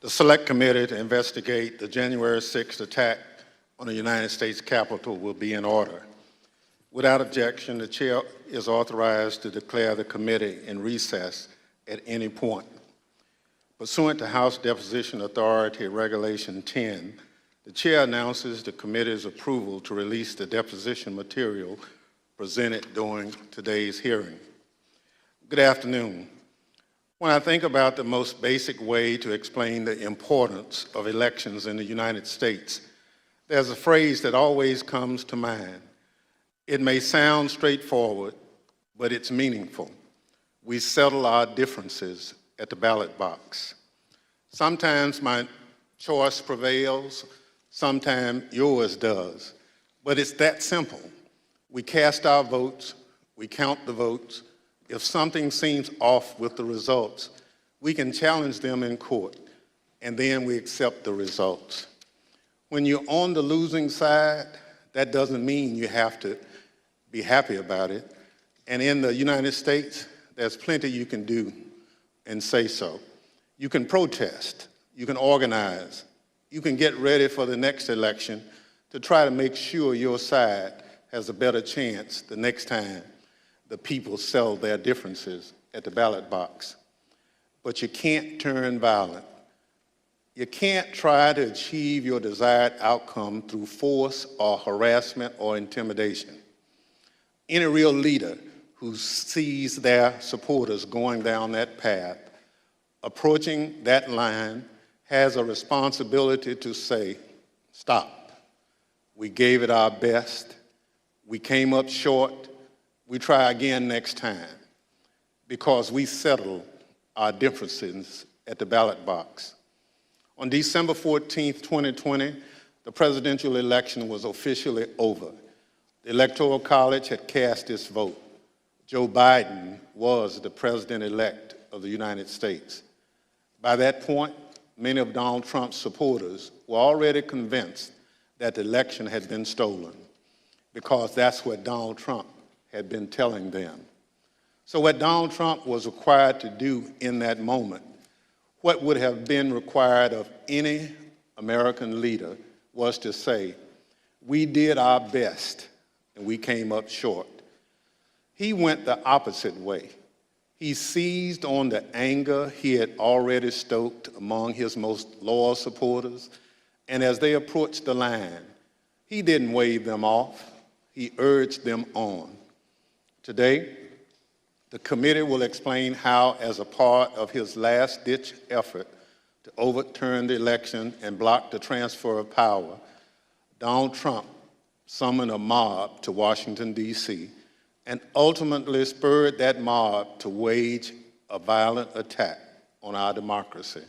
The Select Committee to investigate the January 6th attack on the United States Capitol will be in order. Without objection, the Chair is authorized to declare the committee in recess at any point. Pursuant to House Deposition Authority Regulation 10, the Chair announces the committee's approval to release the deposition material presented during today's hearing. Good afternoon. When I think about the most basic way to explain the importance of elections in the United States, there's a phrase that always comes to mind. It may sound straightforward, but it's meaningful. We settle our differences at the ballot box. Sometimes my choice prevails, sometimes yours does, but it's that simple. We cast our votes, we count the votes. If something seems off with the results, we can challenge them in court, and then we accept the results. When you're on the losing side, that doesn't mean you have to be happy about it. And in the United States, there's plenty you can do and say so. You can protest, you can organize, you can get ready for the next election to try to make sure your side has a better chance the next time the people settle their differences at the ballot box. But you can't turn violent. You can't try to achieve your desired outcome through force or harassment or intimidation. Any real leader who sees their supporters going down that path, approaching that line, has a responsibility to say, stop. We gave it our best. We came up short. We try again next time, because we settle our differences at the ballot box. On December 14, 2020, the presidential election was officially over. The Electoral College had cast its vote. Joe Biden was the president-elect of the United States. By that point, many of Donald Trump's supporters were already convinced that the election had been stolen, because that's what Donald Trump had been telling them. So what Donald Trump was required to do in that moment, what would have been required of any American leader, was to say, we did our best and we came up short. He went the opposite way. He seized on the anger he had already stoked among his most loyal supporters, and as they approached the line, he didn't wave them off, he urged them on. Today, the committee will explain how, as a part of his last-ditch effort to overturn the election and block the transfer of power, Donald Trump summoned a mob to Washington, D.C., and ultimately spurred that mob to wage a violent attack on our democracy.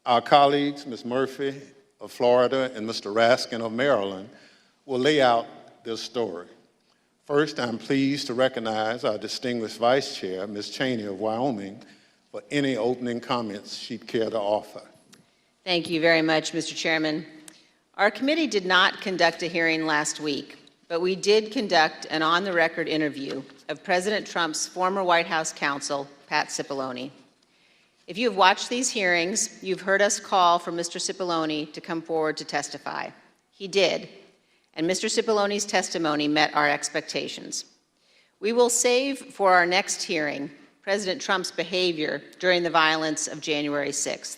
Our colleagues, Ms. Murphy of Florida and Mr. Raskin of Maryland, will lay out this story. First, I'm pleased to recognize our distinguished Vice Chair, Ms. Cheney of Wyoming, for any opening comments she'd care to offer. Thank you very much, Mr. Chairman. Our committee did not conduct a hearing last week, but we did conduct an on-the-record interview of President Trump's former White House counsel, Pat Cipollone. If you have watched these hearings, you've heard us call for Mr. Cipollone to come forward to testify. He did. And Mr. Cipollone's testimony met our expectations. We will save for our next hearing President Trump's behavior during the violence of January 6th.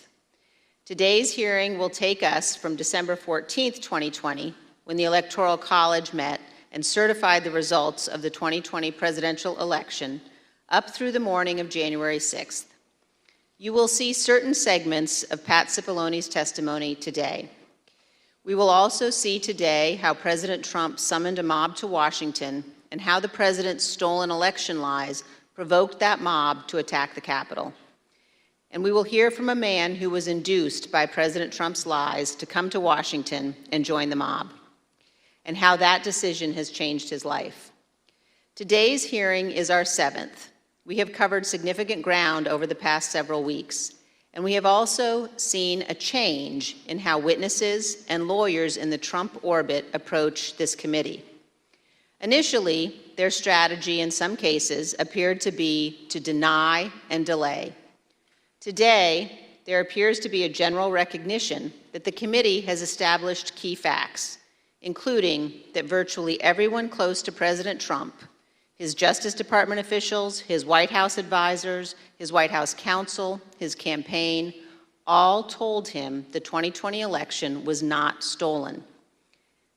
Today's hearing will take us from December 14th, 2020, when the Electoral College met and certified the results of the 2020 presidential election, up through the morning of January 6th. You will see certain segments of Pat Cipollone's testimony today. We will also see today how President Trump summoned a mob to Washington and how the president's stolen election lies provoked that mob to attack the Capitol. And we will hear from a man who was induced by President Trump's lies to come to Washington and join the mob, and how that decision has changed his life. Today's hearing is our 7th. We have covered significant ground over the past several weeks. And we have also seen a change in how witnesses and lawyers in the Trump orbit approach this committee. Initially, their strategy in some cases appeared to be to deny and delay. Today, there appears to be a general recognition that the committee has established key facts, including that virtually everyone close to President Trump, his Justice Department officials, his White House advisors, his White House counsel, his campaign, all told him the 2020 election was not stolen.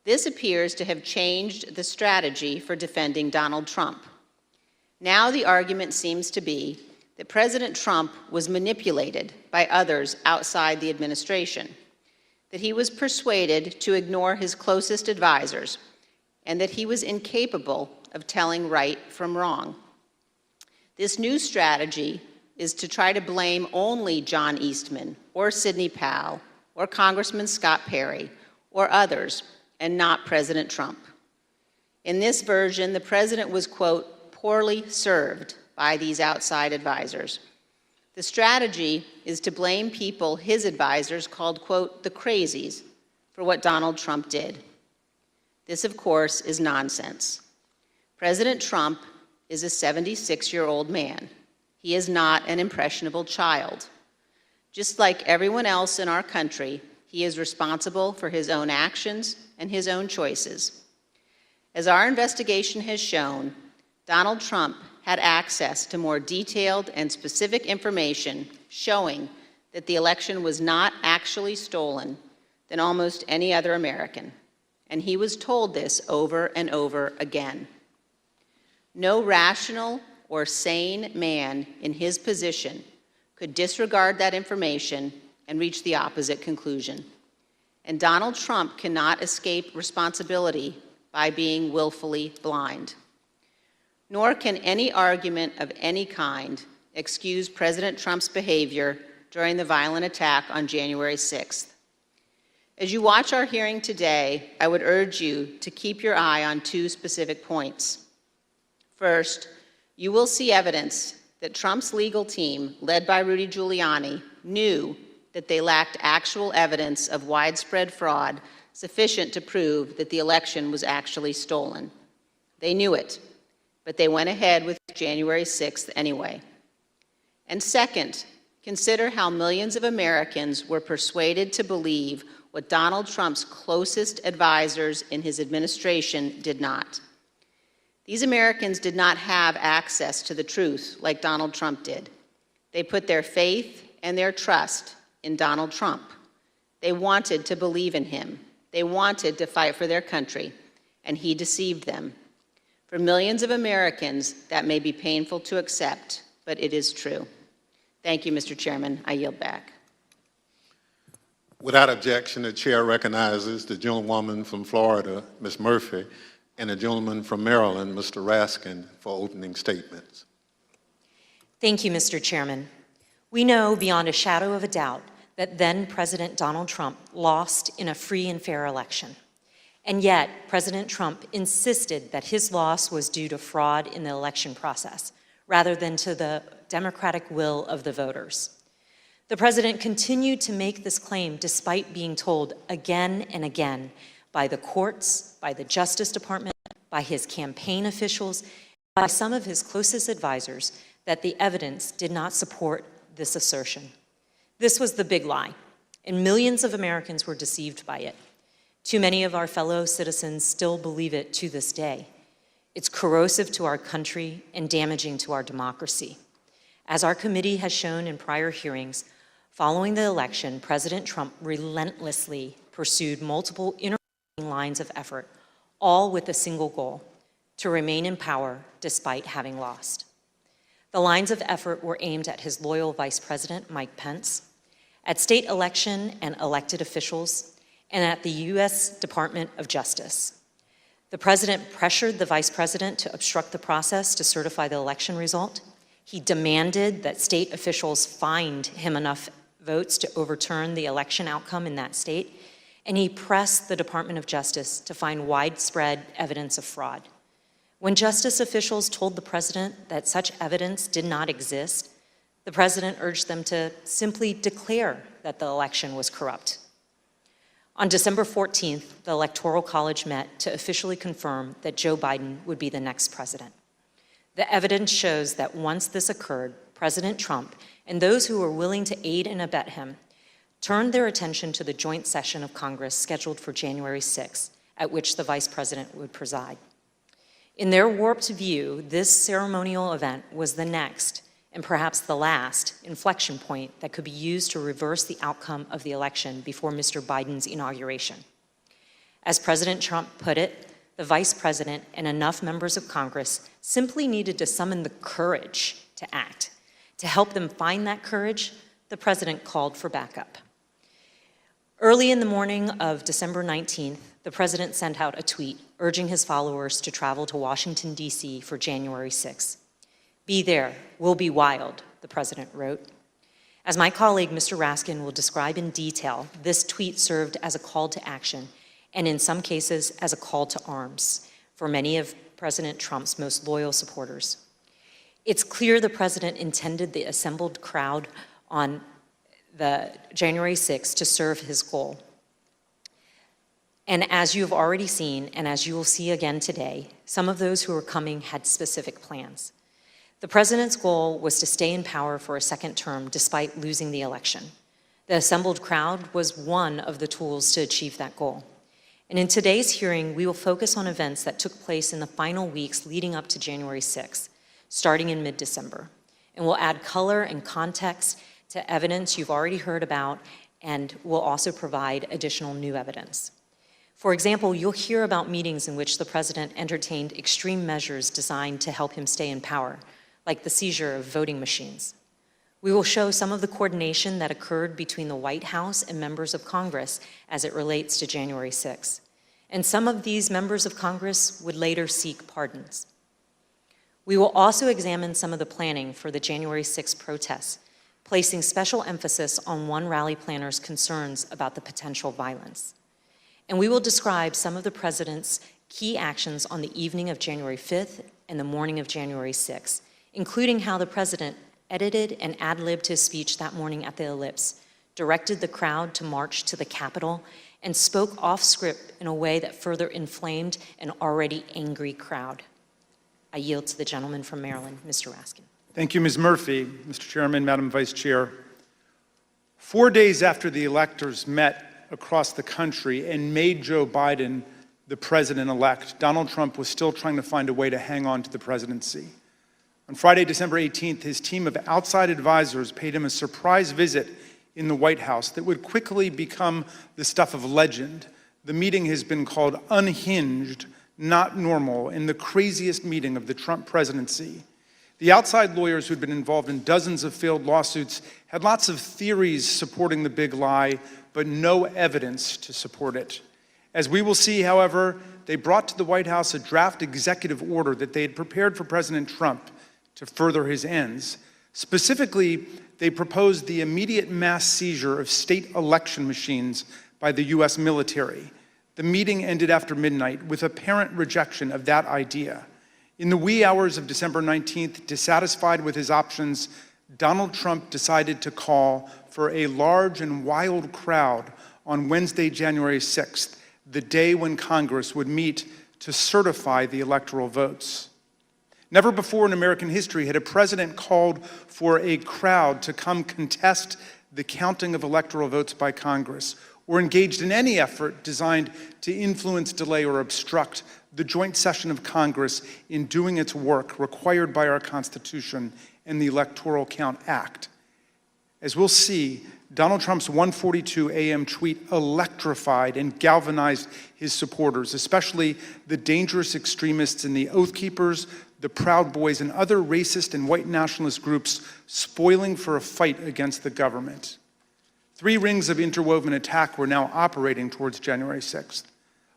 This appears to have changed the strategy for defending Donald Trump. Now the argument seems to be that President Trump was manipulated by others outside the administration, that he was persuaded to ignore his closest advisors, and that he was incapable of telling right from wrong. This new strategy is to try to blame only John Eastman or Sidney Powell or Congressman Scott Perry or others, and not President Trump. In this version, the president was, quote, poorly served by these outside advisors. The strategy is to blame people his advisors called, quote, the crazies for what Donald Trump did. This, of course, is nonsense. President Trump is a 76-year-old man. He is not an impressionable child. Just like everyone else in our country, he is responsible for his own actions and his own choices. As our investigation has shown, Donald Trump had access to more detailed and specific information showing that the election was not actually stolen than almost any other American, and he was told this over and over again. No rational or sane man in his position could disregard that information and reach the opposite conclusion. And Donald Trump cannot escape responsibility by being willfully blind. Nor can any argument of any kind excuse President Trump's behavior during the violent attack on January 6th. As you watch our hearing today, I would urge you to keep your eye on two specific points. First, you will see evidence that Trump's legal team, led by Rudy Giuliani, knew that they lacked actual evidence of widespread fraud sufficient to prove that the election was actually stolen. They knew it, but they went ahead with January 6th anyway. And second, consider how millions of Americans were persuaded to believe what Donald Trump's closest advisors in his administration did not. These Americans did not have access to the truth like Donald Trump did. They put their faith and their trust in Donald Trump. They wanted to believe in him. They wanted to fight for their country, and he deceived them. For millions of Americans, that may be painful to accept, but it is true. Thank you, Mr. Chairman. I yield back. Without objection, the chair recognizes the gentlewoman from Florida, Ms. Murphy, and the gentleman from Maryland, Mr. Raskin, for opening statements. Thank you, Mr. Chairman. We know beyond a shadow of a doubt that then President Donald Trump lost in a free and fair election. And yet, President Trump insisted that his loss was due to fraud in the election process, rather than to the democratic will of the voters. The president continued to make this claim despite being told again and again by the courts, by the Justice Department, by his campaign officials, by some of his closest advisors that the evidence did not support this assertion. This was the big lie, and millions of Americans were deceived by it. Too many of our fellow citizens still believe it to this day. It's corrosive to our country and damaging to our democracy. As our committee has shown in prior hearings, following the election, President Trump relentlessly pursued multiple intervening lines of effort, all with a single goal: to remain in power despite having lost. The lines of effort were aimed at his loyal Vice President, Mike Pence, at state election and elected officials, and at the U.S. Department of Justice. The president pressured the vice president to obstruct the process to certify the election result. He demanded that state officials find him enough votes to overturn the election outcome in that state, and he pressed the Department of Justice to find widespread evidence of fraud. When justice officials told the president that such evidence did not exist, the president urged them to simply declare that the election was corrupt. On December 14th, the Electoral College met to officially confirm that Joe Biden would be the next president. The evidence shows that once this occurred, President Trump, and those who were willing to aid and abet him turned their attention to the joint session of Congress scheduled for January 6th, at which the Vice President would preside. In their warped view, this ceremonial event was the next, and perhaps the last, inflection point that could be used to reverse the outcome of the election before Mr. Biden's inauguration. As President Trump put it, the Vice President and enough members of Congress simply needed to summon the courage to act. To help them find that courage, the President called for backup. Early in the morning of December 19th, the President sent out a tweet urging his followers to travel to Washington, D.C. for January 6th. "Be there, we'll be wild," the President wrote. As my colleague, Mr. Raskin, will describe in detail, this tweet served as a call to action, and in some cases, as a call to arms for many of President Trump's most loyal supporters. It's clear the President intended the assembled crowd on the January 6th to serve his goal. And as you have already seen, and as you will see again today, some of those who were coming had specific plans. The President's goal was to stay in power for a second term despite losing the election. The assembled crowd was one of the tools to achieve that goal. And in today's hearing, we will focus on events that took place in the final weeks leading up to January 6th, starting in mid-December. And we'll add color and context to evidence you've already heard about, and we'll also provide additional new evidence. For example, you'll hear about meetings in which the President entertained extreme measures designed to help him stay in power, like the seizure of voting machines. We will show some of the coordination that occurred between the White House and members of Congress as it relates to January 6th. And some of these members of Congress would later seek pardons. We will also examine some of the planning for the January 6th protests, placing special emphasis on one rally planner's concerns about the potential violence. And we will describe some of the President's key actions on the evening of January 5th and the morning of January 6th, including how the President edited and ad-libbed his speech that morning at the Ellipse, directed the crowd to march to the Capitol, and spoke off-script in a way that further inflamed an already angry crowd. I yield to the gentleman from Maryland, Mr. Raskin. Thank you, Ms. Murphy. Mr. Chairman, Madam Vice Chair. 4 days after the electors met across the country and made Joe Biden the president-elect, Donald Trump was still trying to find a way to hang on to the presidency. On Friday, December 18th, his team of outside advisors paid him a surprise visit in the White House that would quickly become the stuff of legend. The meeting has been called unhinged, not normal, and the craziest meeting of the Trump presidency. The outside lawyers who'd been involved in dozens of failed lawsuits had lots of theories supporting the big lie, but no evidence to support it. As we will see, however, they brought to the White House a draft executive order that they had prepared for President Trump to further his ends. Specifically, they proposed the immediate mass seizure of state election machines by the U.S. military. The meeting ended after midnight with apparent rejection of that idea. In the wee hours of December 19th, dissatisfied with his options, Donald Trump decided to call for a large and wild crowd on Wednesday, January 6th, the day when Congress would meet to certify the electoral votes. Never before in American history had a president called for a crowd to come contest the counting of electoral votes by Congress, or engaged in any effort designed to influence, delay, or obstruct the joint session of Congress in doing its work required by our Constitution and the Electoral Count Act. As we'll see, Donald Trump's 1:42 a.m. tweet electrified and galvanized his supporters, especially the dangerous extremists in the Oath Keepers, the Proud Boys, and other racist and white nationalist groups spoiling for a fight against the government. 3 rings of interwoven attack were now operating towards January 6th.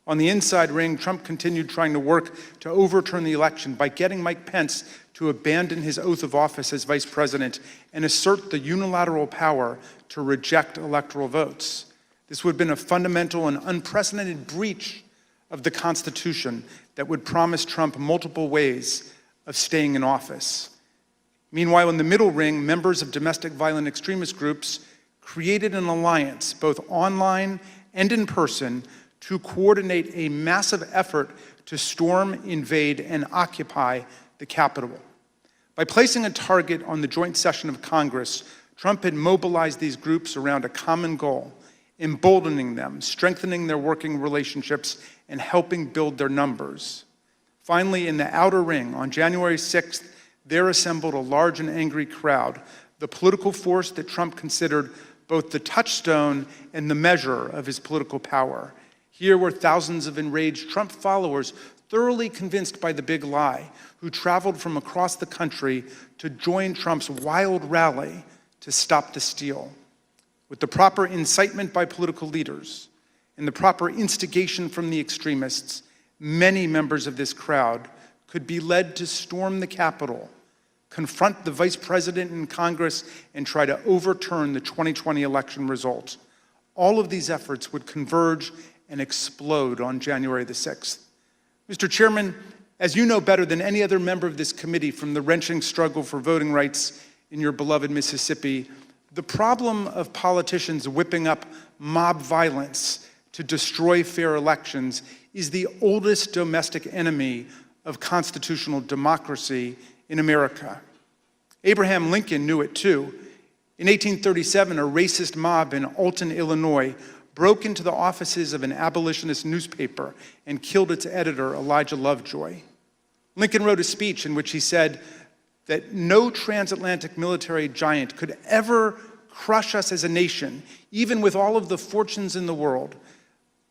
On the inside ring, Trump continued trying to work to overturn the election by getting Mike Pence to abandon his oath of office as vice president and assert the unilateral power to reject electoral votes. This would have been a fundamental and unprecedented breach of the Constitution that would promise Trump multiple ways of staying in office. Meanwhile, in the middle ring, members of domestic violent extremist groups created an alliance, both online and in person, to coordinate a massive effort to storm, invade, and occupy the Capitol. By placing a target on the joint session of Congress, Trump had mobilized these groups around a common goal, emboldening them, strengthening their working relationships, and helping build their numbers. Finally, in the outer ring, on January 6th, there assembled a large and angry crowd, the political force that Trump considered both the touchstone and the measure of his political power. Here were thousands of enraged Trump followers, thoroughly convinced by the big lie, who traveled from across the country to join Trump's wild rally to stop the steal. With the proper incitement by political leaders and the proper instigation from the extremists, many members of this crowd could be led to storm the Capitol, confront the vice president in Congress, and try to overturn the 2020 election result. All of these efforts would converge and explode on January the 6th. Mr. Chairman, as you know better than any other member of this committee from the wrenching struggle for voting rights in your beloved Mississippi, the problem of politicians whipping up mob violence to destroy fair elections is the oldest domestic enemy of constitutional democracy in America. Abraham Lincoln knew it too. In 1837, a racist mob in Alton, Illinois, broke into the offices of an abolitionist newspaper and killed its editor, Elijah Lovejoy. Lincoln wrote a speech in which he said that no transatlantic military giant could ever crush us as a nation, even with all of the fortunes in the world.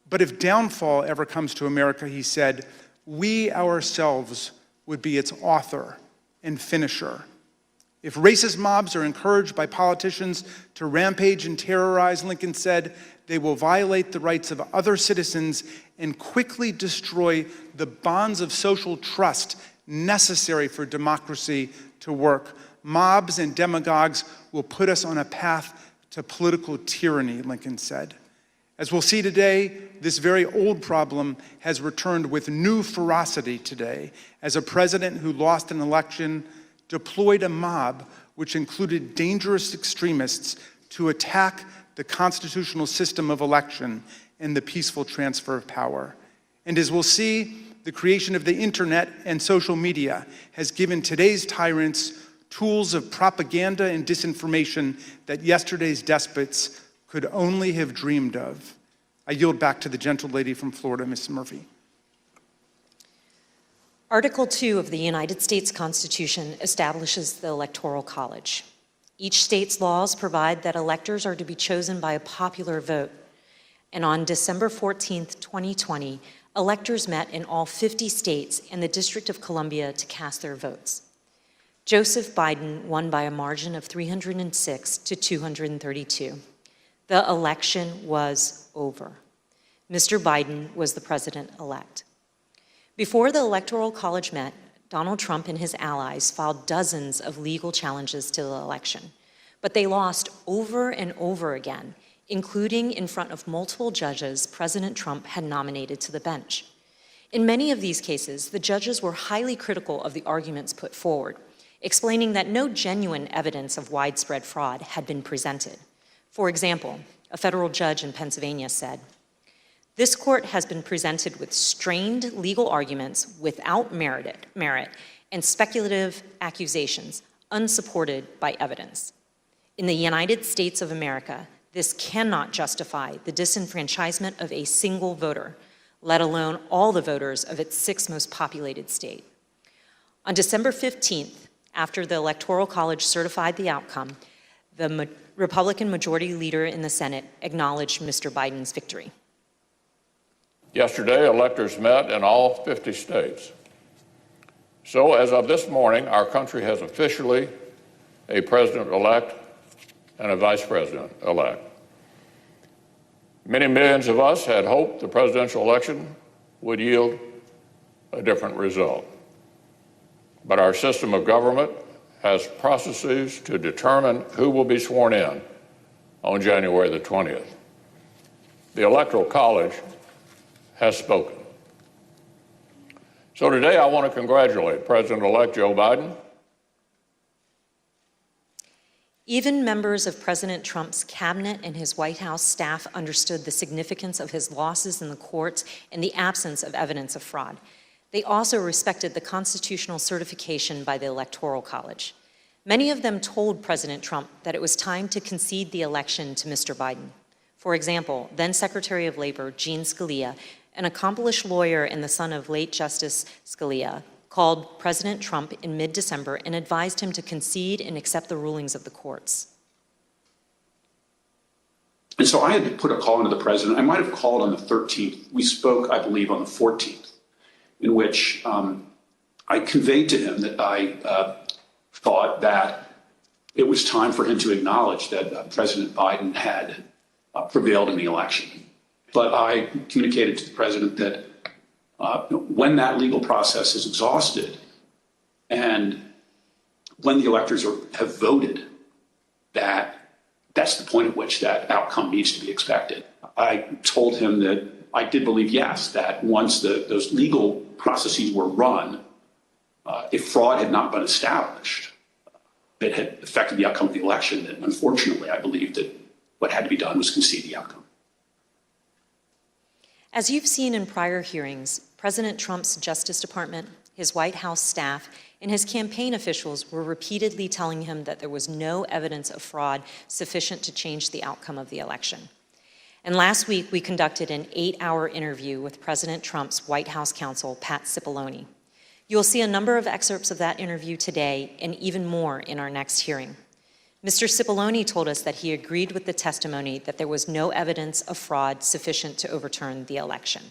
But if downfall ever comes to America, he said, we ourselves would be its author and finisher. If racist mobs are encouraged by politicians to rampage and terrorize, Lincoln said, they will violate the rights of other citizens and quickly destroy the bonds of social trust necessary for democracy to work. Mobs and demagogues will put us on a path to political tyranny, Lincoln said. As we'll see today, this very old problem has returned with new ferocity today as a president who lost an election deployed a mob which included dangerous extremists to attack the constitutional system of election and the peaceful transfer of power. And as we'll see, the creation of the internet and social media has given today's tyrants tools of propaganda and disinformation that yesterday's despots could only have dreamed of. I yield back to the gentle lady from Florida, Ms. Murphy. Article 2 of the United States Constitution establishes the Electoral College. Each state's laws provide that electors are to be chosen by a popular vote. And on December 14th, 2020, electors met in all 50 states and the District of Columbia to cast their votes. Joseph Biden won by a margin of 306 to 232. The election was over. Mr. Biden was the president-elect. Before the Electoral College met, Donald Trump and his allies filed dozens of legal challenges to the election, but they lost over and over again, including in front of multiple judges President Trump had nominated to the bench. In many of these cases, the judges were highly critical of the arguments put forward, explaining that no genuine evidence of widespread fraud had been presented. For example, a federal judge in Pennsylvania said, "This court has been presented with strained legal arguments without merit and speculative accusations unsupported by evidence. In the United States of America, this cannot justify the disenfranchisement of a single voter, let alone all the voters of its 6th most populated state." On December 15th, after the Electoral College certified the outcome, the Republican Majority Leader in the Senate acknowledged Mr. Biden's victory. Yesterday, electors met in all 50 states. So as of this morning, our country has officially a president-elect and a vice president-elect. Many millions of us had hoped the presidential election would yield a different result. But our system of government has processes to determine who will be sworn in on January the 20th. The Electoral College has spoken. So today I want to congratulate President-elect Joe Biden. Even members of President Trump's cabinet and his White House staff understood the significance of his losses in the courts and the absence of evidence of fraud. They also respected the constitutional certification by the Electoral College. Many of them told President Trump that it was time to concede the election to Mr. Biden. For example, then Secretary of Labor Gene Scalia, an accomplished lawyer and the son of late Justice Scalia, called President Trump in mid-December and advised him to concede and accept the rulings of the courts. And so I had to put a call into the president. I might have called on the 13th. We spoke, I believe, on the 14th, in which I conveyed to him that I thought that it was time for him to acknowledge that President Biden had prevailed in the election. But I communicated to the president that when that legal process is exhausted and when the electors have voted, that's the point at which that outcome needs to be expected. I told him that I did believe, yes, that once those legal processes were run, if fraud had not been established, that had affected the outcome of the election, that unfortunately I believed that what had to be done was concede the outcome. As you've seen in prior hearings, President Trump's Justice Department, his White House staff, and his campaign officials were repeatedly telling him that there was no evidence of fraud sufficient to change the outcome of the election. And last week, we conducted an 8-hour interview with President Trump's White House counsel, Pat Cipollone. You'll see a number of excerpts of that interview today and even more in our next hearing. Mr. Cipollone told us that he agreed with the testimony that there was no evidence of fraud sufficient to overturn the election.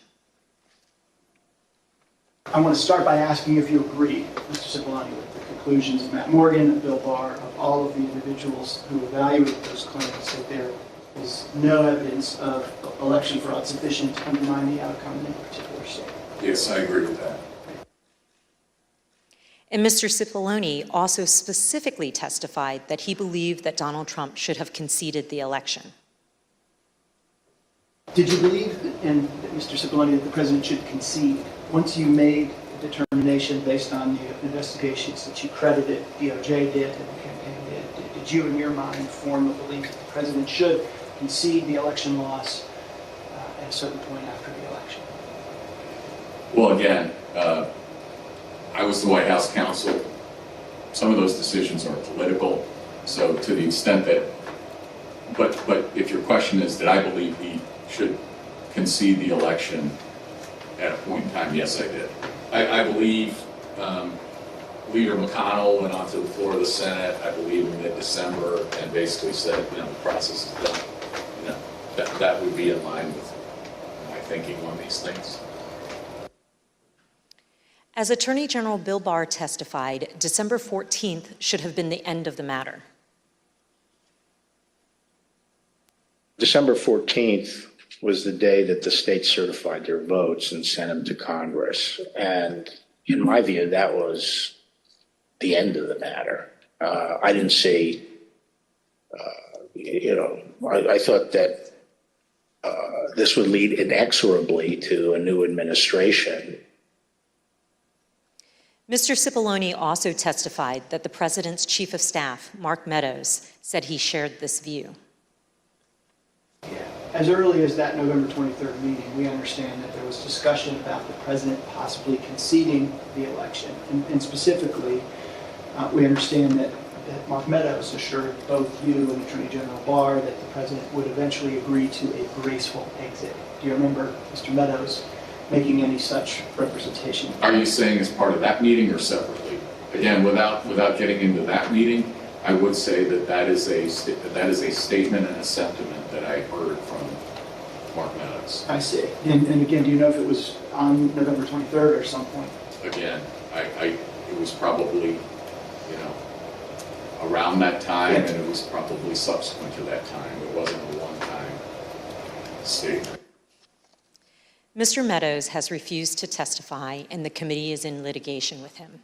I want to start by asking if you agree, Mr. Cipollone, with the conclusions of Matt Morgan, of Bill Barr, of all of the individuals who evaluated those claims, that there is no evidence of election fraud sufficient to undermine the outcome in a particular state. Yes, I agree with that. And Mr. Cipollone also specifically testified that he believed that Donald Trump should have conceded the election. Did you believe, and Mr. Cipollone, that the president should concede once you made the determination based on the investigations that you credited DOJ did and the campaign did? Did you, in your mind, form a belief that the president should concede the election loss at a certain point after the election? Well, again, I was the White House counsel. Some of those decisions are political. So to the extent that, but if your question is, did I believe he should concede the election at a point in time? Yes, I did. I believe Leader McConnell went onto the floor of the Senate, I believe in mid-December, and basically said, the process is done. That would be in line with my thinking on these things. As Attorney General Bill Barr testified, December 14th should have been the end of the matter. December 14th was the day that the states certified their votes and sent them to Congress. And in my view, that was the end of the matter. I didn't see, I thought that this would lead inexorably to a new administration. Mr. Cipollone also testified that the president's chief of staff, Mark Meadows, said he shared this view. As early as that November 23rd meeting, we understand that there was discussion about the president possibly conceding the election. And specifically, we understand that Mark Meadows assured both you and Attorney General Barr that the president would eventually agree to a graceful exit. Do you remember Mr. Meadows making any such representation? Are you saying as part of that meeting or separately? Again, without getting into that meeting, I would say that is a statement and a sentiment that I heard from Mark Meadows. I see. And again, do you know if it was on November 23rd or some point? Again, it was probably, around that time, and it was probably subsequent to that time. It wasn't a one-time statement. Mr. Meadows has refused to testify, and the committee is in litigation with him.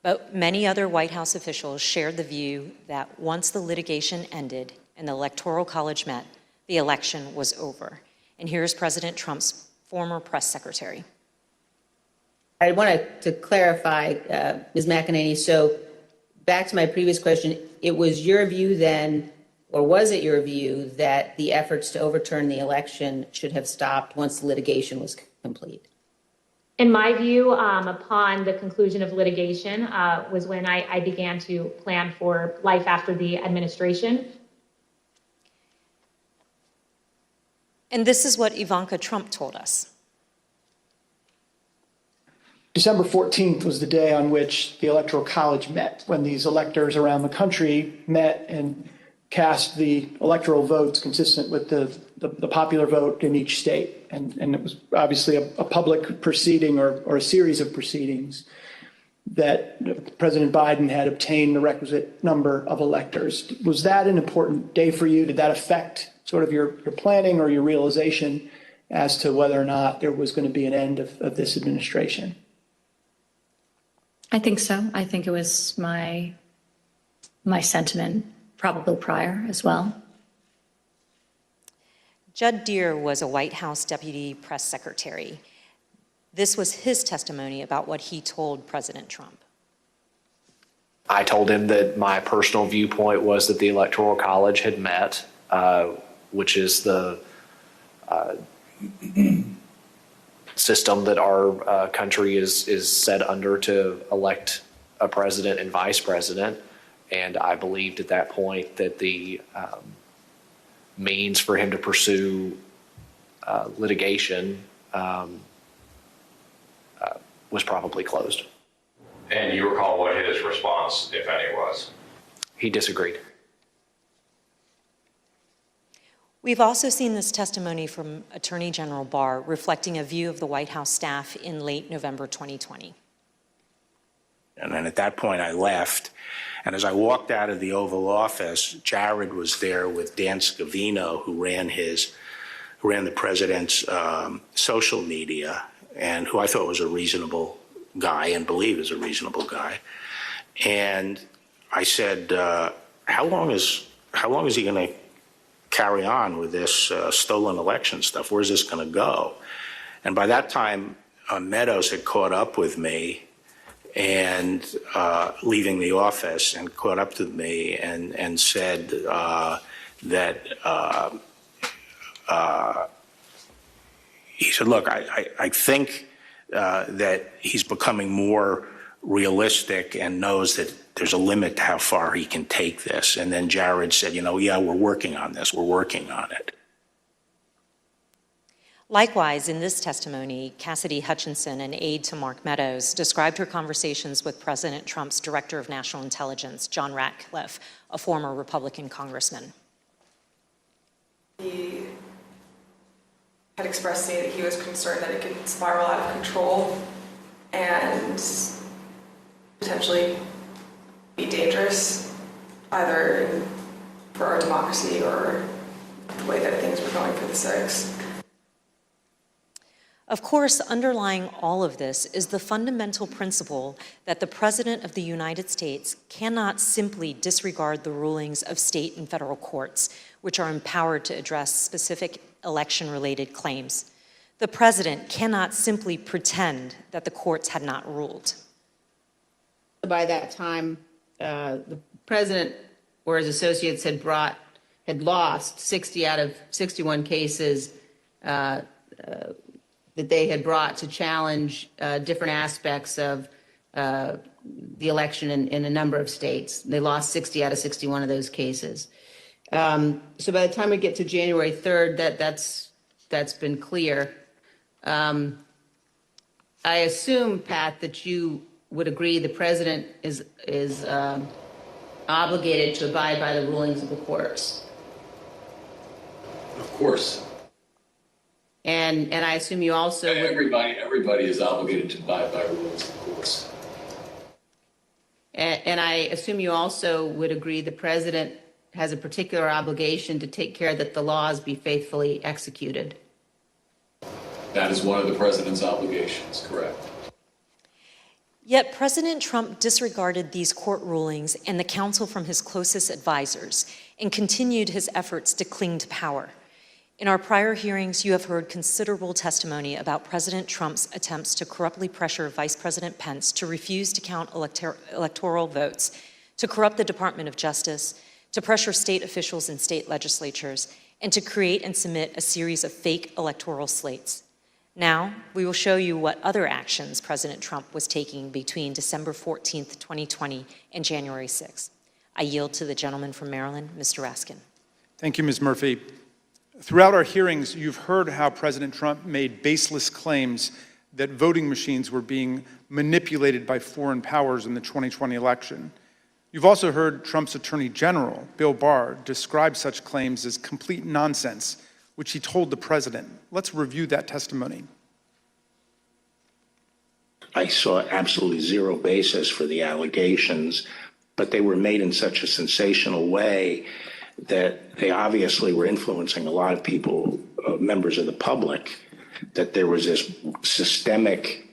But many other White House officials shared the view that once the litigation ended and the Electoral College met, the election was over. And here's President Trump's former press secretary. I wanted to clarify, Ms. McEnany, so back to my previous question, it was your view then, or was it your view that the efforts to overturn the election should have stopped once the litigation was complete? In my view, upon the conclusion of litigation was when I began to plan for life after the administration. And this is what Ivanka Trump told us. December 14th was the day on which the Electoral College met, when these electors around the country met and cast the electoral votes consistent with the popular vote in each state. And it was obviously a public proceeding or a series of proceedings that President Biden had obtained the requisite number of electors. Was that an important day for you? Did that affect sort of your planning or your realization as to whether or not there was going to be an end of this administration? I think so. I think it was my sentiment probably prior as well. Judd Deere was a White House deputy press secretary. This was his testimony about what he told President Trump. I told him that my personal viewpoint was that the Electoral College had met, which is the system that our country is set under to elect a president and vice president. And I believed at that point that the means for him to pursue litigation was probably closed. And you recall what his response, if any, was? He disagreed. We've also seen this testimony from Attorney General Barr reflecting a view of the White House staff in late November 2020. And then at that point I left. And as I walked out of the Oval Office, Jared was there with Dan Scavino, who ran the president's social media, and who I thought was a reasonable guy and believe is a reasonable guy. And I said, how long is he going to carry on with this stolen election stuff? Where's this going to go? And by that time, Meadows had caught up with me and leaving the office, and caught up to me and said that he said, look, I think that he's becoming more realistic and knows that there's a limit to how far he can take this. And then Jared said, yeah, we're working on this. We're working on it. Likewise, in this testimony, Cassidy Hutchinson, an aide to Mark Meadows, described her conversations with President Trump's Director of National Intelligence, John Ratcliffe, a former Republican congressman. He had expressed to me that he was concerned that it could spiral out of control and potentially be dangerous, either for our democracy or the way that things were going for the civics. Of course, underlying all of this is the fundamental principle that the President of the United States cannot simply disregard the rulings of state and federal courts, which are empowered to address specific election-related claims. The President cannot simply pretend that the courts had not ruled. By that time, the President or his associates had lost 60 out of 61 cases that they had brought to challenge different aspects of the election in a number of states. They lost 60 out of 61 of those cases. So by the time we get to January 3rd, that's been clear. I assume, Pat, that you would agree the President is obligated to abide by the rulings of the courts. Of course. And I assume you also would... Everybody is obligated to abide by rules, of course. And I assume you also would agree the President has a particular obligation to take care that the laws be faithfully executed. That is one of the President's obligations, correct. Yet President Trump disregarded these court rulings and the counsel from his closest advisors and continued his efforts to cling to power. In our prior hearings, you have heard considerable testimony about President Trump's attempts to corruptly pressure Vice President Pence to refuse to count electoral votes, to corrupt the Department of Justice, to pressure state officials and state legislatures, and to create and submit a series of fake electoral slates. Now, we will show you what other actions President Trump was taking between December 14th, 2020 and January 6th. I yield to the gentleman from Maryland, Mr. Raskin. Thank you, Ms. Murphy. Throughout our hearings, you've heard how President Trump made baseless claims that voting machines were being manipulated by foreign powers in the 2020 election. You've also heard Trump's Attorney General, Bill Barr, describe such claims as complete nonsense, which he told the president. Let's review that testimony. I saw absolutely zero basis for the allegations, but they were made in such a sensational way that they obviously were influencing a lot of people, members of the public, that there was this systemic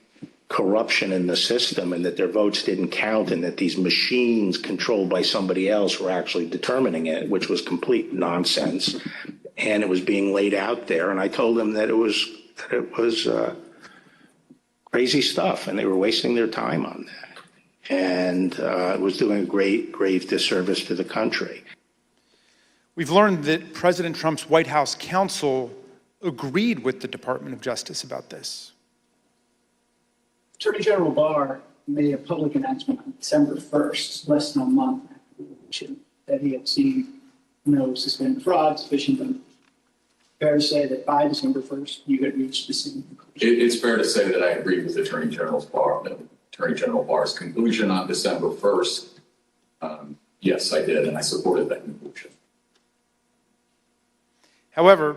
corruption in the system and that their votes didn't count and that these machines controlled by somebody else were actually determining it, which was complete nonsense. And it was being laid out there. And I told them that it was crazy stuff and they were wasting their time on that. And it was doing a grave disservice to the country. We've learned that President Trump's White House counsel agreed with the Department of Justice about this. Attorney General Barr made a public announcement on December 1st, less than a month after the election, that he had seen no suspended fraud sufficient. But fair to say that by December 1st, you had reached the same conclusion? It's fair to say that I agree with Attorney General Barr's conclusion on December 1st. Yes, I did, and I supported that conclusion. However,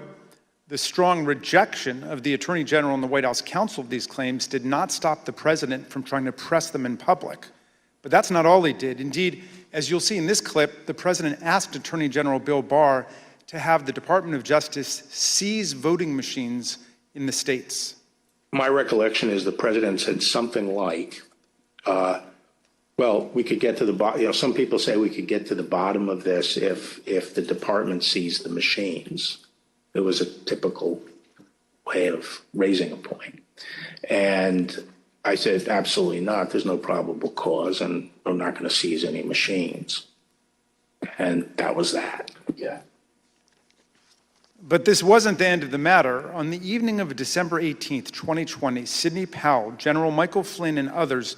the strong rejection of the Attorney General and the White House counsel of these claims did not stop the president from trying to press them in public. But that's not all he did. Indeed, as you'll see in this clip, the president asked Attorney General Bill Barr to have the Department of Justice seize voting machines in the states. My recollection is the president said something like, well, we could get to the bottom, some people say we could get to the bottom of this if the department seized the machines. It was a typical way of raising a point. And I said, absolutely not. There's no probable cause, and we're not going to seize any machines. And that was that. Yeah. But this wasn't the end of the matter. On the evening of December 18th, 2020, Sidney Powell, General Michael Flynn, and others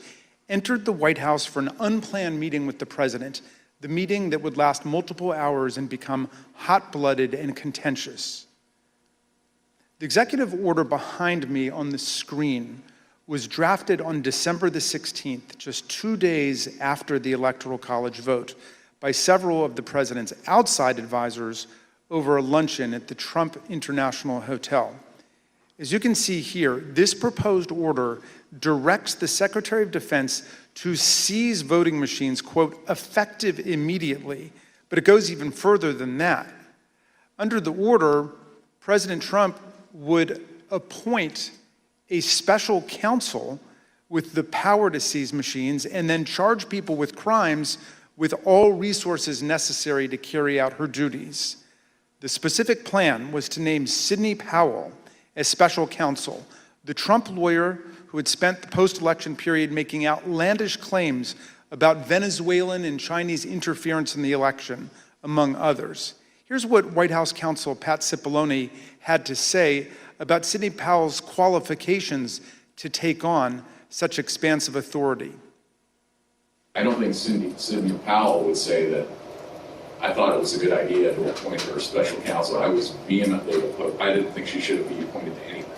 entered the White House for an unplanned meeting with the president, the meeting that would last multiple hours and become hot-blooded and contentious. The executive order behind me on the screen was drafted on December the 16th, just 2 days after the Electoral College vote, by several of the president's outside advisors over a luncheon at the Trump International Hotel. As you can see here, this proposed order directs the Secretary of Defense to seize voting machines, quote, effective immediately, but it goes even further than that. Under the order, President Trump would appoint a special counsel with the power to seize machines and then charge people with crimes with all resources necessary to carry out her duties. The specific plan was to name Sidney Powell as special counsel, the Trump lawyer who had spent the post-election period making outlandish claims about Venezuelan and Chinese interference in the election, among others. Here's what White House counsel Pat Cipollone had to say about Sidney Powell's qualifications to take on such expansive authority. I don't think Sidney Powell would say that I thought it was a good idea to appoint her special counsel. I was vehemently opposed. I didn't think she should be appointed to anything.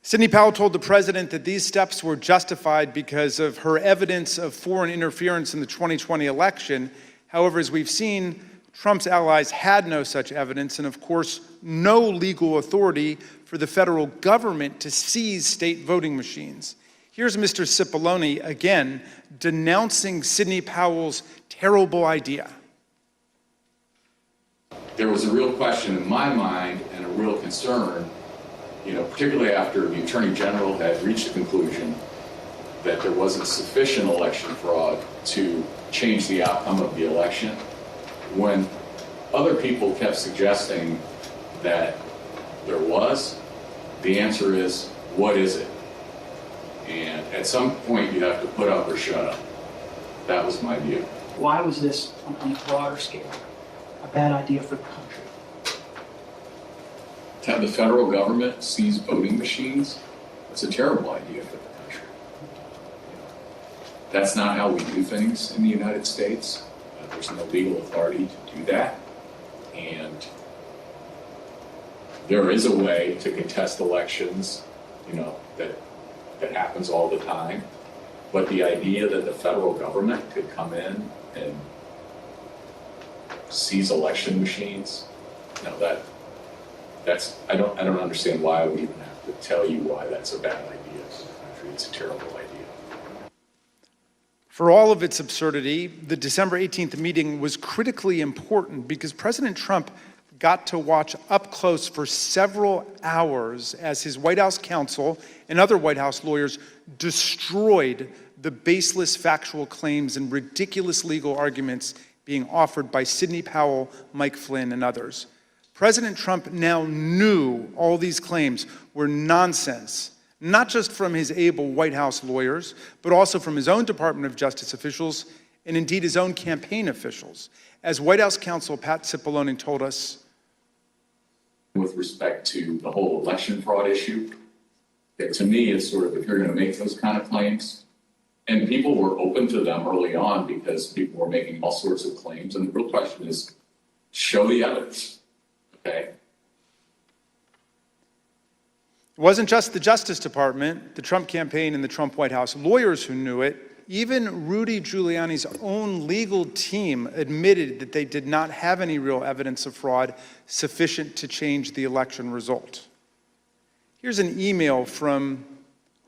Sidney Powell told the president that these steps were justified because of her evidence of foreign interference in the 2020 election. However, as we've seen, Trump's allies had no such evidence and, of course, no legal authority for the federal government to seize state voting machines. Here's Mr. Cipollone again denouncing Sidney Powell's terrible idea. There was a real question in my mind and a real concern, particularly after the Attorney General had reached the conclusion that there wasn't sufficient election fraud to change the outcome of the election. When other people kept suggesting that there was, the answer is, what is it? And at some point, you have to put up or shut up. That was my view. Why was this, on a broader scale, a bad idea for the country? To have the federal government seize voting machines, that's a terrible idea for the country. That's not how we do things in the United States. There's no legal authority to do that. And there is a way to contest elections, that happens all the time. But the idea that the federal government could come in and seize election machines, I don't understand why I would even have to tell you why that's a bad idea for the country. It's a terrible idea. For all of its absurdity, the December 18th meeting was critically important because President Trump got to watch up close for several hours as his White House counsel and other White House lawyers destroyed the baseless factual claims and ridiculous legal arguments being offered by Sidney Powell, Mike Flynn, and others. President Trump now knew all these claims were nonsense, not just from his able White House lawyers, but also from his own Department of Justice officials and indeed his own campaign officials. As White House counsel Pat Cipollone told us, with respect to the whole election fraud issue, to me, it's sort of, if you're going to make those kind of claims, and people were open to them early on because people were making all sorts of claims, and the real question is, show the evidence, okay? it wasn't just the Justice Department, the Trump campaign, and the Trump White House lawyers who knew it. Even Rudy Giuliani's own legal team admitted that they did not have any real evidence of fraud sufficient to change the election result. Here's an email from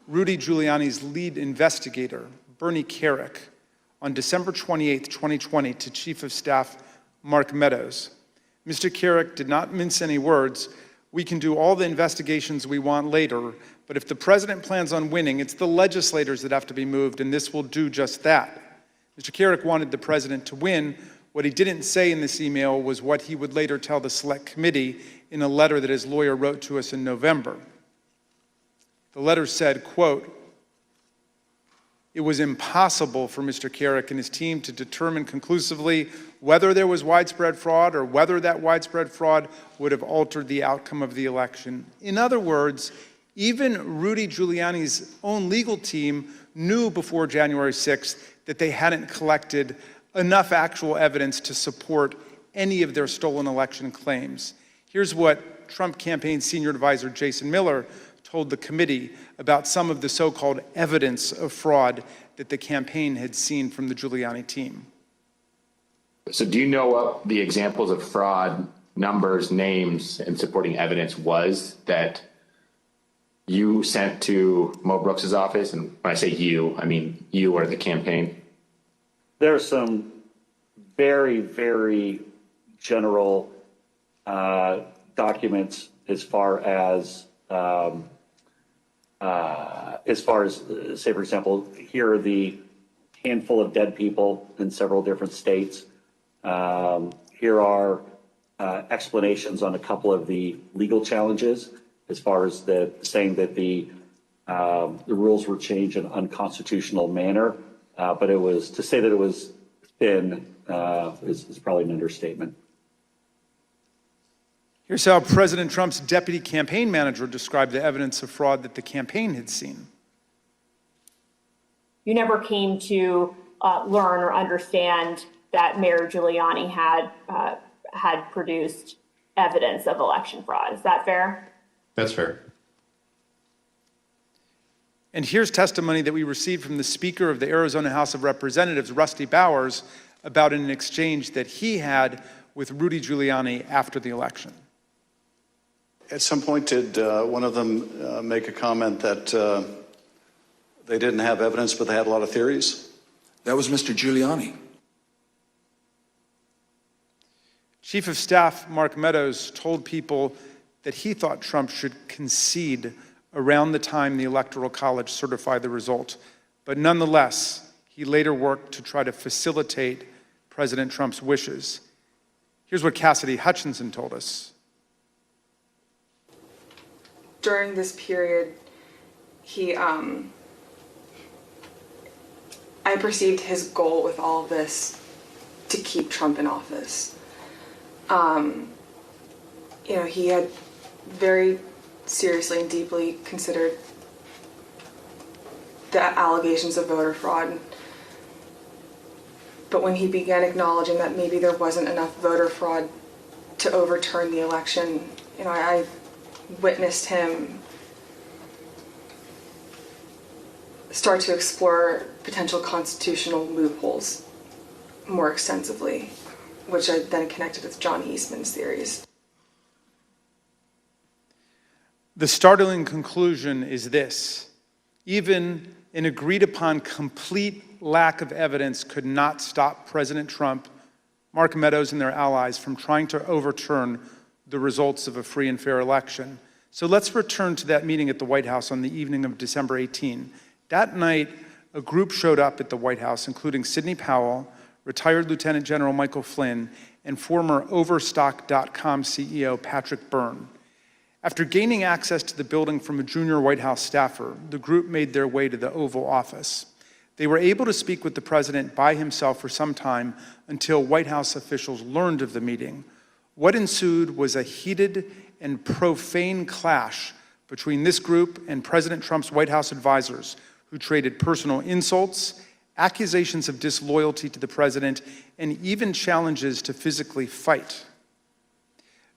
Rudy Giuliani's lead investigator, Bernie Kerik, on December 28, 2020, to Chief of Staff Mark Meadows. Mr. Kerik did not mince any words. We can do all the investigations we want later, but if the president plans on winning, it's the legislators that have to be moved, and this will do just that. Mr. Kerik wanted the president to win. What he didn't say in this email was what he would later tell the Select Committee in a letter that his lawyer wrote to us in November. The letter said, quote, "It was impossible for Mr. Kerik and his team to determine conclusively whether there was widespread fraud or whether that widespread fraud would have altered the outcome of the election." In other words, even Rudy Giuliani's own legal team knew before January 6th that they hadn't collected enough actual evidence to support any of their stolen election claims. Here's what Trump campaign senior advisor Jason Miller told the committee about some of the so-called evidence of fraud that the campaign had seen from the Giuliani team. So do you know what the examples of fraud, numbers, names, and supporting evidence was that you sent to Mo Brooks's office? And when I say you, I mean you or the campaign. There are some very, very general documents as far as, say, for example, here are the handful of dead people in several different states. Here are explanations on a couple of the legal challenges, as far as saying that the rules were changed in an unconstitutional manner. But it was, to say that it was thin is probably an understatement. Here's how President Trump's deputy campaign manager described the evidence of fraud that the campaign had seen. You never came to learn or understand that Mayor Giuliani had produced evidence of election fraud. Is that fair? That's fair. And here's testimony that we received from the Speaker of the Arizona House of Representatives, Rusty Bowers, about an exchange that he had with Rudy Giuliani after the election. At some point, did one of them make a comment that they didn't have evidence, but they had a lot of theories? That was Mr. Giuliani. Chief of Staff Mark Meadows told people that he thought Trump should concede around the time the Electoral College certified the result. But nonetheless, he later worked to try to facilitate President Trump's wishes. Here's what Cassidy Hutchinson told us. During this period, I perceived his goal with all of this to keep Trump in office. He had very seriously and deeply considered the allegations of voter fraud. But when he began acknowledging that maybe there wasn't enough voter fraud to overturn the election, I witnessed him start to explore potential constitutional loopholes more extensively, which I then connected with John Eastman's theories. The startling conclusion is this: even an agreed upon complete lack of evidence could not stop President Trump, Mark Meadows, and their allies from trying to overturn the results of a free and fair election. So let's return to that meeting at the White House on the evening of December 18. That night, a group showed up at the White House, including Sidney Powell, retired Lieutenant General Michael Flynn, and former Overstock.com CEO Patrick Byrne. After gaining access to the building from a junior White House staffer, the group made their way to the Oval Office. They were able to speak with the president by himself for some time until White House officials learned of the meeting. What ensued was a heated and profane clash between this group and President Trump's White House advisors, who traded personal insults, accusations of disloyalty to the president, and even challenges to physically fight.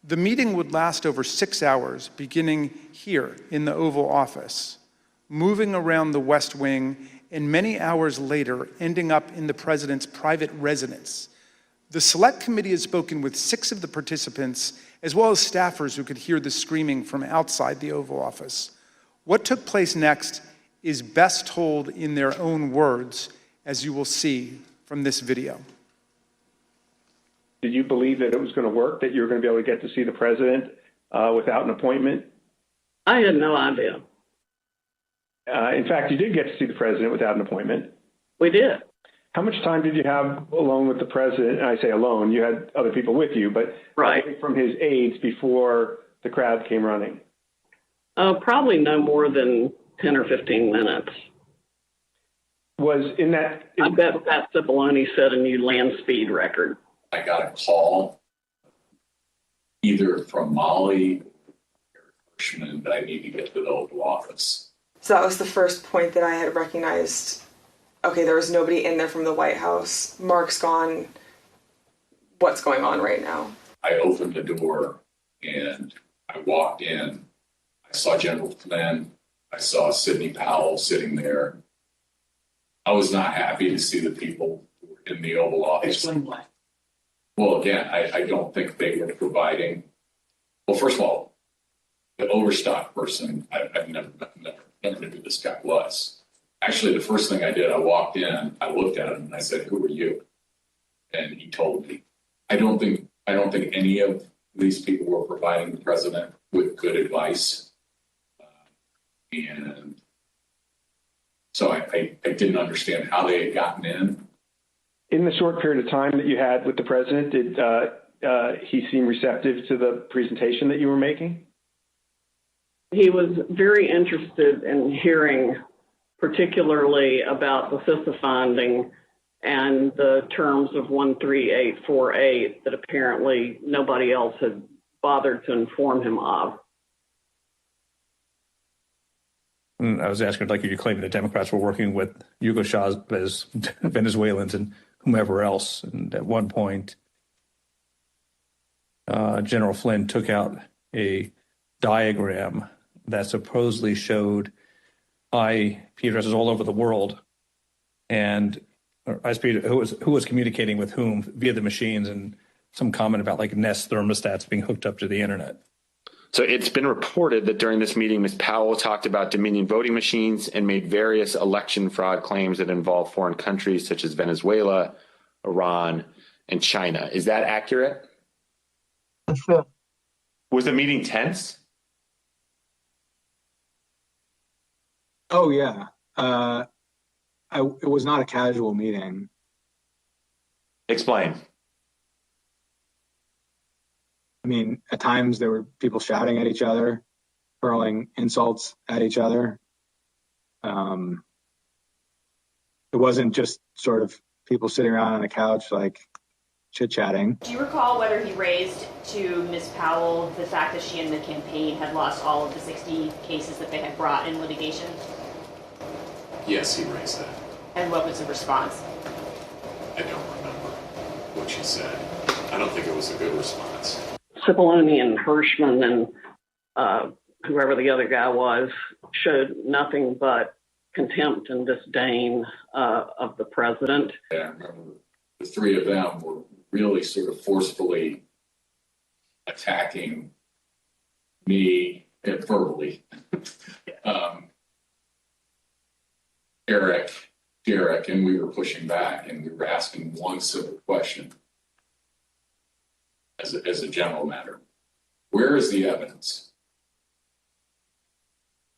The meeting would last over 6 hours, beginning here in the Oval Office, moving around the West Wing, and many hours later, ending up in the president's private residence. The Select Committee has spoken with 6 of the participants, as well as staffers who could hear the screaming from outside the Oval Office. What took place next is best told in their own words, as you will see from this video. Did you believe that it was going to work, that you were going to be able to get to see the president without an appointment? I had no idea. In fact, you did get to see the president without an appointment. We did. How much time did you have alone with the president? And I say alone, you had other people with you, but right from his aides before the crowd came running? Probably no more than 10 or 15 minutes. Was in that... I bet Pat Cipollone set a new land speed record. I got a call either from Molly or Hirschman that I need to get to the Oval Office. So that was the first point that I had recognized, okay, there was nobody in there from the White House. Mark's gone. What's going on right now? I opened the door and I walked in. I saw General Flynn. I saw Sidney Powell sitting there. I was not happy to see the people in the Oval Office. Explain why. Well, again, I don't think they were providing. Well, first of all, the Overstock person, I've never knew who this guy was. Actually, the first thing I did, I walked in, I looked at him, and I said, "Who are you?" And he told me. I don't think any of these people were providing the president with good advice, and so I didn't understand how they had gotten in. In the short period of time that you had with the president, did he seem receptive to the presentation that you were making? He was very interested in hearing particularly about the CISA finding and the terms of 13848 that apparently nobody else had bothered to inform him of. I was asking, like, you claiming the Democrats were working with Yugoslavs, Venezuelans, and whomever else. And at one point, General Flynn took out a diagram that supposedly showed IP addresses all over the world, and who was communicating with whom via the machines, and some comment about like Nest thermostats being hooked up to the internet. So it's been reported that during this meeting, Ms. Powell talked about Dominion voting machines and made various election fraud claims that involve foreign countries such as Venezuela, Iran, and China. Is that accurate? Sure. Was the meeting tense? Oh, yeah. It was not a casual meeting. Explain. I mean, at times there were people shouting at each other, hurling insults at each other. It wasn't just sort of people sitting around on a couch, like chit-chatting. Do you recall whether he raised to Ms. Powell the fact that she and the campaign had lost all of the 60 cases that they had brought in litigation? Yes, he raised that. And what was the response? I don't remember what she said. I don't think it was a good response. Cipollone and Hirschman and whoever the other guy was showed nothing but contempt and disdain of the president. Yeah, I remember the three of them were really sort of forcefully attacking me verbally. Derek, and we were pushing back, and we were asking one simple question as a general matter. Where is the evidence?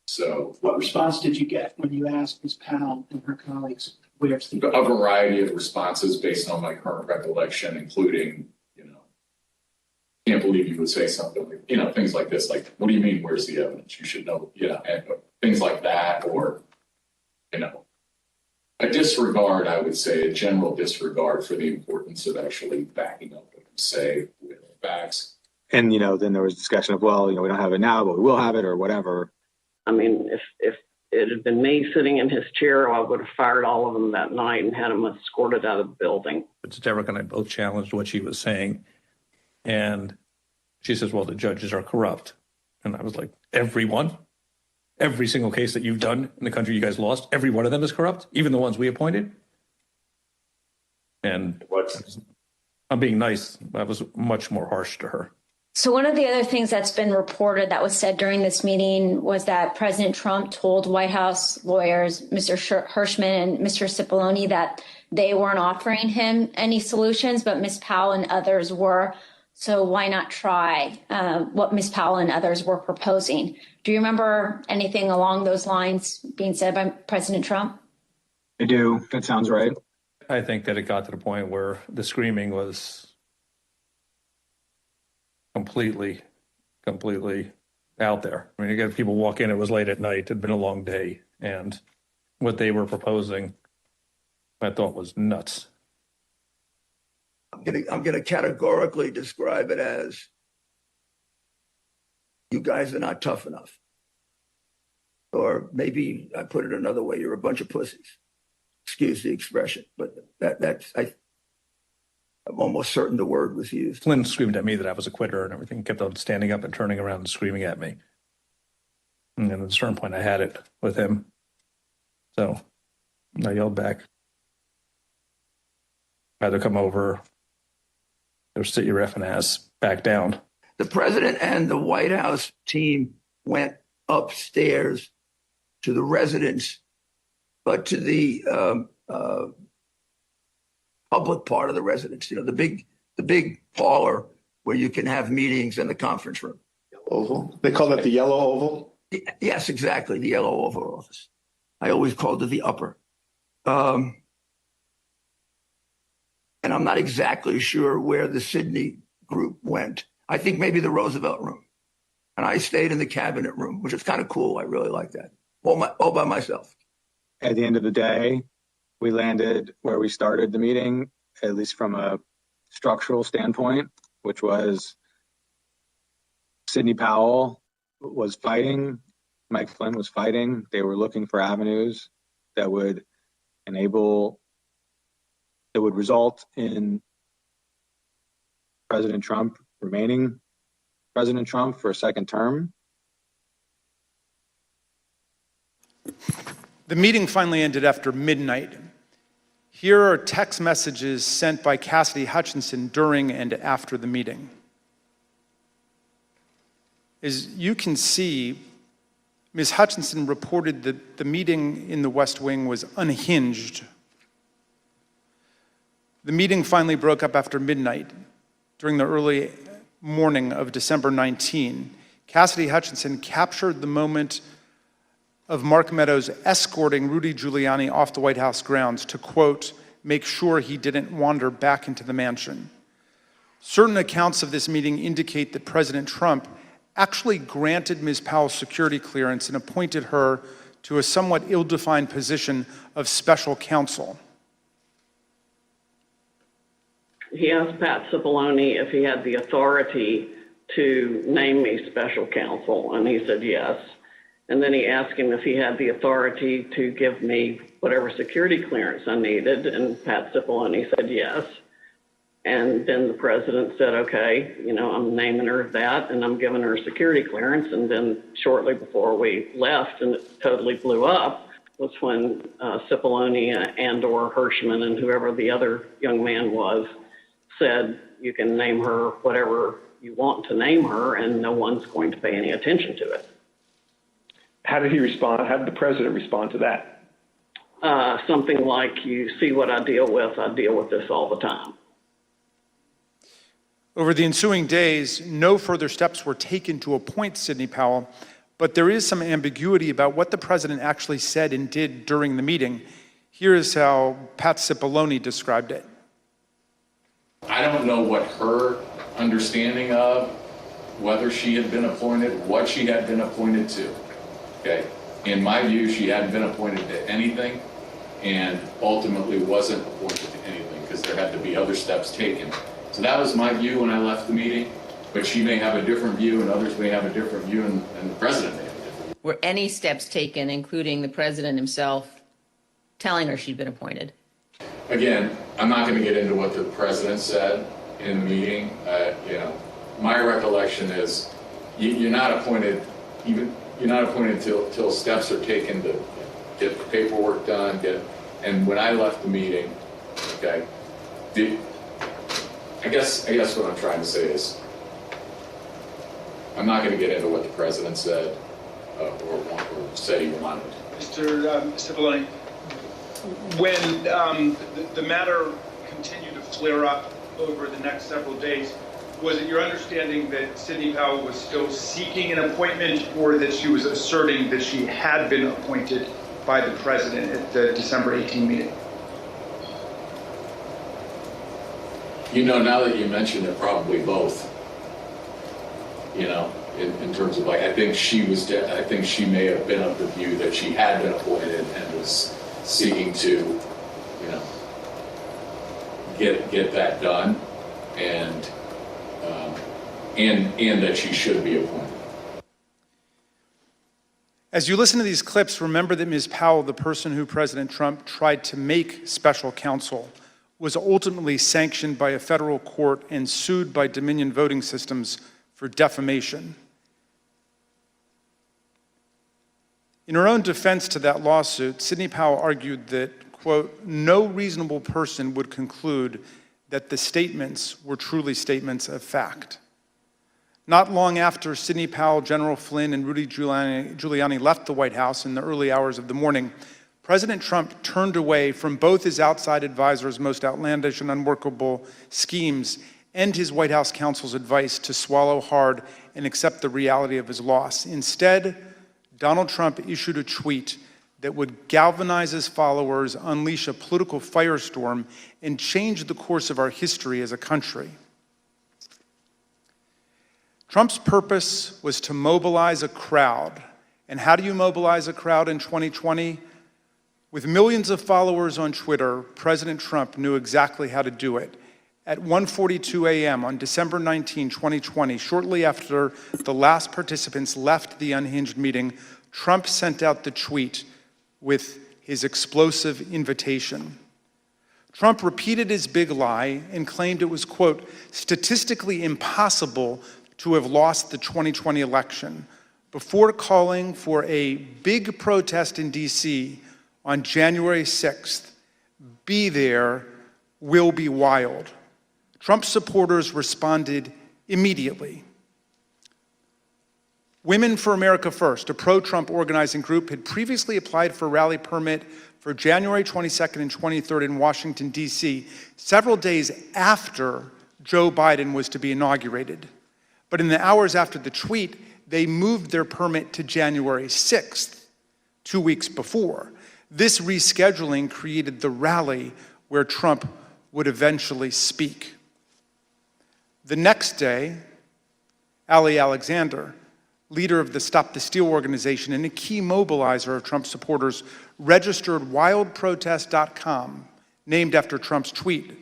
So, what response did you get when you asked Ms. Powell and her colleagues, where's the a variety of responses based on my current recollection, including, can't believe you would say something like, things like this, like, what do you mean, where's the evidence? You should know, and things like that, or, a disregard, I would say, a general disregard for the importance of actually backing up what you say with facts. And, then there was discussion of, well, we don't have it now, but we will have it or whatever. I mean, if it had been me sitting in his chair, I would have fired all of them that night and had them escorted out of the building. But Derek and I both challenged what she was saying. And she says, well, the judges are corrupt. And I was like, everyone? Every single case that you've done in the country you guys lost, every one of them is corrupt, even the ones we appointed? And I'm being nice. I was much more harsh to her. So one of the other things that's been reported that was said during this meeting was that President Trump told White House lawyers, Mr. Hirschman and Mr. Cipollone, that they weren't offering him any solutions, but Ms. Powell and others were. So why not try what Ms. Powell and others were proposing? Do you remember anything along those lines being said by President Trump? I do. That sounds right. I think that it got to the point where the screaming was completely out there. I mean, you get people walk in, it was late at night, it had been a long day, and what they were proposing, I thought was nuts. I'm gonna categorically describe it as, you guys are not tough enough. Or maybe I put it another way, you're a bunch of pussies. Excuse the expression, but I'm almost certain the word was used. Flynn screamed at me that I was a quitter and everything, kept on standing up and turning around and screaming at me. And then at a certain point I had it with him. So I yelled back. I had to come over, or sit your effing ass back down. The president and the White House team went upstairs to the residence, but to the public part of the residence, the big parlor where you can have meetings in the conference room. Oval? They call that the yellow oval? Yes, exactly, the yellow oval office. I always called it the upper. And I'm not exactly sure where the Sydney group went. I think maybe the Roosevelt room. And I stayed in the cabinet room, which is kind of cool. I really like that. All by myself. At the end of the day, we landed where we started the meeting, at least from a structural standpoint, which was Sidney Powell was fighting, Mike Flynn was fighting. They were looking for avenues that would result in President Trump remaining President Trump for a second term. The meeting finally ended after midnight. Here are text messages sent by Cassidy Hutchinson during and after the meeting. As you can see, Ms. Hutchinson reported that the meeting in the West Wing was unhinged. The meeting finally broke up after midnight during the early morning of December 19. Cassidy Hutchinson captured the moment of Mark Meadows escorting Rudy Giuliani off the White House grounds to, quote, make sure he didn't wander back into the mansion. Certain accounts of this meeting indicate that President Trump actually granted Ms. Powell's security clearance and appointed her to a somewhat ill-defined position of special counsel. he asked Pat Cipollone if he had the authority to name me special counsel, and he said yes. And then he asked him if he had the authority to give me whatever security clearance I needed, and Pat Cipollone said yes. And then the president said, okay, I'm naming her that, and I'm giving her security clearance. And then shortly before we left, and it totally blew up, was when Cipollone and/or Hirschman and whoever the other young man was said, you can name her whatever you want to name her, and no one's going to pay any attention to it. How did he respond? How did the president respond to that? Something like, you see what I deal with this all the time. Over the ensuing days, no further steps were taken to appoint Sidney Powell, but there is some ambiguity about what the president actually said and did during the meeting. Here is how Pat Cipollone described it. I don't know what her understanding of whether she had been appointed, what she had been appointed to. Okay. In my view, she hadn't been appointed to anything and ultimately wasn't appointed to anything because there had to be other steps taken. So that was my view when I left the meeting, but she may have a different view and others may have a different view and the president may have a different view. Were any steps taken, including the president himself, telling her she'd been appointed? Again, I'm not going to get into what the president said in the meeting. My recollection is you're not appointed till steps are taken to get the paperwork done. And when I left the meeting, okay, I guess what I'm trying to say is I'm not going to get into what the president said or said he wanted. Mr. Cipollone, when the matter continued to flare up over the next several days, was it your understanding that Sidney Powell was still seeking an appointment, or that she was asserting that she had been appointed by the president at the December 18 meeting? Now that you mentioned it, probably both. In terms of I think she may have been of the view that she had been appointed and was seeking to, get that done, and that she should be appointed. As you listen to these clips, remember that Ms. Powell, the person who President Trump tried to make special counsel, was ultimately sanctioned by a federal court and sued by Dominion Voting Systems for defamation. In her own defense to that lawsuit, Sidney Powell argued that, quote, no reasonable person would conclude that the statements were truly statements of fact. Not long after Sidney Powell, General Flynn, and Rudy Giuliani left the White House in the early hours of the morning, President Trump turned away from both his outside advisors' most outlandish and unworkable schemes and his White House counsel's advice to swallow hard and accept the reality of his loss. Instead, Donald Trump issued a tweet that would galvanize his followers, unleash a political firestorm, and change the course of our history as a country. Trump's purpose was to mobilize a crowd. And how do you mobilize a crowd in 2020? With millions of followers on Twitter, President Trump knew exactly how to do it. At 1:42 a.m. on December 19, 2020, shortly after the last participants left the unhinged meeting, Trump sent out the tweet with his explosive invitation. Trump repeated his big lie and claimed it was, quote, statistically impossible to have lost the 2020 election, before calling for a big protest in D.C. on January 6th. Be there, will be wild. Trump supporters responded immediately. Women for America First, a pro-Trump organizing group, had previously applied for a rally permit for January 22nd and 23rd in Washington, D.C., several days after Joe Biden was to be inaugurated. But in the hours after the tweet, they moved their permit to January 6th, 2 weeks before. This rescheduling created the rally where Trump would eventually speak. The next day, Ali Alexander, leader of the Stop the Steal organization and a key mobilizer of Trump supporters, registered wildprotest.com, named after Trump's tweet,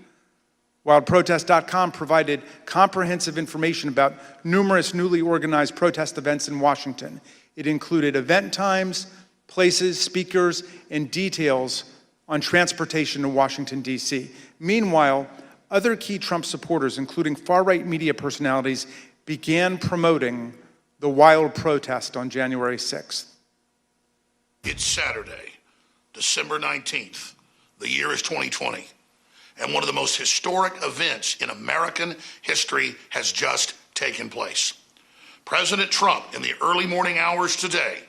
WildProtest.com provided comprehensive information about numerous newly organized protest events in Washington. It included event times, places, speakers, and details on transportation to Washington, D.C. Meanwhile, other key Trump supporters, including far-right media personalities, began promoting the wild protest on January 6th. It's Saturday, December 19th. The year is 2020. And one of the most historic events in American history has just taken place. President Trump, in the early morning hours today,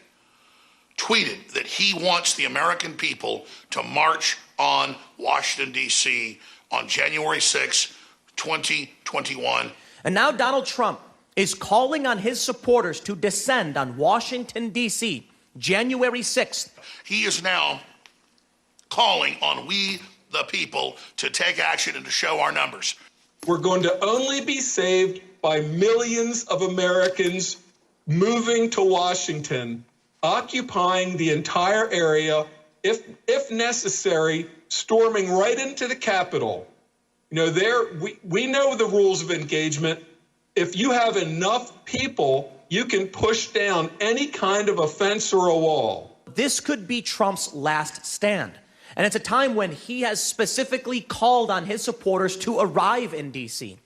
tweeted that he wants the American people to march on Washington, D.C. on January 6, 2021. And now Donald Trump is calling on his supporters to descend on Washington, D.C., January 6th. He is now calling on we, the people, to take action and to show our numbers. We're going to only be saved by millions of Americans moving to Washington, occupying the entire area, if necessary, storming right into the Capitol. You know, we know the rules of engagement. If you have enough people, you can push down any kind of a fence or a wall. This could be Trump's last stand. And it's a time when he has specifically called on his supporters to arrive in D.C.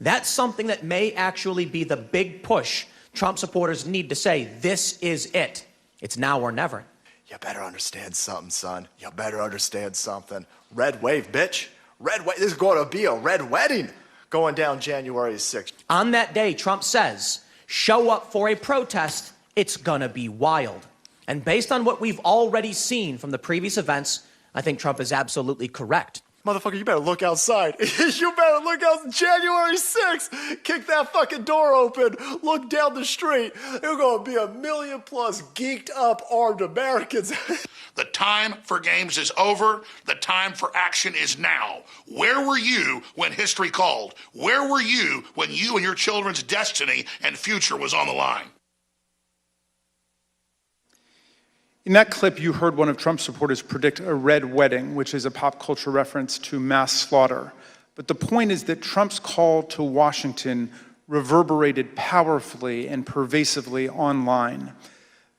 That's something that may actually be the big push Trump supporters need to say, this is it. It's now or never. You better understand something, son. You better understand something. Red wave, bitch. Red wave. This is going to be a red wedding going down January 6th. On that day, Trump says, show up for a protest. It's going to be wild. And based on what we've already seen from the previous events, I think Trump is absolutely correct. Motherfucker, you better look outside. You better look out January 6th. Kick that fucking door open. Look down the street. There's going to be 1 million plus geeked up armed Americans. The time for games is over. The time for action is now. Where were you when history called? Where were you when you and your children's destiny and future was on the line? In that clip, you heard one of Trump's supporters predict a red wedding, which is a pop culture reference to mass slaughter. But the point is that Trump's call to Washington reverberated powerfully and pervasively online.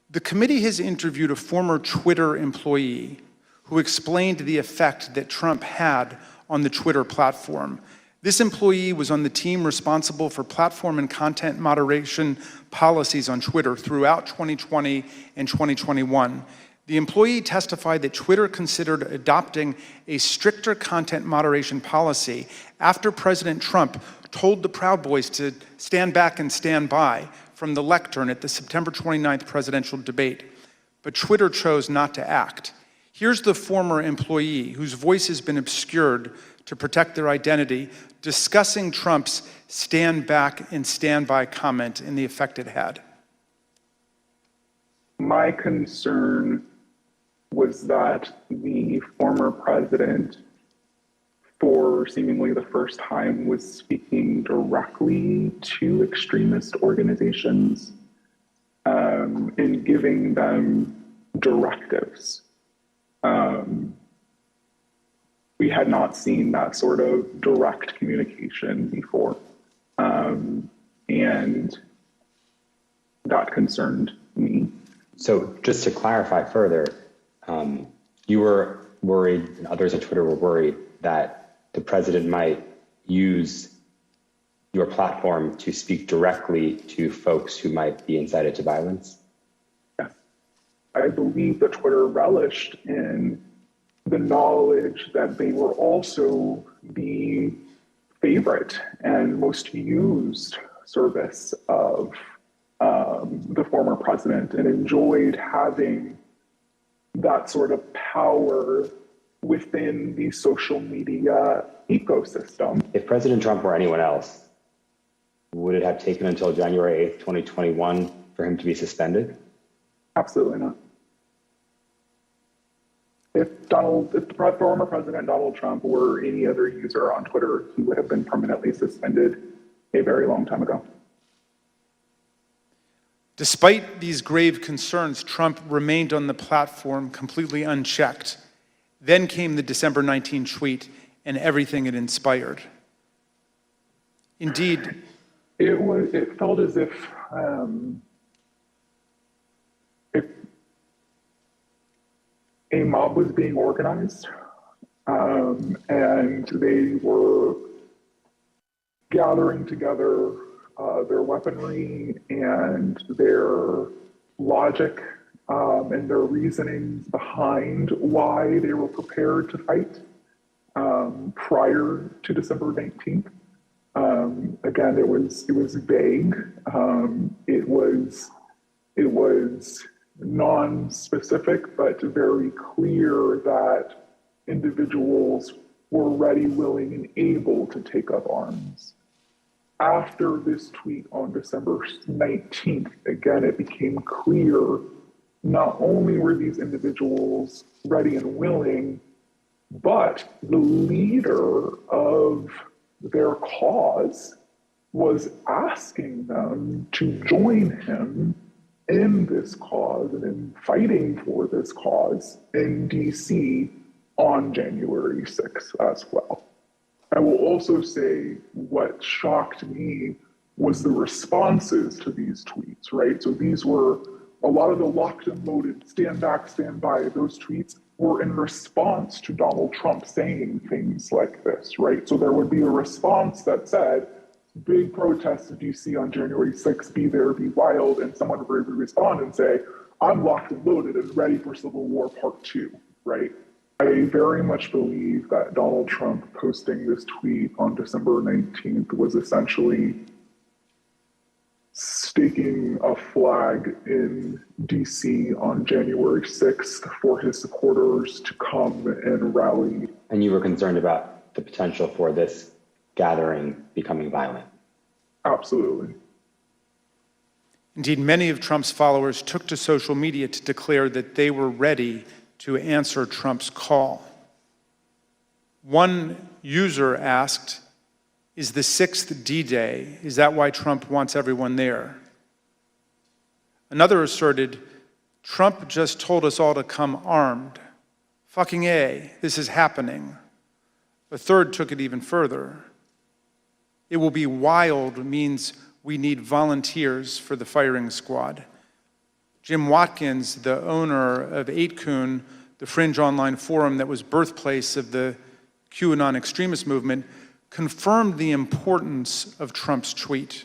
The committee has interviewed a former Twitter employee who explained the effect that Trump had on the Twitter platform. This employee was on the team responsible for platform and content moderation policies on Twitter throughout 2020 and 2021. The employee testified that Twitter considered adopting a stricter content moderation policy after President Trump told the Proud Boys to stand back and stand by from the lectern at the September 29th presidential debate. But Twitter chose not to act. Here's the former employee, whose voice has been obscured to protect their identity, discussing Trump's stand back and stand by comment and the effect it had. My concern was that the former president, for seemingly the first time, was speaking directly to extremist organizations and giving them directives. We had not seen that sort of direct communication before. And that concerned me. So just to clarify further, you were worried, and others on Twitter were worried, that the president might use your platform to speak directly to folks who might be incited to violence? Yes. I believe that Twitter relished in the knowledge that they were also the favorite and most used service of the former president, and enjoyed having that sort of power within the social media ecosystem. If President Trump were anyone else, would it have taken until January 8th, 2021 for him to be suspended? Absolutely not. If the former President Donald Trump were any other user on Twitter, he would have been permanently suspended a very long time ago. Despite these grave concerns, Trump remained on the platform completely unchecked. Then came the December 19 tweet and everything it inspired. Indeed. It felt as if a mob was being organized, and they were gathering together their weaponry and their logic and their reasonings behind why they were prepared to fight prior to December 19th. Again, it was vague. It was non-specific, but very clear that individuals were ready, willing, and able to take up arms. After this tweet on December 19th, again, it became clear not only were these individuals ready and willing, but the leader of their cause was asking them to join him in this cause and in fighting for this cause in DC on January 6th as well. I will also say what shocked me was the responses to these tweets, right? So these were a lot of the locked and loaded, stand back, stand by, those tweets were in response to Donald Trump saying things like this, right? So there would be a response that said, big protests in DC on January 6th, be there, be wild, and someone would respond and say, I'm locked and loaded and ready for Civil War Part 2, right? I very much believe that Donald Trump posting this tweet on December 19th was essentially staking a flag in DC on January 6th for his supporters to come and rally. And you were concerned about the potential for this gathering becoming violent? Absolutely. Indeed, many of Trump's followers took to social media to declare that they were ready to answer Trump's call. One user asked, is the 6th D-Day? Is that why Trump wants everyone there? Another asserted, Trump just told us all to come armed. Fucking A, this is happening. A third took it even further. It will be wild means we need volunteers for the firing squad. Jim Watkins, the owner of 8kun, the fringe online forum that was birthplace of the QAnon extremist movement, confirmed the importance of Trump's tweet.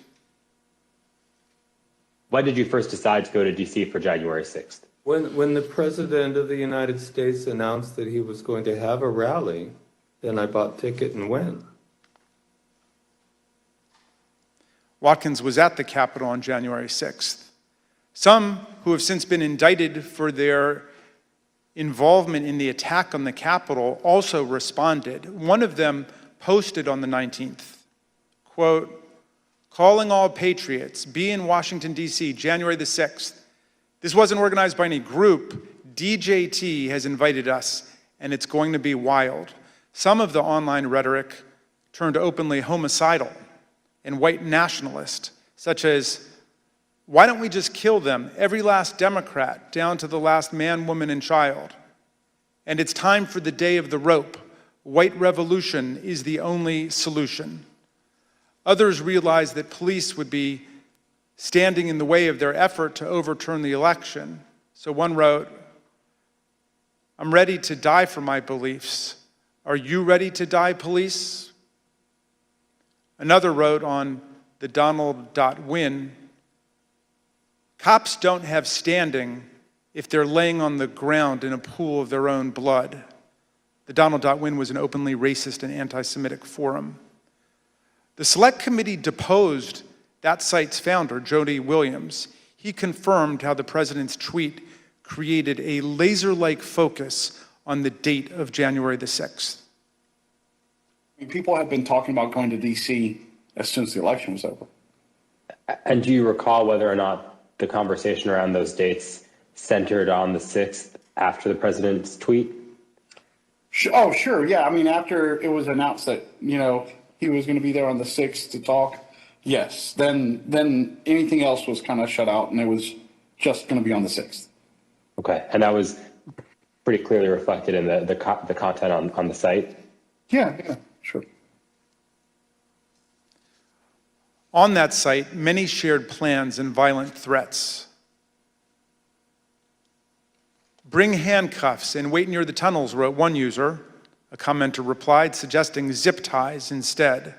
Why did you first decide to go to DC for January 6th? When the President of the United States announced that he was going to have a rally, then I bought a ticket and went. Watkins was at the Capitol on January 6th. Some who have since been indicted for their involvement in the attack on the Capitol also responded. One of them posted on the 19th, quote, calling all patriots, be in Washington, D.C., January the 6th. This wasn't organized by any group. DJT has invited us, and it's going to be wild. Some of the online rhetoric turned openly homicidal and white nationalist, such as, why don't we just kill them, every last Democrat, down to the last man, woman, and child? And it's time for the day of the rope. White revolution is the only solution. Others realized that police would be standing in the way of their effort to overturn the election. So one wrote, I'm ready to die for my beliefs. Are you ready to die, police? Another wrote on the Donald.win, cops don't have standing if they're laying on the ground in a pool of their own blood. The Donald.win was an openly racist and anti-Semitic forum. The Select Committee deposed that site's founder, Jody Williams. He confirmed how the president's tweet created a laser-like focus on the date of January the 6th. People have been talking about going to D.C. as soon as the election was over. And do you recall whether or not the conversation around those dates centered on the 6th after the president's tweet? Oh, sure. Yeah. I mean, after it was announced that, he was going to be there on the 6th to talk, yes. Then anything else was kind of shut out, and it was just going to be on the 6th. Okay. And that was pretty clearly reflected in the content on the site? Yeah, sure. On that site, many shared plans and violent threats. Bring handcuffs and wait near the tunnels, wrote one user. A commenter replied, suggesting zip ties instead.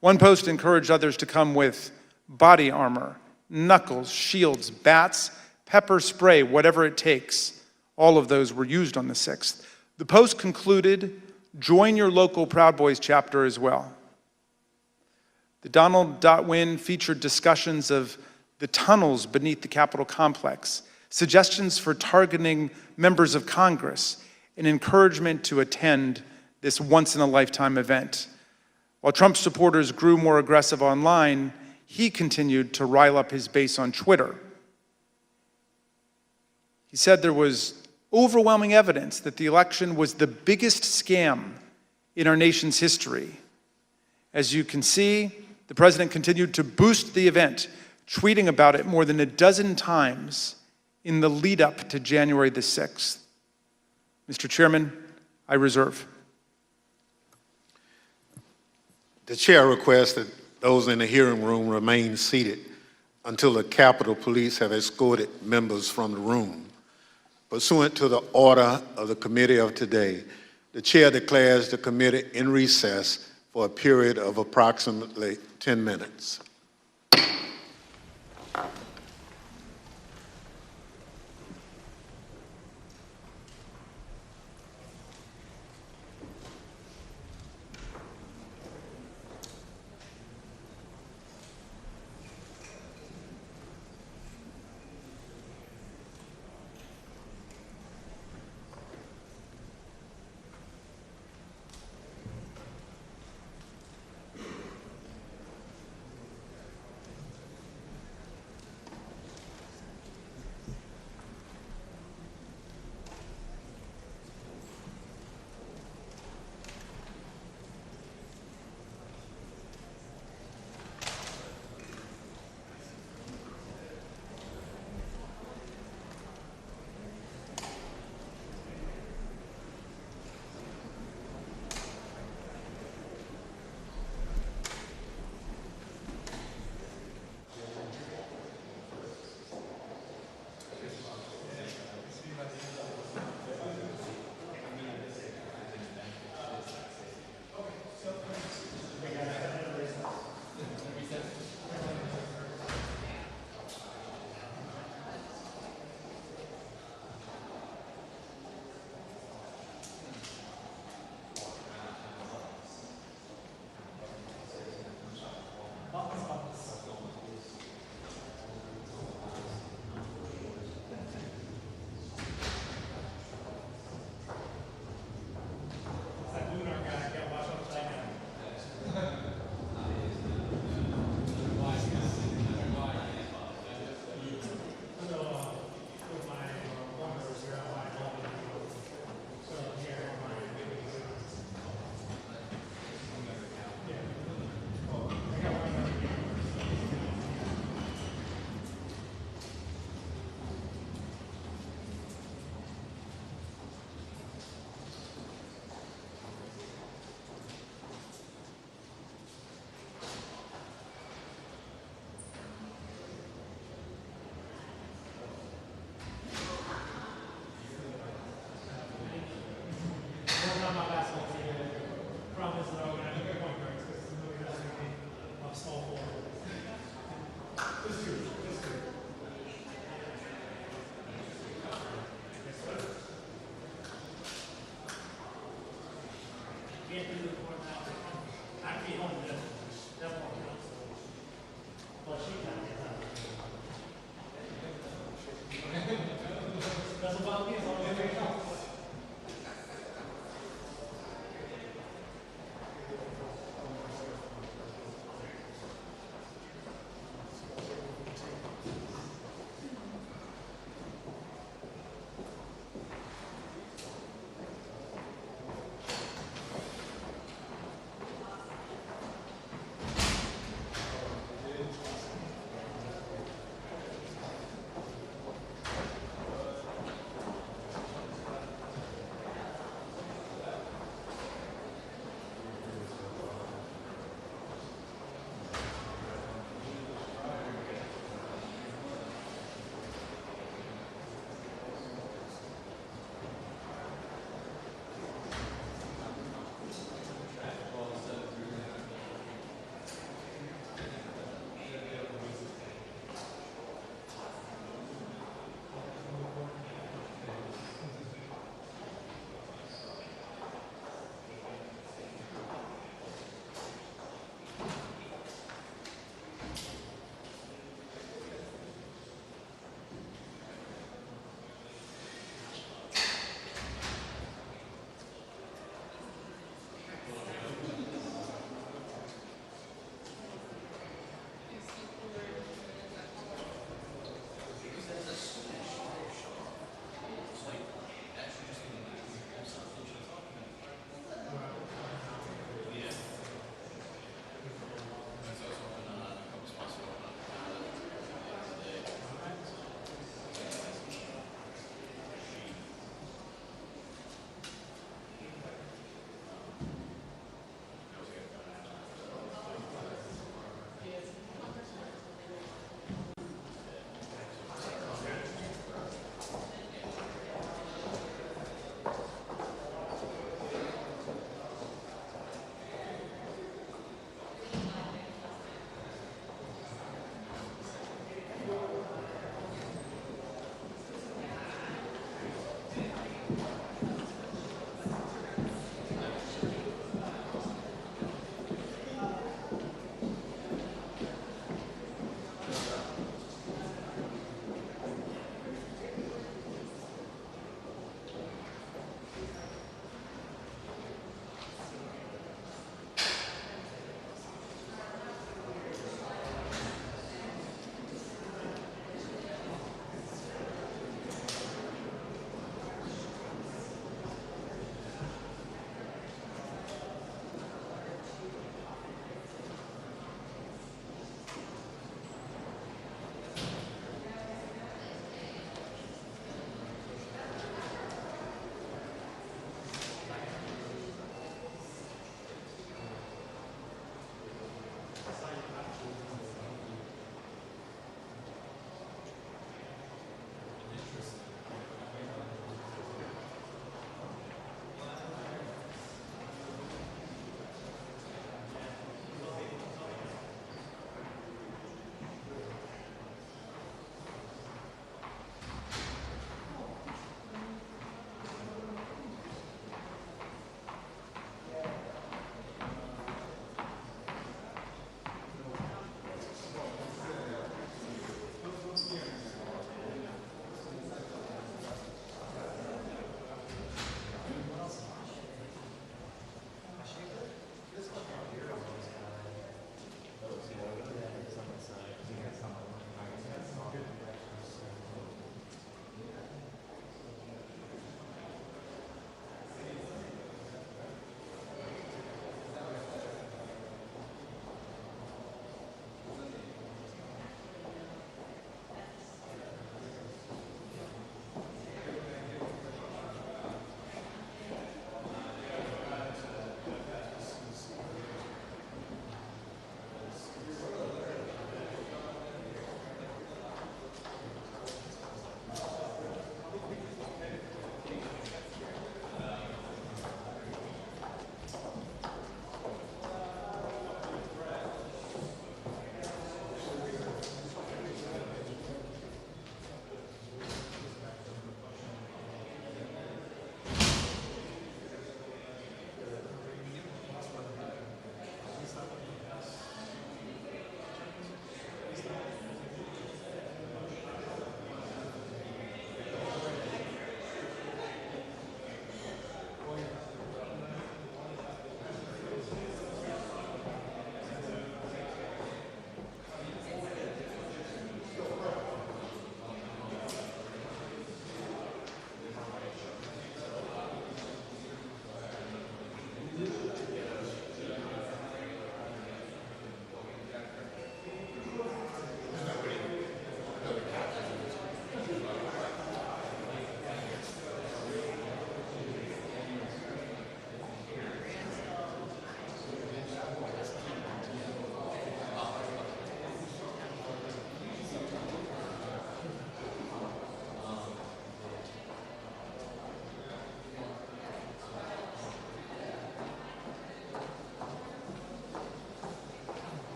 One post encouraged others to come with body armor, knuckles, shields, bats, pepper spray, whatever it takes. All of those were used on the 6th. The post concluded, join your local Proud Boys chapter as well. The Donald.win featured discussions of the tunnels beneath the Capitol complex, suggestions for targeting members of Congress, and encouragement to attend this once-in-a-lifetime event. While Trump supporters grew more aggressive online, he continued to rile up his base on Twitter. He said there was overwhelming evidence that the election was the biggest scam in our nation's history. As you can see, the president continued to boost the event, tweeting about it more than a dozen times in the lead up to January the 6th. Mr. Chairman, I reserve. The chair requests that those in the hearing room remain seated until the Capitol Police have escorted members from the room. Pursuant to the order of the committee of today, the chair declares the committee in recess for a period of approximately 10 minutes.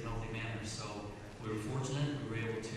healthy manner. So we were fortunate, we were able to.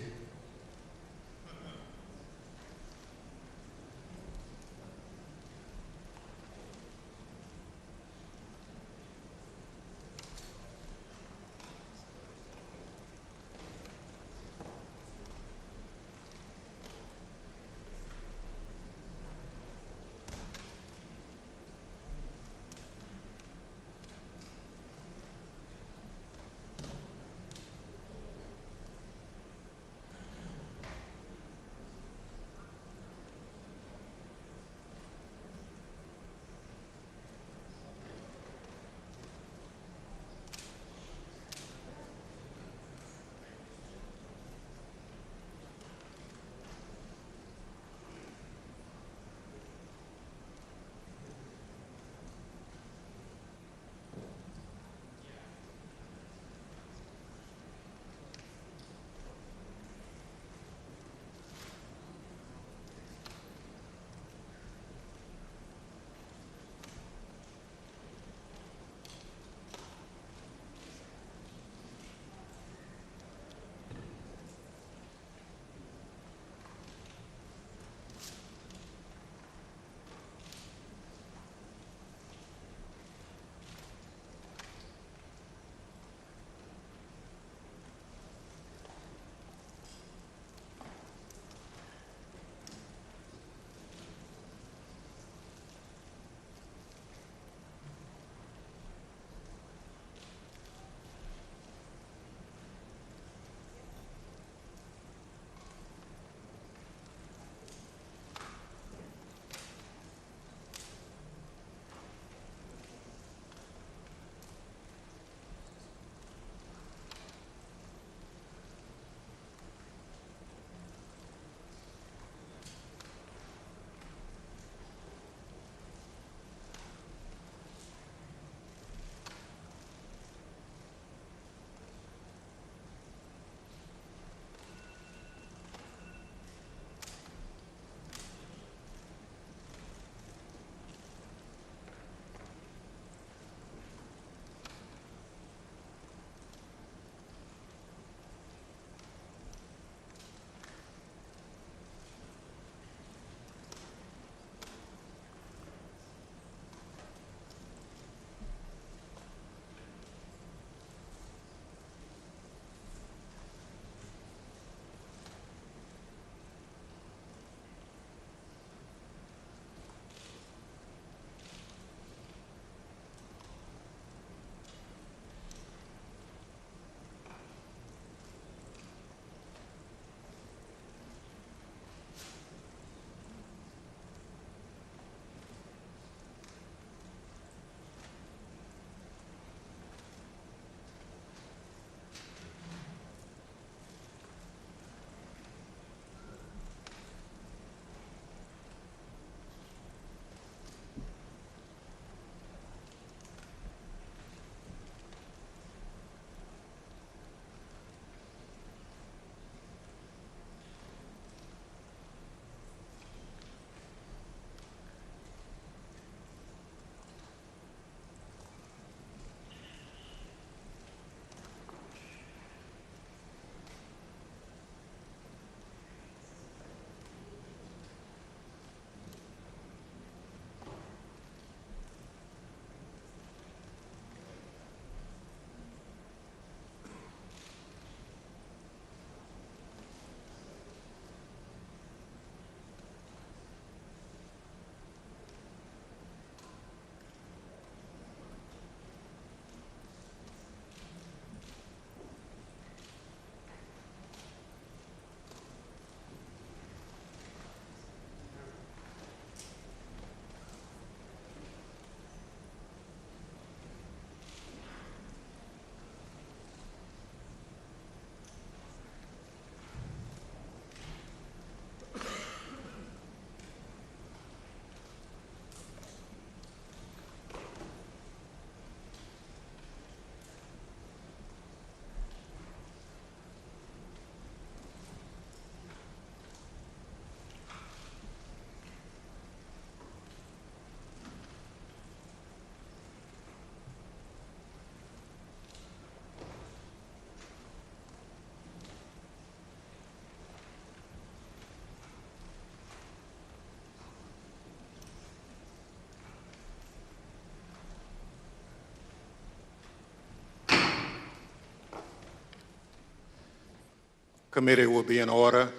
Committee will be in order.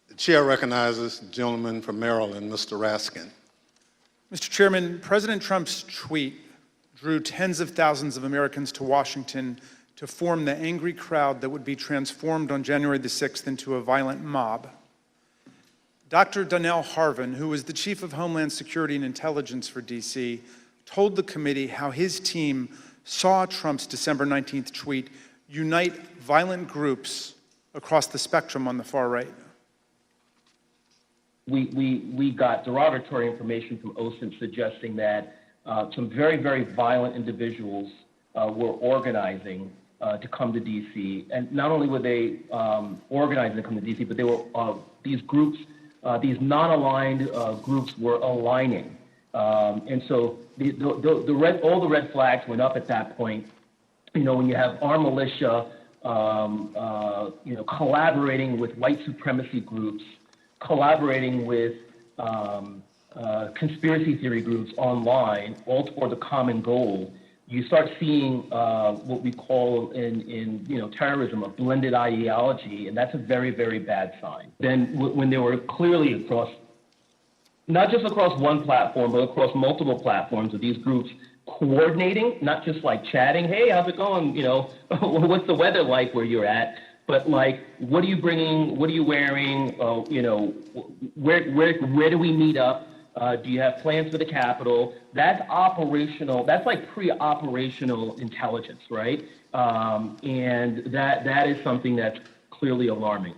The chair recognizes the gentleman from Maryland, Mr. Raskin. Mr. Chairman, President Trump's tweet drew tens of thousands of Americans to Washington to form the angry crowd that would be transformed on January the 6th into a violent mob. Dr. Donnell Harvin, who was the Chief of Homeland Security and Intelligence for D.C., told the committee how his team saw Trump's December 19th tweet unite violent groups across the spectrum on the far right. We got derogatory information from OSINT suggesting that some very, very violent individuals were organizing to come to D.C. And not only were they organizing to come to D.C., but they were these groups, these non-aligned groups were aligning. And so all the red flags went up at that point. You know, when you have armed militia, collaborating with white supremacy groups, collaborating with conspiracy theory groups online, all toward the common goal, you start seeing what we call in terrorism a blended ideology, and that's a very, very bad sign. Then when they were clearly across, not just across one platform, but across multiple platforms of these groups coordinating, not just like chatting, hey, how's it going? You know, what's the weather like where you're at? But like, what are you bringing? What are you wearing? Where do we meet up? Do you have plans for the Capitol? That's operational. That's like pre-operational intelligence, right? And that is something that's clearly alarming.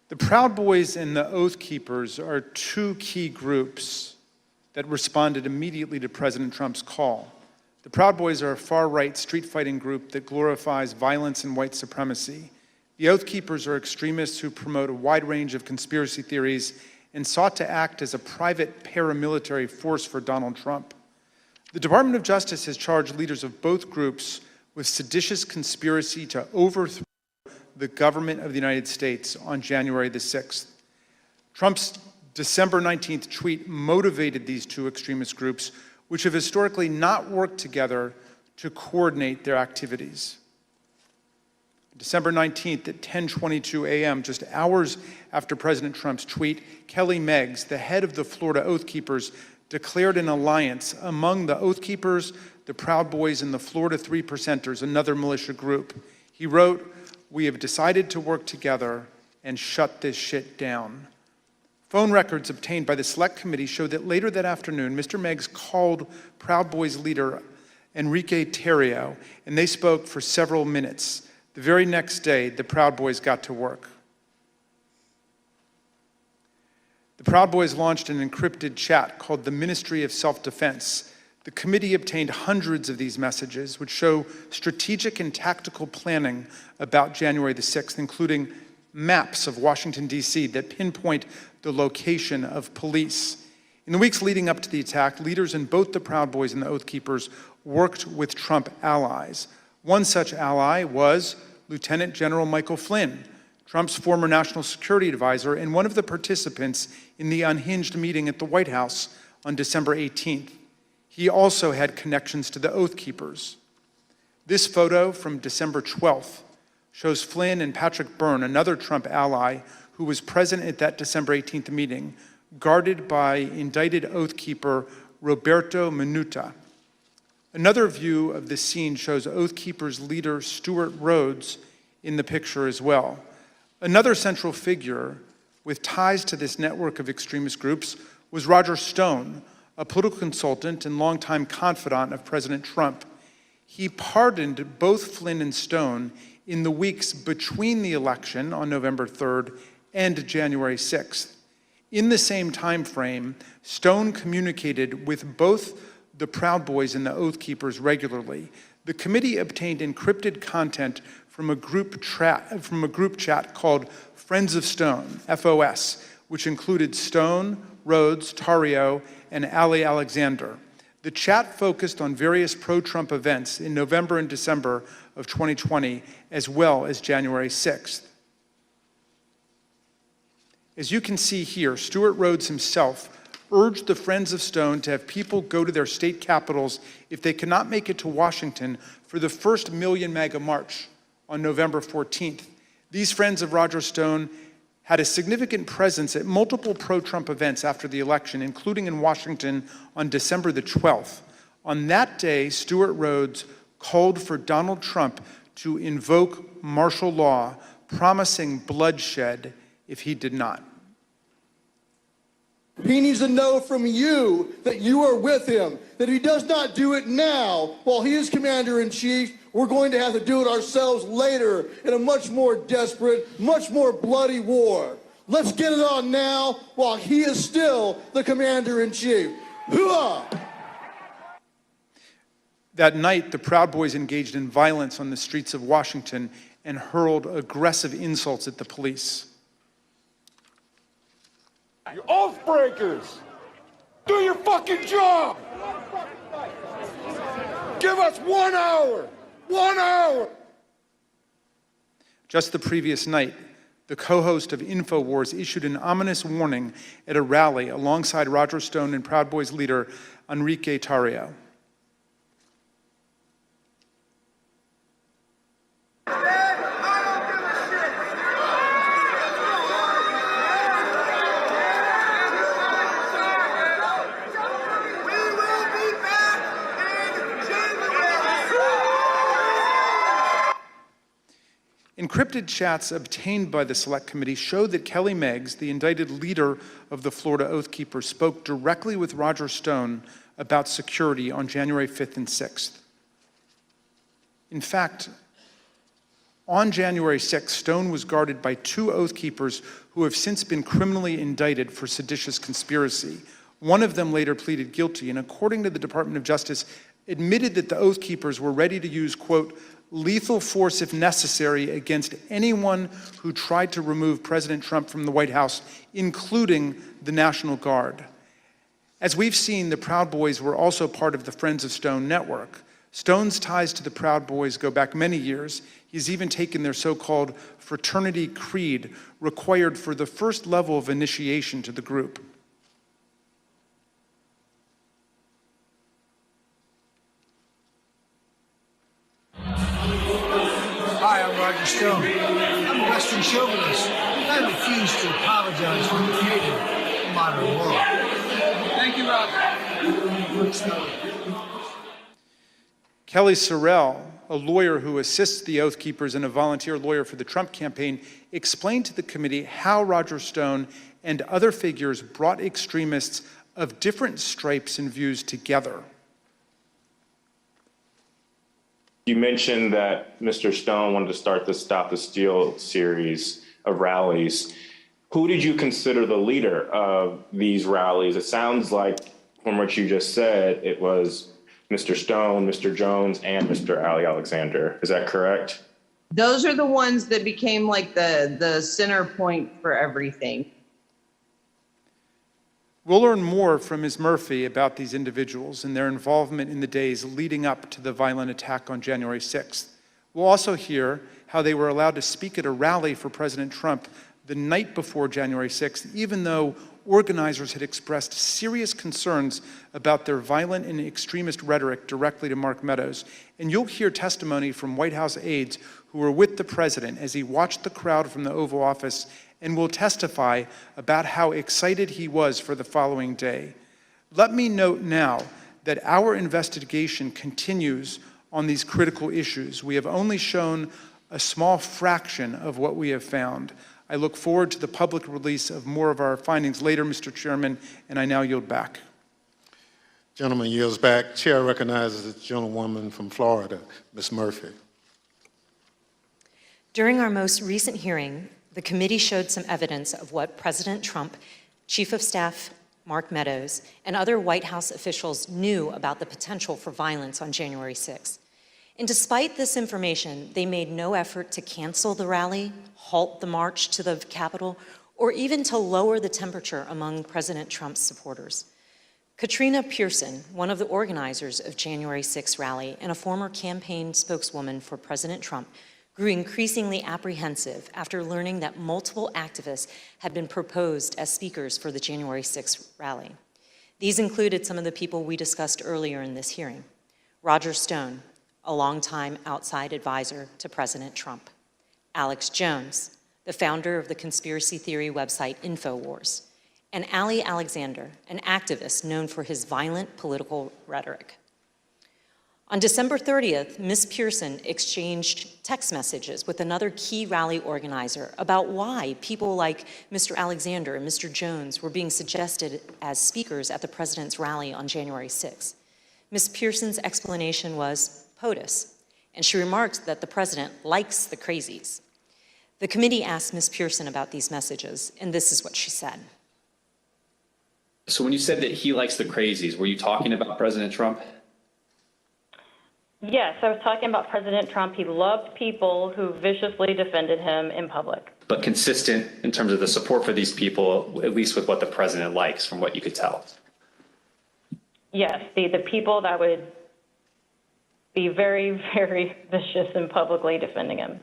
The Proud Boys and the Oath Keepers are two key groups that responded immediately to President Trump's call. The Proud Boys are a far-right street-fighting group that glorifies violence and white supremacy. The Oath Keepers are extremists who promote a wide range of conspiracy theories and sought to act as a private paramilitary force for Donald Trump. The Department of Justice has charged leaders of both groups with seditious conspiracy to overthrow the government of the United States on January the 6th. Trump's December 19th tweet motivated these two extremist groups, which have historically not worked together to coordinate their activities. December 19th at 10:22 a.m., just hours after President Trump's tweet, Kelly Meggs, the head of the Florida Oath Keepers, declared an alliance among the Oath Keepers, the Proud Boys, and the Florida Three Percenters, another militia group. He wrote, "We have decided to work together and shut this shit down." Phone records obtained by the Select Committee show that later that afternoon, Mr. Meggs called Proud Boys leader Enrique Tarrio, and they spoke for several minutes. The very next day, the Proud Boys got to work. The Proud Boys launched an encrypted chat called the Ministry of Self-Defense. The committee obtained hundreds of these messages, which show strategic and tactical planning about January the 6th, including maps of Washington, D.C. that pinpoint the location of police. In the weeks leading up to the attack, leaders in both the Proud Boys and the Oath Keepers worked with Trump allies. One such ally was Lieutenant General Michael Flynn, Trump's former national security advisor and one of the participants in the unhinged meeting at the White House on December 18th. He also had connections to the Oath Keepers. This photo from December 12th shows Flynn and Patrick Byrne, another Trump ally who was present at that December 18th meeting, guarded by indicted Oath Keeper Roberto Minuta. Another view of this scene shows Oath Keepers leader Stuart Rhodes in the picture as well. Another central figure with ties to this network of extremist groups was Roger Stone, a political consultant and longtime confidant of President Trump. He pardoned both Flynn and Stone in the weeks between the election on November 3rd and January 6th. In the same time frame, Stone communicated with both the Proud Boys and the Oath Keepers regularly. The committee obtained encrypted content from a group chat called Friends of Stone, FOS, which included Stone, Rhodes, Tarrio, and Ali Alexander. The chat focused on various pro-Trump events in November and December of 2020, as well as January 6th. As you can see here, Stuart Rhodes himself urged the Friends of Stone to have people go to their state capitals if they cannot make it to Washington for the first Million MAGA March on November 14th. These friends of Roger Stone had a significant presence at multiple pro-Trump events after the election, including in Washington on December the 12th. On that day, Stewart Rhodes called for Donald Trump to invoke martial law, promising bloodshed if he did not. He needs to know from you that you are with him, that he does not do it now while he is commander-in-chief. We're going to have to do it ourselves later in a much more desperate, much more bloody war. Let's get it on now while he is still the commander-in-chief. Hooah! That night, the Proud Boys engaged in violence on the streets of Washington and hurled aggressive insults at the police. You oath breakers! Do your fucking job! Give us 1 hour! 1 hour! Just the previous night, the co-host of InfoWars issued an ominous warning at a rally alongside Roger Stone and Proud Boys leader Enrique Tarrio. Encrypted chats obtained by the Select Committee showed that Kelly Meggs, the indicted leader of the Florida Oath Keepers, spoke directly with Roger Stone about security on January 5th and 6th. In fact, on January 6th, Stone was guarded by 2 Oath Keepers who have since been criminally indicted for seditious conspiracy. One of them later pleaded guilty, and according to the Department of Justice, admitted that the Oath Keepers were ready to use, quote, lethal force if necessary against anyone who tried to remove President Trump from the White House, including the National Guard. As we've seen, the Proud Boys were also part of the Friends of Stone network. Stone's ties to the Proud Boys go back many years. He's even taken their so-called fraternity creed, required for the first level of initiation to the group. Hi, I'm Roger Stone. I'm a Western chauvinist. I refuse to apologize for creating a modern world. Thank you, Roger. Kelly Sorrell, a lawyer who assists the Oath Keepers and a volunteer lawyer for the Trump campaign, explained to the committee how Roger Stone and other figures brought extremists of different stripes and views together. You mentioned that Mr. Stone wanted to start the Stop the Steal series of rallies. Who did you consider the leader of these rallies? It sounds like, from what you just said, it was Mr. Stone, Mr. Jones, and Mr. Ali Alexander. Is that correct? Those are the ones that became like the center point for everything. We'll learn more from Ms. Murphy about these individuals and their involvement in the days leading up to the violent attack on January 6th. We'll also hear how they were allowed to speak at a rally for President Trump the night before January 6th, even though organizers had expressed serious concerns about their violent and extremist rhetoric directly to Mark Meadows. And you'll hear testimony from White House aides who were with the president as he watched the crowd from the Oval Office and will testify about how excited he was for the following day. Let me note now that our investigation continues on these critical issues. We have only shown a small fraction of what we have found. I look forward to the public release of more of our findings later, Mr. Chairman, and I now yield back. Gentleman yields back. Chair recognizes the gentlewoman from Florida, Ms. Murphy. During our most recent hearing, the committee showed some evidence of what President Trump, Chief of Staff Mark Meadows, and other White House officials knew about the potential for violence on January 6th. And despite this information, they made no effort to cancel the rally, halt the march to the Capitol, or even to lower the temperature among President Trump's supporters. Katrina Pearson, one of the organizers of January 6th rally and a former campaign spokeswoman for President Trump, grew increasingly apprehensive after learning that multiple activists had been proposed as speakers for the January 6th rally. These included some of the people we discussed earlier in this hearing: Roger Stone, a longtime outside advisor to President Trump. Alex Jones, the founder of the conspiracy theory website InfoWars, and Ali Alexander, an activist known for his violent political rhetoric. On December 30th, Ms. Pearson exchanged text messages with another key rally organizer about why people like Mr. Alexander and Mr. Jones were being suggested as speakers at the president's rally on January 6th. Ms. Pearson's explanation was POTUS, and she remarked that the president likes the crazies. The committee asked Ms. Pearson about these messages, and this is what she said. So when you said that he likes the crazies, were you talking about President Trump? Yes, I was talking about President Trump. He loved people who viciously defended him in public. But consistent in terms of the support for these people, at least with what the president likes, from what you could tell. Yes, the people that would be very, very vicious and publicly defending him.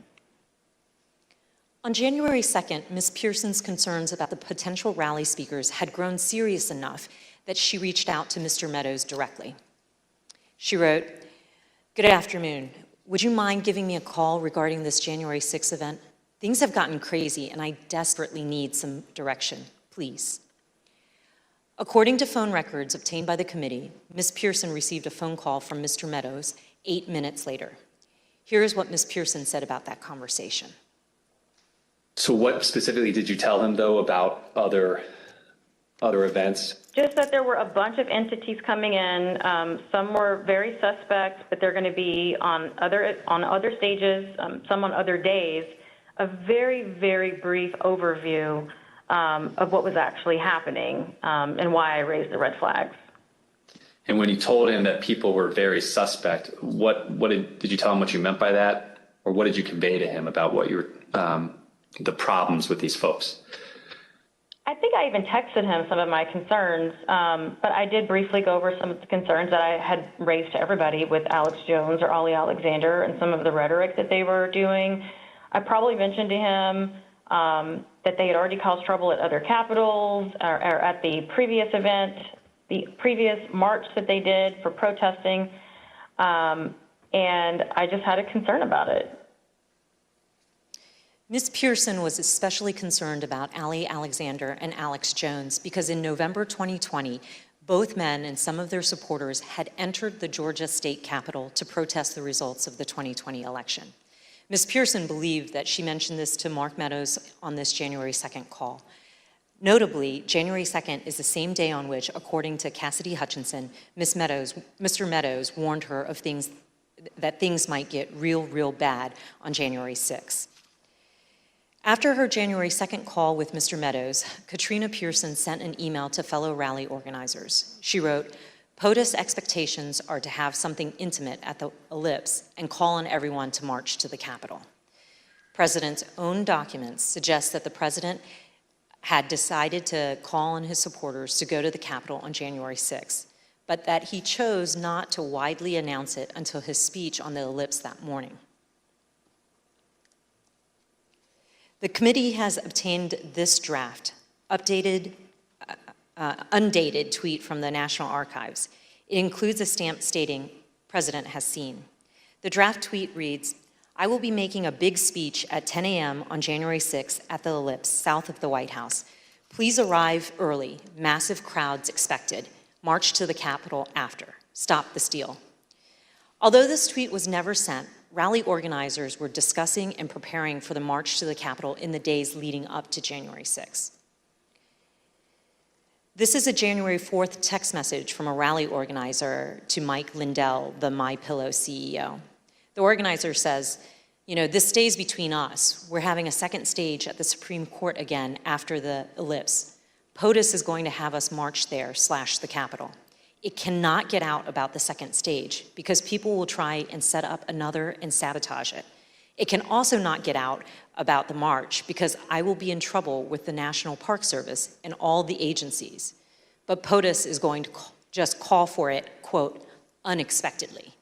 On January 2nd, Ms. Pearson's concerns about the potential rally speakers had grown serious enough that she reached out to Mr. Meadows directly. She wrote, "Good afternoon. Would you mind giving me a call regarding this January 6th event? Things have gotten crazy and I desperately need some direction, please." According to phone records obtained by the committee, Ms. Pearson received a phone call from Mr. Meadows 8 minutes later. Here is what Ms. Pearson said about that conversation. So what specifically did you tell him, though, about other events? Just that there were a bunch of entities coming in. Some were very suspect, but they're going to be on other stages, some on other days. A very, very brief overview of what was actually happening and why I raised the red flags. And when you told him that people were very suspect, what did you tell him what you meant by that? Or what did you convey to him about what your the problems with these folks? I think I even texted him some of my concerns, but I did briefly go over some of the concerns that I had raised to everybody with Alex Jones or Ali Alexander and some of the rhetoric that they were doing. I probably mentioned to him that they had already caused trouble at other capitals or at the previous event, the previous march that they did for protesting, and I just had a concern about it. Ms. Pearson was especially concerned about Ali Alexander and Alex Jones because in November 2020, both men and some of their supporters had entered the Georgia state capitol to protest the results of the 2020 election. Ms. Pearson believed that she mentioned this to Mark Meadows on this January 2nd call. Notably, January 2nd is the same day on which, according to Cassidy Hutchinson, Mr. Meadows warned her of that things might get real bad on January 6th. After her January 2nd call with Mr. Meadows, Katrina Pearson sent an email to fellow rally organizers. She wrote, "POTUS expectations are to have something intimate at the Ellipse and call on everyone to march to the Capitol." President's own documents suggest that the president had decided to call on his supporters to go to the Capitol on January 6th, but that he chose not to widely announce it until his speech on the Ellipse that morning. The committee has obtained this draft, undated tweet from the National Archives. It includes a stamp stating, "President has seen." The draft tweet reads, "I will be making a big speech at 10 a.m. on January 6th at the Ellipse, south of the White House. Please arrive early. Massive crowds expected. March to the Capitol after. Stop the steal." Although this tweet was never sent, rally organizers were discussing and preparing for the march to the Capitol in the days leading up to January 6th. This is a January 4th text message from a rally organizer to Mike Lindell, the MyPillow CEO. The organizer says, "This stays between us. We're having a second stage at the Supreme Court again after the Ellipse. POTUS is going to have us march there / the Capitol. It cannot get out about the second stage because people will try and set up another and sabotage it. It can also not get out about the march because I will be in trouble with the National Park Service and all the agencies. But POTUS is going to just call for it, quote, unexpectedly."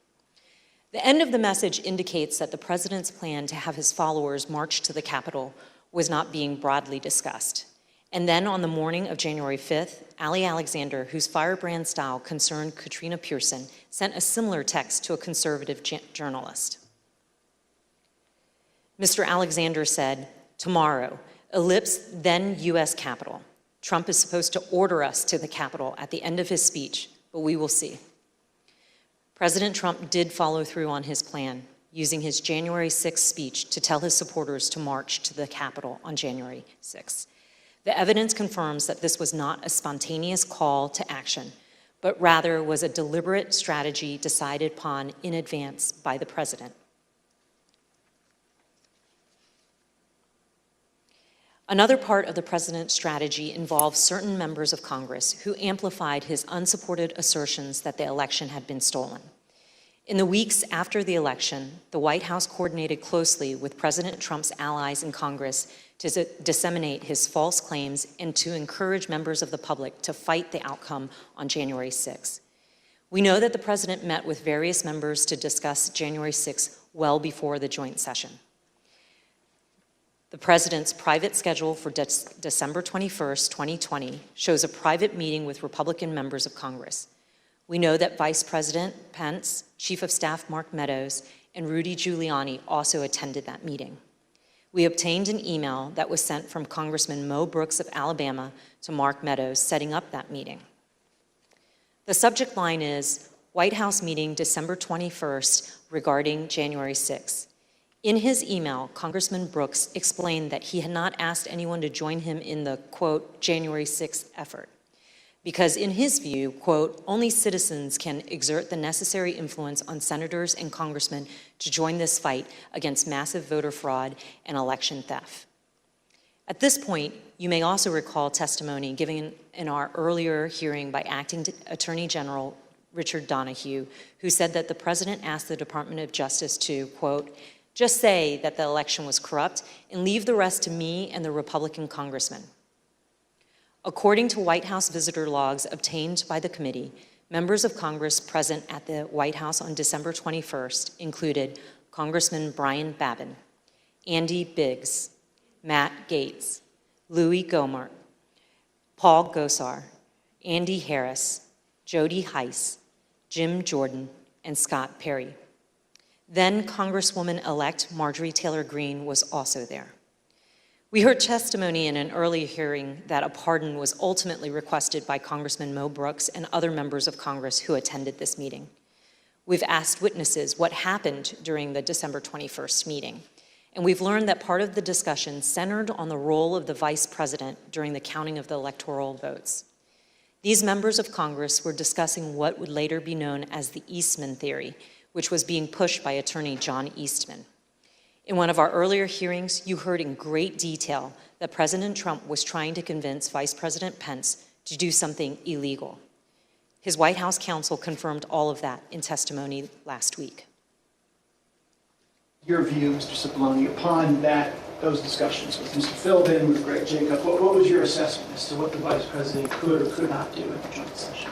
The end of the message indicates that the president's plan to have his followers march to the Capitol was not being broadly discussed. And then on the morning of January 5th, Ali Alexander, whose firebrand style concerned Katrina Pearson, sent a similar text to a conservative journalist. Mr. Alexander said, "Tomorrow, ellipse then U.S. Capitol. Trump is supposed to order us to the Capitol at the end of his speech, but we will see." President Trump did follow through on his plan, using his January 6th speech to tell his supporters to march to the Capitol on January 6th. The evidence confirms that this was not a spontaneous call to action, but rather was a deliberate strategy decided upon in advance by the president. Another part of the president's strategy involved certain members of Congress who amplified his unsupported assertions that the election had been stolen. In the weeks after the election, the White House coordinated closely with President Trump's allies in Congress to disseminate his false claims and to encourage members of the public to fight the outcome on January 6th. We know that the president met with various members to discuss January 6th well before the joint session. The president's private schedule for December 21st, 2020 shows a private meeting with Republican members of Congress. We know that Vice President Pence, Chief of Staff Mark Meadows, and Rudy Giuliani also attended that meeting. We obtained an email that was sent from Congressman Mo Brooks of Alabama to Mark Meadows setting up that meeting. The subject line is White House meeting December 21st regarding January 6th. In his email, Congressman Brooks explained that he had not asked anyone to join him in the, quote, January 6th effort, because in his view, quote, only citizens can exert the necessary influence on senators and congressmen to join this fight against massive voter fraud and election theft. At this point, you may also recall testimony given in our earlier hearing by Acting Attorney General Richard Donahue, who said that the president asked the Department of Justice to, quote, just say that the election was corrupt and leave the rest to me and the Republican congressman. According to White House visitor logs obtained by the committee, members of Congress present at the White House on December 21st included Congressman Brian Babin, Andy Biggs, Matt Gaetz, Louis Gohmert, Paul Gosar, Andy Harris, Jody Heiss, Jim Jordan, and Scott Perry. Then Congresswoman-elect Marjorie Taylor Greene was also there. We heard testimony in an early hearing that a pardon was ultimately requested by Congressman Mo Brooks and other members of Congress who attended this meeting. We've asked witnesses what happened during the December 21st meeting, and we've learned that part of the discussion centered on the role of the vice president during the counting of the electoral votes. These members of Congress were discussing what would later be known as the Eastman theory, which was being pushed by attorney John Eastman. In one of our earlier hearings, you heard in great detail that President Trump was trying to convince Vice President Pence to do something illegal. His White House counsel confirmed all of that in testimony last week. Your view, Mr. Cipollone, upon those discussions with Mr. Philbin, with Greg Jacob, what was your assessment as to what the Vice President could or could not do at the joint session?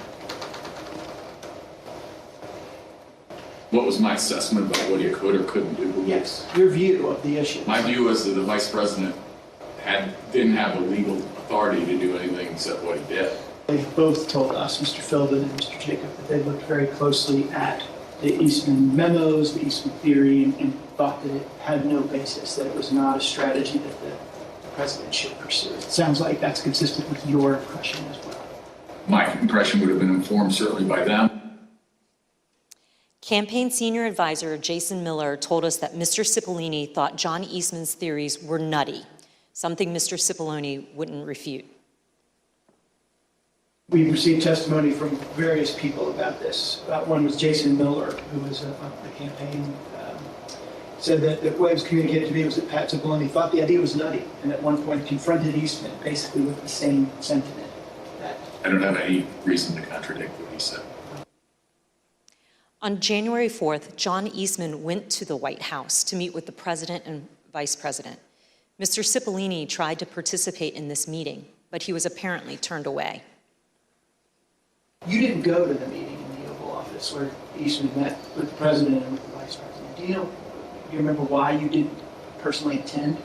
What was my assessment about what he could or couldn't do? Yes, your view of the issue. My view is that the vice president didn't have the legal authority to do anything except what he did. They both told us, Mr. Philbin and Mr. Jacob, that they looked very closely at the Eastman memos, the Eastman theory, and thought that it had no basis, that it was not a strategy that the president should pursue. It sounds like that's consistent with your impression as well. My impression would have been informed certainly by them. Campaign senior advisor Jason Miller told us that Mr. Cipollone thought John Eastman's theories were nutty, something Mr. Cipollone wouldn't refute. We've received testimony from various people about this. One was Jason Miller, who was on the campaign, said that what was communicated to me was that Pat Cipollone thought the idea was nutty, and at one point confronted Eastman basically with the same sentiment. I don't have any reason to contradict what he said. On January 4th, John Eastman went to the White House to meet with the president and vice president. Mr. Cipollone tried to participate in this meeting, but he was apparently turned away. You didn't go to the meeting in the Oval Office where Eastman met with the president and with the vice president. Do you remember why you didn't personally attend?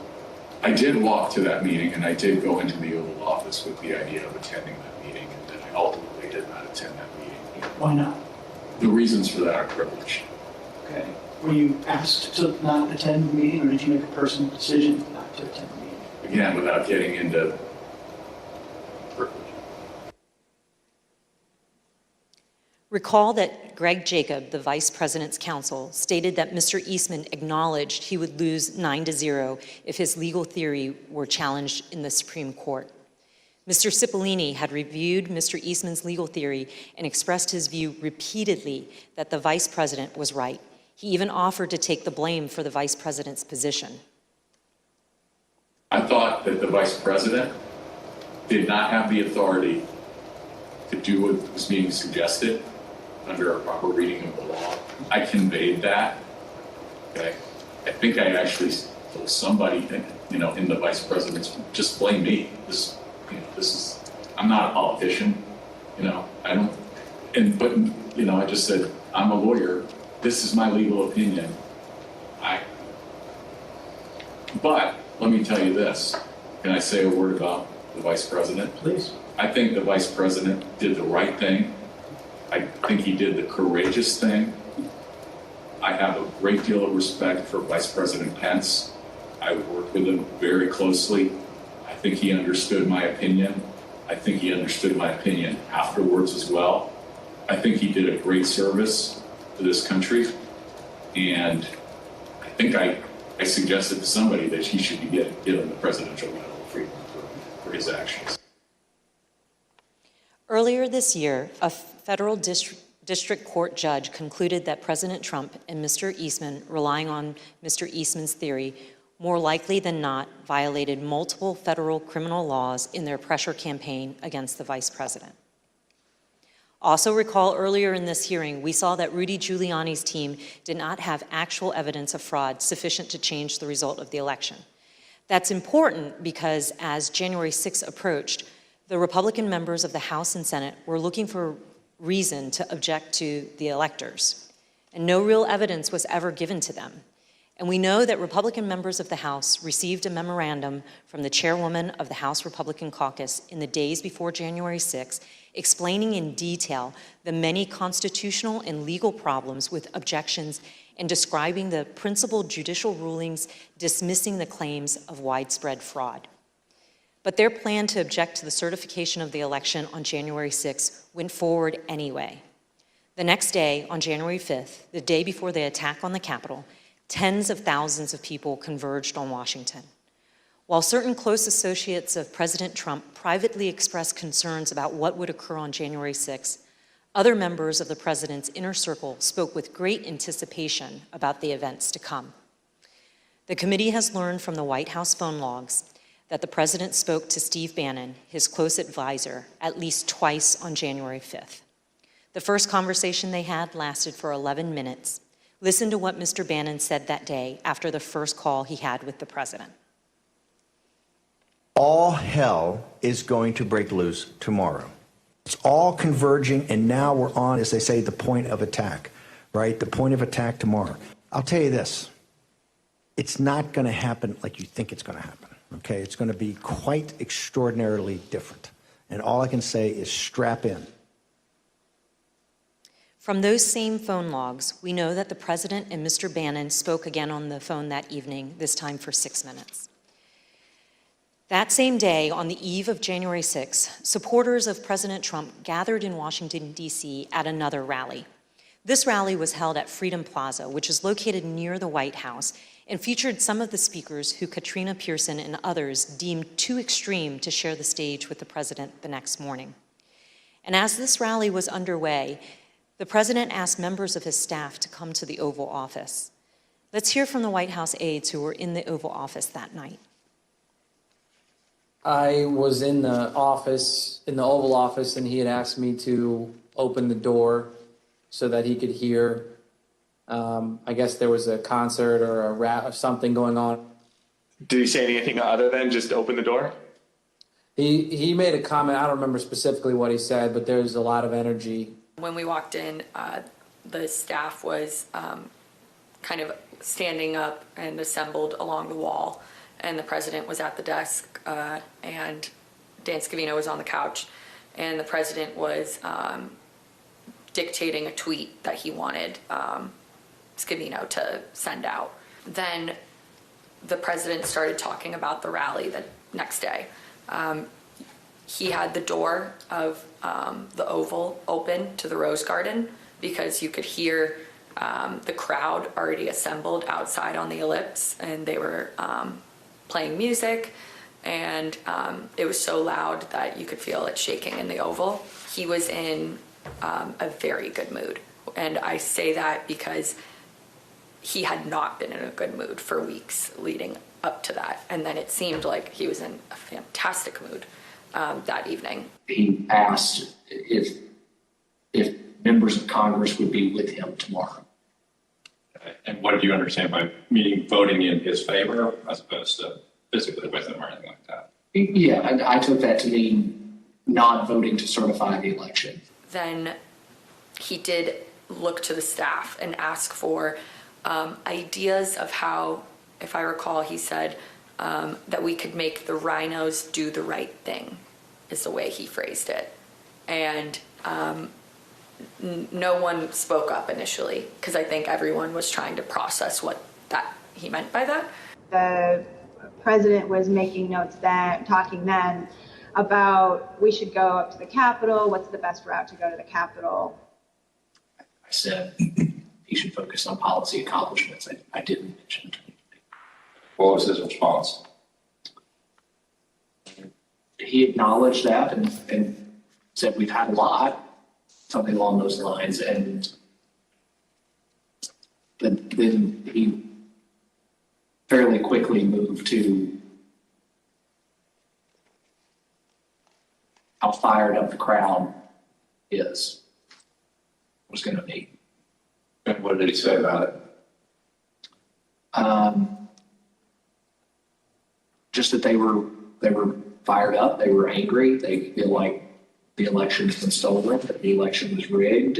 I did walk to that meeting, and I did go into the Oval Office with the idea of attending that meeting. And I ultimately did not attend that meeting. Why not? The reasons for that are privilege. Okay. Were you asked to not attend the meeting, or did you make a personal decision not to attend the meeting? Again, without getting into privilege. Recall that Greg Jacob, the vice president's counsel, stated that Mr. Eastman acknowledged he would lose 9-0 if his legal theory were challenged in the Supreme Court. Mr. Cipollini had reviewed Mr. Eastman's legal theory and expressed his view repeatedly that the vice president was right. He even offered to take the blame for the vice president's position. I thought that the vice president did not have the authority to do what was being suggested under a proper reading of the law. I conveyed that. Okay. I think I actually told somebody that, in the vice president's, just blame me. This is, I'm not a politician, I don't, but I just said, I'm a lawyer. This is my legal opinion. But let me tell you this. Can I say a word about the vice president? Please. I think the vice president did the right thing. I think he did the courageous thing. I have a great deal of respect for Vice President Pence. I worked with him very closely. I think he understood my opinion. I think he understood my opinion afterwards as well. I think he did a great service to this country. And I think I suggested to somebody that he should be given the Presidential Medal of Freedom for his actions. Earlier this year, a federal district court judge concluded that President Trump and Mr. Eastman, relying on Mr. Eastman's theory, more likely than not violated multiple federal criminal laws in their pressure campaign against the vice president. Also recall earlier in this hearing, we saw that Rudy Giuliani's team did not have actual evidence of fraud sufficient to change the result of the election. That's important because as January 6th approached, the Republican members of the House and Senate were looking for reason to object to the electors, and no real evidence was ever given to them. And we know that Republican members of the House received a memorandum from the chairwoman of the House Republican Caucus in the days before January 6, explaining in detail the many constitutional and legal problems with objections and describing the principal judicial rulings dismissing the claims of widespread fraud. But their plan to object to the certification of the election on January 6 went forward anyway. The next day, on January 5th, the day before the attack on the Capitol, tens of thousands of people converged on Washington. While certain close associates of President Trump privately expressed concerns about what would occur on January 6, other members of the president's inner circle spoke with great anticipation about the events to come. The committee has learned from the White House phone logs that the president spoke to Steve Bannon, his close advisor, at least twice on January 5th. The first conversation they had lasted for 11 minutes. Listen to what Mr. Bannon said that day after the first call he had with the president. All hell is going to break loose tomorrow. It's all converging, and now we're on, as they say, the point of attack, right? The point of attack tomorrow. I'll tell you this. It's not going to happen like you think it's going to happen. Okay, it's going to be quite extraordinarily different. And all I can say is strap in. From those same phone logs, we know that the president and Mr. Bannon spoke again on the phone that evening, this time for 6 minutes. That same day, on the eve of January 6, supporters of President Trump gathered in Washington, D.C. at another rally. This rally was held at Freedom Plaza, which is located near the White House, and featured some of the speakers who Katrina Pearson and others deemed too extreme to share the stage with the president the next morning. And as this rally was underway, the president asked members of his staff to come to the Oval Office. Let's hear from the White House aides who were in the Oval Office that night. I was in the office, in the Oval Office, and he had asked me to open the door so that he could hear. I guess there was a concert or something going on. Did he say anything other than just open the door? He made a comment. I don't remember specifically what he said, but there was a lot of energy. When we walked in, the staff was kind of standing up and assembled along the wall, and the president was at the desk, and Dan Scavino was on the couch, and the president was dictating a tweet that he wanted Scavino to send out. Then the president started talking about the rally the next day. He had the door of the Oval open to the Rose Garden because you could hear the crowd already assembled outside on the ellipse, and they were playing music, and it was so loud that you could feel it shaking in the Oval. He was in a very good mood, and I say that because he had not been in a good mood for weeks leading up to that, and then it seemed like he was in a fantastic mood that evening. He asked if members of Congress would be with him tomorrow. And what did you understand by meaning voting in his favor as opposed to physically with him or anything like that? Yeah, I took that to mean not voting to certify the election. Then he did look to the staff and ask for ideas of how, if I recall, he said that we could make the rhinos do the right thing, is the way he phrased it. And no one spoke up initially because I think everyone was trying to process what that he meant by that. The president was making notes then, talking then about we should go up to the Capitol. What's the best route to go to the Capitol? I said he should focus on policy accomplishments. I didn't mention it. What was his response? He acknowledged that and said we've had a lot, something along those lines, and then he fairly quickly moved to how fired up the crowd was going to be. And what did he say about it? Just that they were fired up, they were angry, they feel like the election has been stolen, that the election was rigged.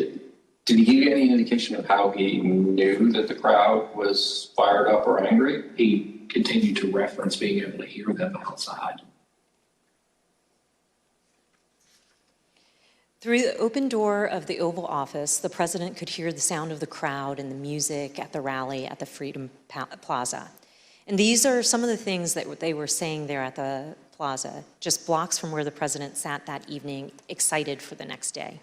Did he give you any indication of how he knew that the crowd was fired up or angry? He continued to reference being able to hear them outside. Through the open door of the Oval Office, the president could hear the sound of the crowd and the music at the rally at the Freedom Plaza. And these are some of the things that they were saying there at the plaza, just blocks from where the president sat that evening, excited for the next day.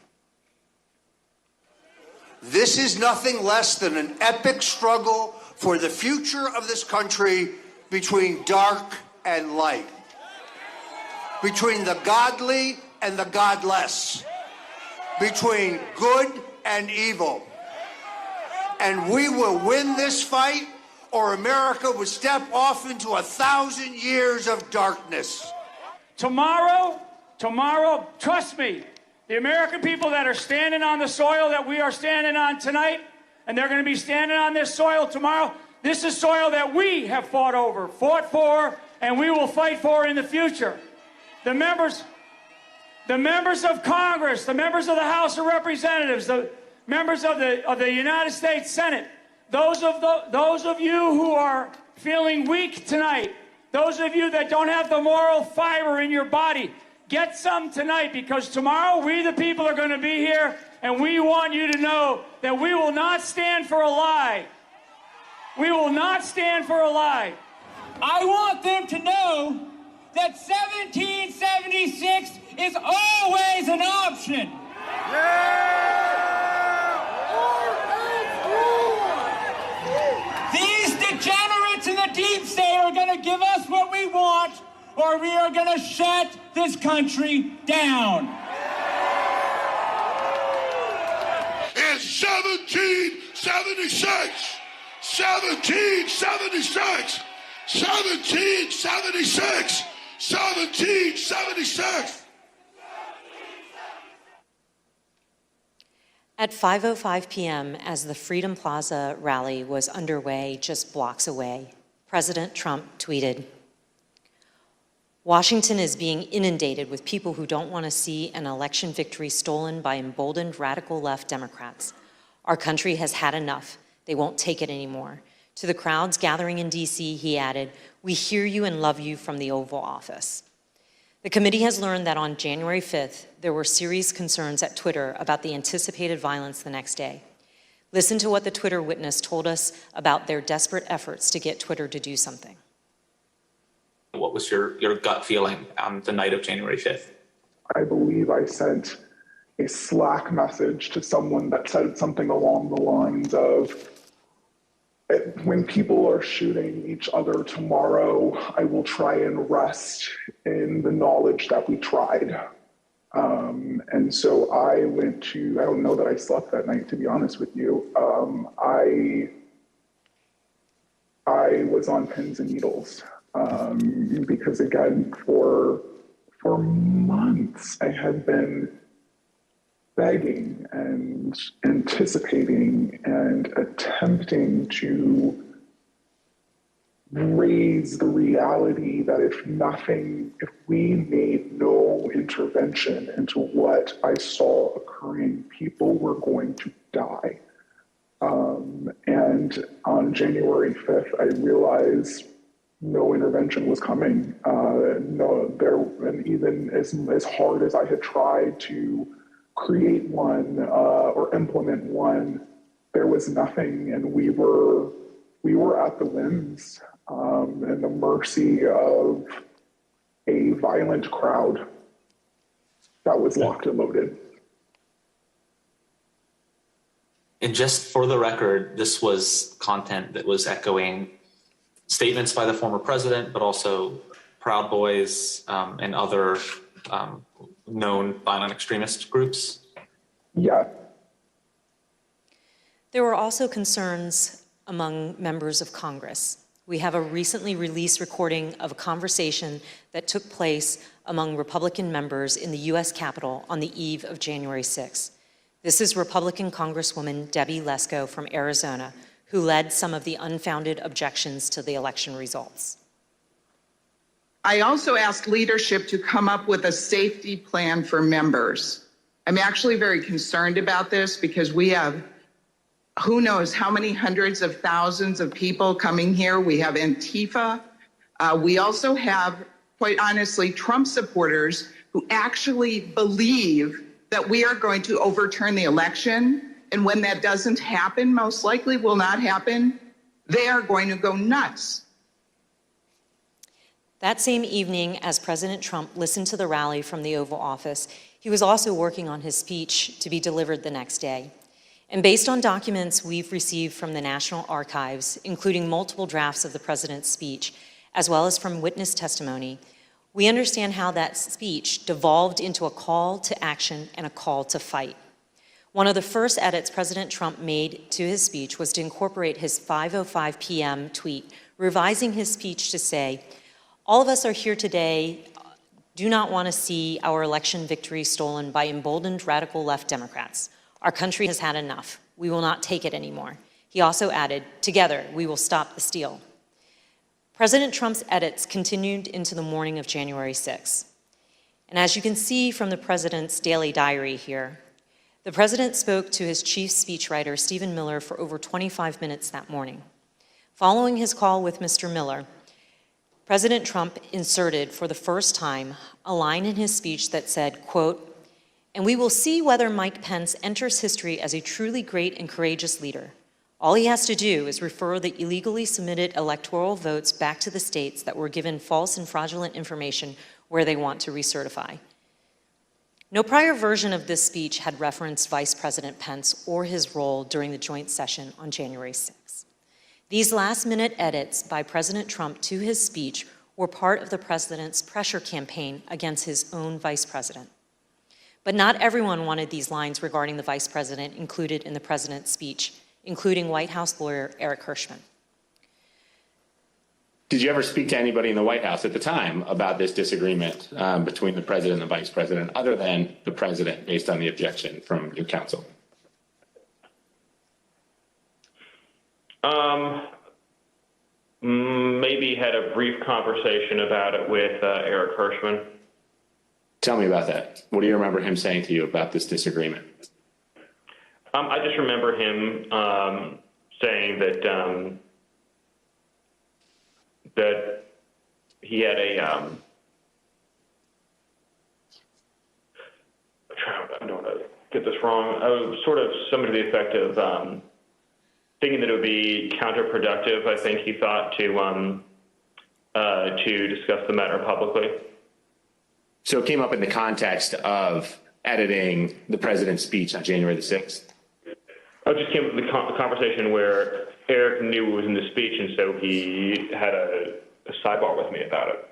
This is nothing less than an epic struggle for the future of this country between dark and light, between the godly and the godless, between good and evil. And we will win this fight, or America would step off into 1,000 years of darkness. Tomorrow, trust me, the American people that are standing on the soil that we are standing on tonight, and they're going to be standing on this soil tomorrow, this is soil that we have fought for, and we will fight for in the future. The members of Congress, the members of the House of Representatives, the members of the United States Senate, those of you who are feeling weak tonight, those of you that don't have the moral fiber in your body, get some tonight, because tomorrow we the people are going to be here, and we want you to know that we will not stand for a lie. We will not stand for a lie. I want them to know that 1776 is always an option. These degenerates in the deep state are going to give us what we want, or we are going to shut this country down. It's 1776. 1776. 1776. 1776. At 5:05 p.m., as the Freedom Plaza rally was underway just blocks away, President Trump tweeted, "Washington is being inundated with people who don't want to see an election victory stolen by emboldened radical left Democrats. Our country has had enough. They won't take it anymore." To the crowds gathering in D.C., he added, "We hear you and love you from the Oval Office." The committee has learned that on January 5th, there were serious concerns at Twitter about the anticipated violence the next day. Listen to what the Twitter witness told us about their desperate efforts to get Twitter to do something. What was your gut feeling on the night of January 5th? I believe I sent a Slack message to someone that said something along the lines of, when people are shooting each other tomorrow, I will try and rest in the knowledge that we tried. And so I went to, I don't know that I slept that night, to be honest with you. I was on pins and needles because, again, for months I had been begging and anticipating and attempting to raise the reality that if we made no intervention into what I saw occurring, people were going to die. And on January 5th, I realized no intervention was coming. And even as hard as I had tried to create one or implement one, there was nothing, and we were at the whims and the mercy of a violent crowd that was locked and loaded. And just for the record, this was content that was echoing statements by the former president, but also Proud Boys and other known violent extremist groups? Yeah. There were also concerns among members of Congress. We have a recently released recording of a conversation that took place among Republican members in the U.S. Capitol on the eve of January 6th. This is Republican Congresswoman Debbie Lesko from Arizona, who led some of the unfounded objections to the election results. I also asked leadership to come up with a safety plan for members. I'm actually very concerned about this because we have who knows how many hundreds of thousands of people coming here. We have Antifa. We also have, quite honestly, Trump supporters who actually believe that we are going to overturn the election. And when that doesn't happen, most likely will not happen, they are going to go nuts. That same evening, as President Trump listened to the rally from the Oval Office, he was also working on his speech to be delivered the next day. And based on documents we've received from the National Archives, including multiple drafts of the president's speech, as well as from witness testimony, we understand how that speech devolved into a call to action and a call to fight. One of the first edits President Trump made to his speech was to incorporate his 5:05 p.m. tweet, revising his speech to say, "All of us are here today, do not want to see our election victory stolen by emboldened radical left Democrats. Our country has had enough. We will not take it anymore." He also added, "Together, we will stop the steal." President Trump's edits continued into the morning of January 6th. And as you can see from the president's daily diary here, the president spoke to his chief speechwriter, Stephen Miller, for over 25 minutes that morning. Following his call with Mr. Miller, President Trump inserted for the first time a line in his speech that said, quote, "And we will see whether Mike Pence enters history as a truly great and courageous leader. All he has to do is refer the illegally submitted electoral votes back to the states that were given false and fraudulent information where they want to recertify." No prior version of this speech had referenced Vice President Pence or his role during the joint session on January 6th. These last-minute edits by President Trump to his speech were part of the president's pressure campaign against his own vice president. But not everyone wanted these lines regarding the vice president included in the president's speech, including White House lawyer Eric Hirschman. Did you ever speak to anybody in the White House at the time about this disagreement between the president and the vice president, other than the president, based on the objection from your counsel? Maybe had a brief conversation about it with Eric Hirschman. Tell me about that. What do you remember him saying to you about this disagreement? I just remember him saying that that he had this wrong. I was sort of something to the effect of thinking that it would be counterproductive, I think he thought, to discuss the matter publicly. So it came up in the context of editing the president's speech on January the 6th? I just came up with the conversation where Eric knew it was in the speech, and so he had a sidebar with me about it.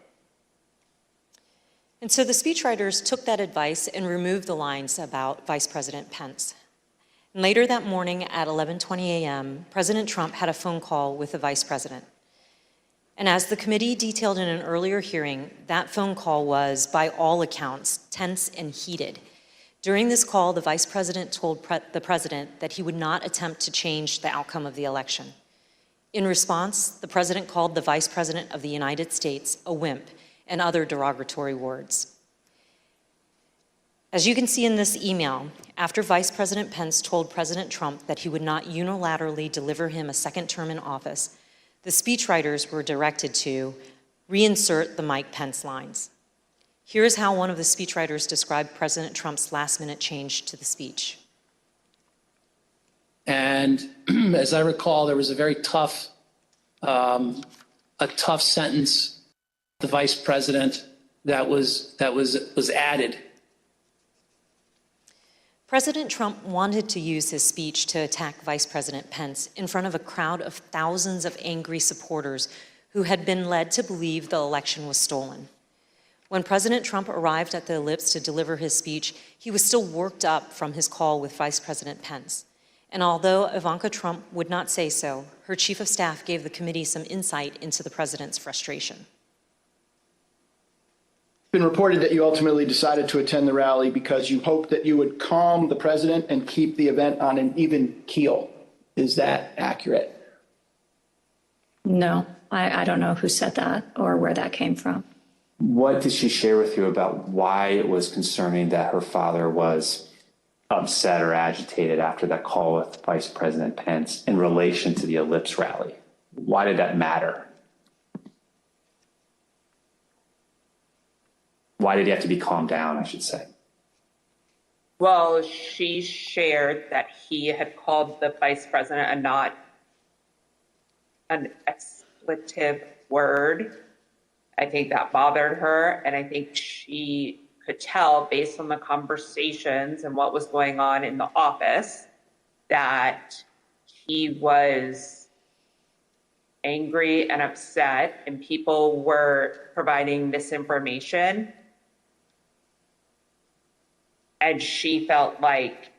And so the speechwriters took that advice and removed the lines about Vice President Pence. And later that morning at 11:20 a.m., President Trump had a phone call with the Vice President. And as the committee detailed in an earlier hearing, that phone call was, by all accounts, tense and heated. During this call, the Vice President told the President that he would not attempt to change the outcome of the election. In response, the President called the Vice President of the United States a wimp and other derogatory words. As you can see in this email, after Vice President Pence told President Trump that he would not unilaterally deliver him a second term in office, the speechwriters were directed to reinsert the Mike Pence lines. Here is how one of the speechwriters described President Trump's last-minute change to the speech. And as I recall, there was a very tough sentence, the vice president, that was added. President Trump wanted to use his speech to attack Vice President Pence in front of a crowd of thousands of angry supporters who had been led to believe the election was stolen. When President Trump arrived at the Ellipse to deliver his speech, he was still worked up from his call with Vice President Pence. And although Ivanka Trump would not say so, her chief of staff gave the committee some insight into the president's frustration. It's been reported that you ultimately decided to attend the rally because you hoped that you would calm the president and keep the event on an even keel. Is that accurate? No, I don't know who said that or where that came from. What did she share with you about why it was concerning that her father was upset or agitated after that call with Vice President Pence in relation to the Ellipse rally? Why did that matter? Why did he have to be calmed down, I should say? Well, she shared that he had called the vice president a not an expletive word. I think that bothered her, and I think she could tell based on the conversations and what was going on in the office that he was angry and upset, and people were providing misinformation. And she felt like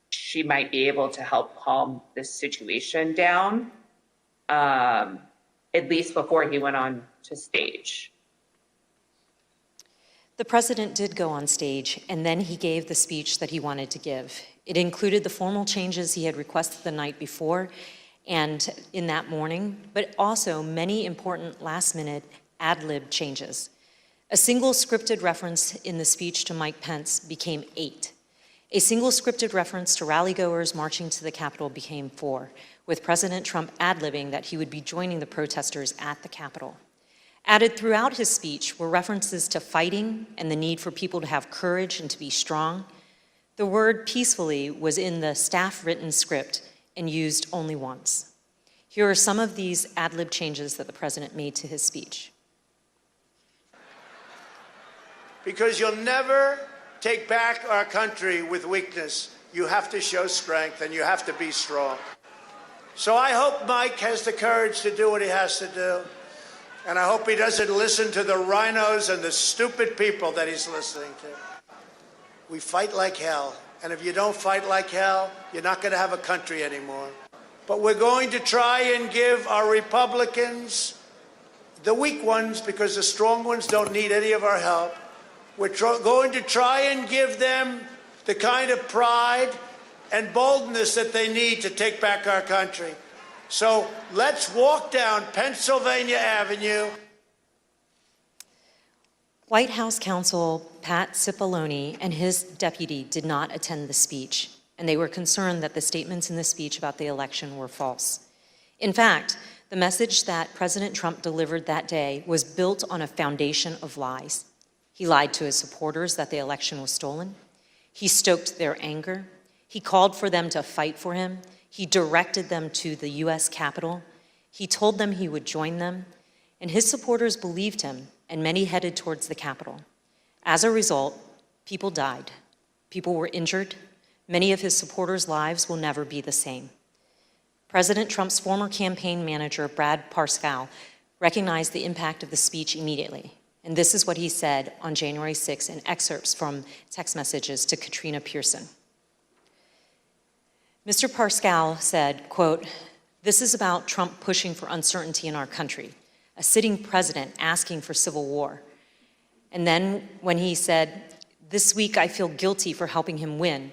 she might be able to help calm this situation down, at least before he went on to stage. The president did go on stage, and then he gave the speech that he wanted to give. It included the formal changes he had requested the night before and in that morning, but also many important last-minute ad-lib changes. A single scripted reference in the speech to Mike Pence became 8. A single scripted reference to rally-goers marching to the Capitol became 4, with President Trump ad-libbing that he would be joining the protesters at the Capitol. Added throughout his speech were references to fighting and the need for people to have courage and to be strong. The word peacefully was in the staff-written script and used only once. Here are some of these ad-lib changes that the president made to his speech. Because you'll never take back our country with weakness. You have to show strength and you have to be strong. So I hope Mike has the courage to do what he has to do. And I hope he doesn't listen to the rhinos and the stupid people that he's listening to. We fight like hell. And if you don't fight like hell, you're not going to have a country anymore. But we're going to try and give our Republicans, the weak ones, because the strong ones don't need any of our help, we're going to try and give them the kind of pride and boldness that they need to take back our country. So let's walk down Pennsylvania Avenue. White House counsel Pat Cipollone and his deputy did not attend the speech, and they were concerned that the statements in the speech about the election were false. In fact, the message that President Trump delivered that day was built on a foundation of lies. He lied to his supporters that the election was stolen. He stoked their anger. He called for them to fight for him. He directed them to the U.S. Capitol. He told them he would join them, and his supporters believed him, and many headed towards the Capitol. As a result, people died. People were injured. Many of his supporters' lives will never be the same. President Trump's former campaign manager, Brad Parscale, recognized the impact of the speech immediately. And this is what he said on January 6 in excerpts from text messages to Katrina Pearson. Mr. Parscale said, quote, "This is about Trump pushing for uncertainty in our country, a sitting president asking for civil war." And then when he said, "This week I feel guilty for helping him win,"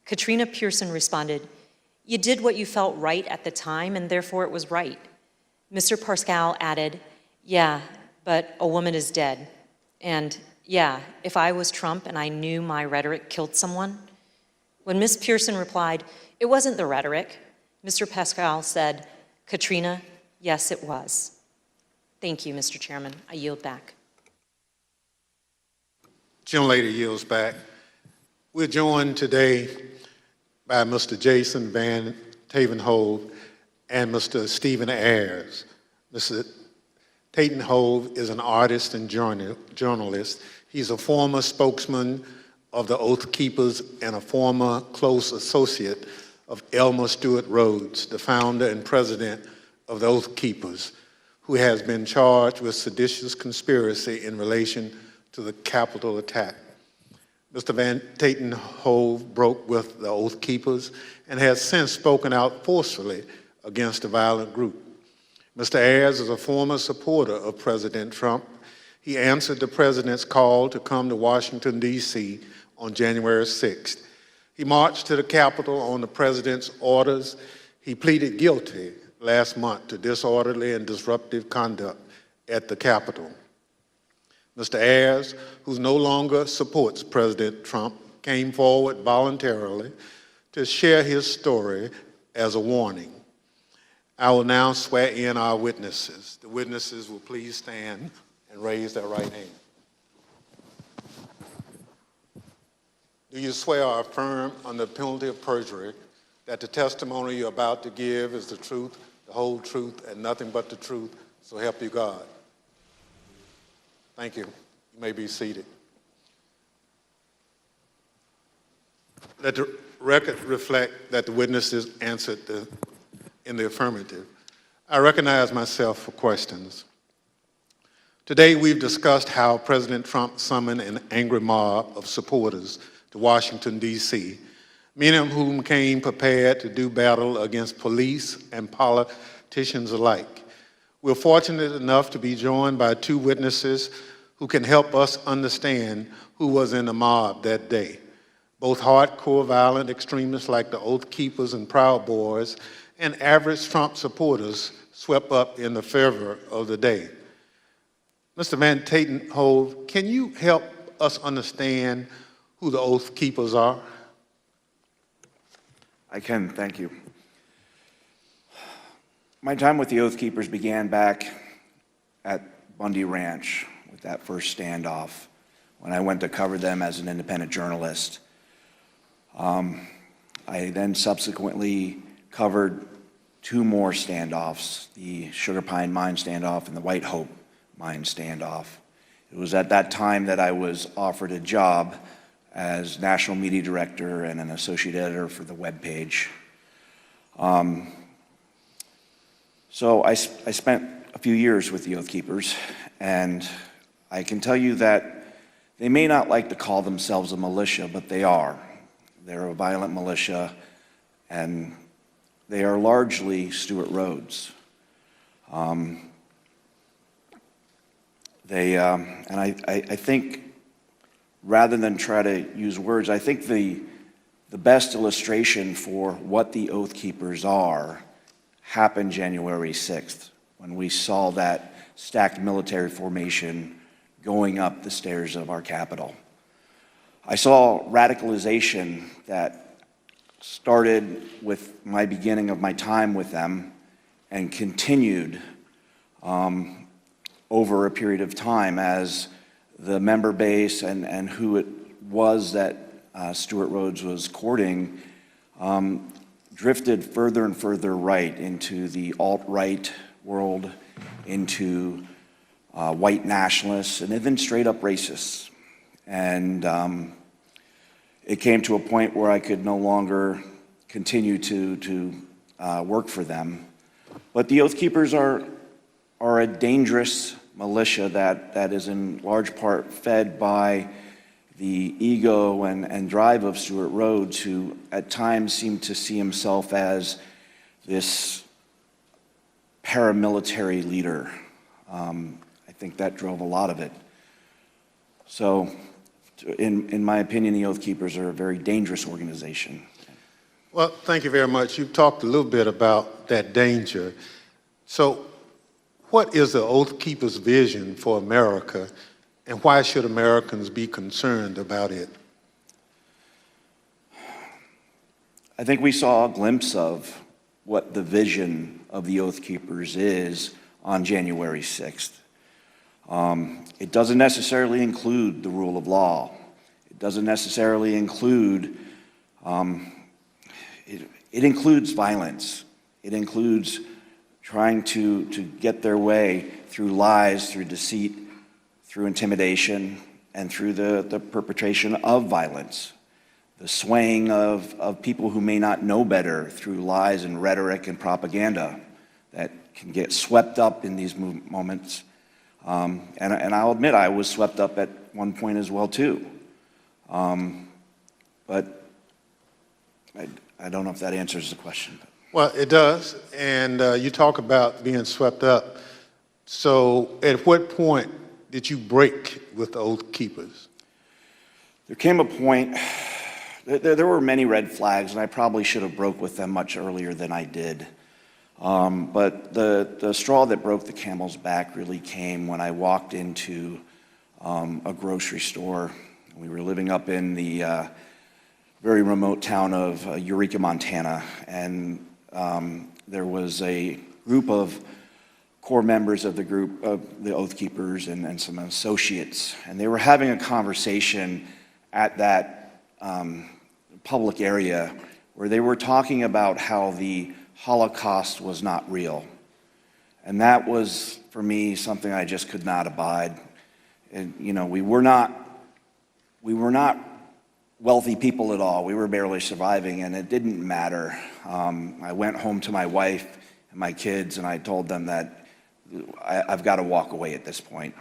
Katrina Pearson responded, "You did what you felt right at the time, and therefore it was right." Mr. Parscale added, "Yeah, but a woman is dead. And yeah, if I was Trump and I knew my rhetoric killed someone." When Ms. Pearson replied, "It wasn't the rhetoric," Mr. Parscale said, "Katrina, yes, it was." Thank you, Mr. Chairman. I yield back. Gentlelady yields back. We're joined today by Mr. Jason Van Tavenhove and Mr. Stephen Ayers. Mr. Tavenhove is an artist and journalist. He's a former spokesman of the Oath Keepers and a former close associate of Elmer Stewart Rhodes, the founder and president of the Oath Keepers, who has been charged with seditious conspiracy in relation to the Capitol attack. Mr. Van Tavenhove broke with the Oath Keepers and has since spoken out forcefully against the violent group. Mr. Ayers is a former supporter of President Trump. He answered the president's call to come to Washington, D.C. on January 6th. He marched to the Capitol on the president's orders. He pleaded guilty last month to disorderly and disruptive conduct at the Capitol. Mr. Ayers, who no longer supports President Trump, came forward voluntarily to share his story as a warning. I will now swear in our witnesses. The witnesses will please stand and raise their right hand. Do you swear or affirm under penalty of perjury that the testimony you're about to give is the truth, the whole truth, and nothing but the truth, so help you God? Thank you. You may be seated. Let the record reflect that the witnesses answered in the affirmative. I recognize myself for questions. Today we've discussed how President Trump summoned an angry mob of supporters to Washington, D.C., many of whom came prepared to do battle against police and politicians alike. We're fortunate enough to be joined by two witnesses who can help us understand who was in the mob that day. Both hardcore violent extremists like the Oath Keepers and Proud Boys and average Trump supporters swept up in the fervor of the day. Mr. Van Tavenhove, can you help us understand who the Oath Keepers are? I can, thank you. My time with the Oath Keepers began back at Bundy Ranch with that first standoff when I went to cover them as an independent journalist. I then subsequently covered two more standoffs, the Sugar Pine Mine standoff and the White Hope Mine standoff. It was at that time that I was offered a job as national media director and an associate editor for the webpage. So I spent a few years with the Oath Keepers, and I can tell you that they may not like to call themselves a militia, but they are. They're a violent militia, and they are largely Stewart Rhodes. And I think, rather than try to use words, I think the best illustration for what the Oath Keepers are happened January 6th, when we saw that stacked military formation going up the stairs of our Capitol. I saw radicalization that started with my beginning of my time with them and continued over a period of time as the member base and who it was that Stewart Rhodes was courting drifted further and further right into the alt-right world, into white nationalists, and even straight up racists. And it came to a point where I could no longer continue to work for them. But the Oath Keepers are a dangerous militia that is in large part fed by the ego and drive of Stewart Rhodes, who at times seemed to see himself as this paramilitary leader. I think that drove a lot of it. So, in my opinion, the Oath Keepers are a very dangerous organization. Well, thank you very much. You've talked a little bit about that danger. So, what is the Oath Keepers' vision for America, and why should Americans be concerned about it? I think we saw a glimpse of what the vision of the Oath Keepers is on January 6th. It doesn't necessarily include the rule of law. It doesn't necessarily include, it includes violence. It includes trying to get their way through lies, through deceit, through intimidation, and through the perpetration of violence. The swaying of people who may not know better through lies and rhetoric and propaganda that can get swept up in these moments. And I'll admit I was swept up at one point as well too. But I don't know if that answers the question. Well, it does, and you talk about being swept up. So at what point did you break with the Oath Keepers? There came a point, there were many red flags, and I probably should have broke with them much earlier than I did. But the straw that broke the camel's back really came when I walked into a grocery store. We were living up in the very remote town of Eureka, Montana, and there was a group of core members of the group of the Oath Keepers and some associates, and they were having a conversation at that public area where they were talking about how the Holocaust was not real. And that was, for me, something I just could not abide. And, you know, we were not wealthy people at all. We were barely surviving, and it didn't matter. I went home to my wife and my kids, and I told them that I've got to walk away at this point.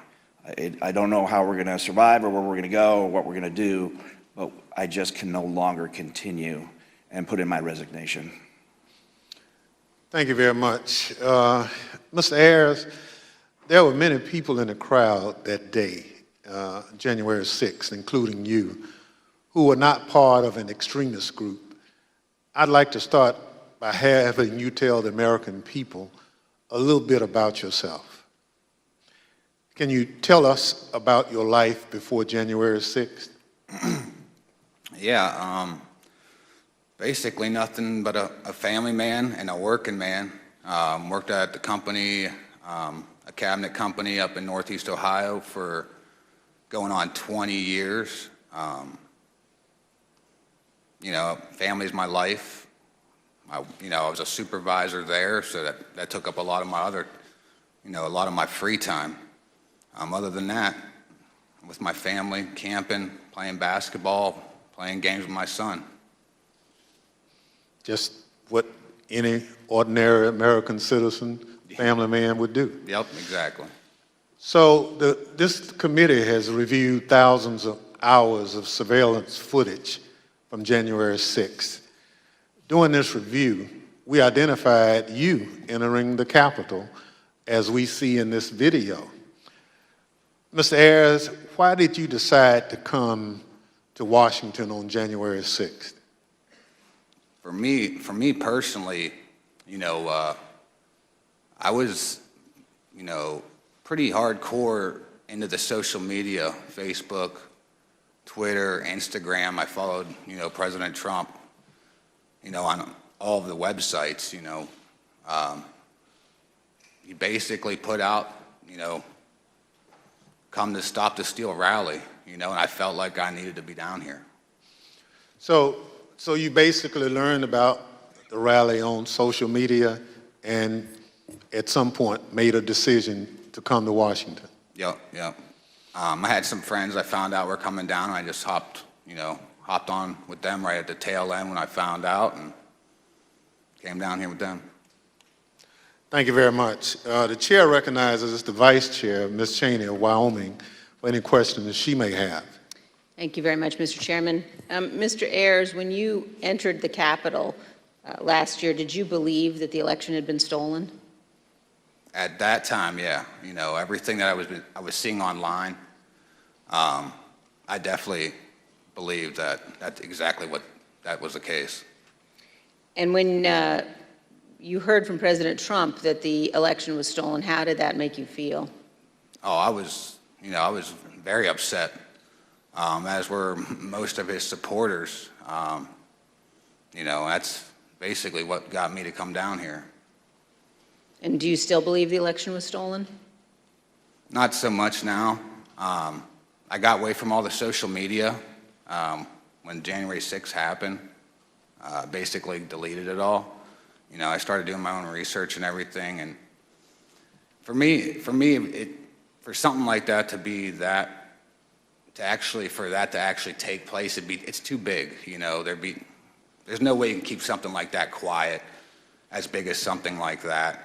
I don't know how we're going to survive or where we're going to go or what we're going to do, but I just can no longer continue, and put in my resignation. Thank you very much. Mr. Ayers, there were many people in the crowd that day, January 6th, including you, who were not part of an extremist group. I'd like to start by having you tell the American people a little bit about yourself. Can you tell us about your life before January 6th? Yeah, basically nothing but a family man and a working man. Worked at the company, a cabinet company up in Northeast Ohio for going on 20 years. You know, family's my life. I was a supervisor there, so that took up a lot of my other, a lot of my free time. Other than that, with my family, camping, playing basketball, playing games with my son. Just what any ordinary American citizen, family man would do. Yep, exactly. So this committee has reviewed thousands of hours of surveillance footage from January 6th. During this review, we identified you entering the Capitol as we see in this video. Mr. Ayers, why did you decide to come to Washington on January 6th? For me personally, I was, pretty hardcore into the social media, Facebook, Twitter, Instagram. I followed, President Trump, on all of the websites, He basically put out, come to Stop the Steal rally, and I felt like I needed to be down here. So you basically learned about the rally on social media and at some point made a decision to come to Washington. Yep. I had some friends I found out were coming down, and I just hopped on with them right at the tail end when I found out, and came down here with them. Thank you very much. The chair recognizes the vice chair, Ms. Cheney of Wyoming, for any questions that she may have. Thank you very much, Mr. Chairman. Mr. Ayers, when you entered the Capitol last year, did you believe that the election had been stolen? At that time, yeah. Everything that I was seeing online, I definitely believed that that's exactly what that was the case. And when you heard from President Trump that the election was stolen, how did that make you feel? Oh, I was very upset, as were most of his supporters. That's basically what got me to come down here. And do you still believe the election was stolen? Not so much now. I got away from all the social media when January 6th happened. Basically deleted it all. I started doing my own research and everything. And for me, for something like that to be that, for that to actually take place, it's too big. There's no way you can keep something like that quiet, as big as something like that.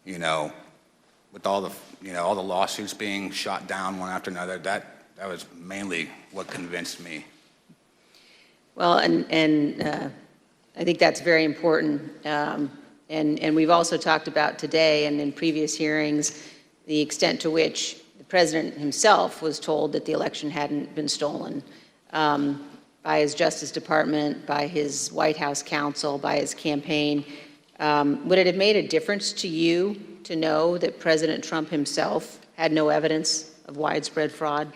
With all the lawsuits being shot down one after another, that was mainly what convinced me. Well, and I think that's very important. And we've also talked about today and in previous hearings the extent to which the president himself was told that the election hadn't been stolen by his Justice Department, by his White House counsel, by his campaign. Would it have made a difference to you to know that President Trump himself had no evidence of widespread fraud?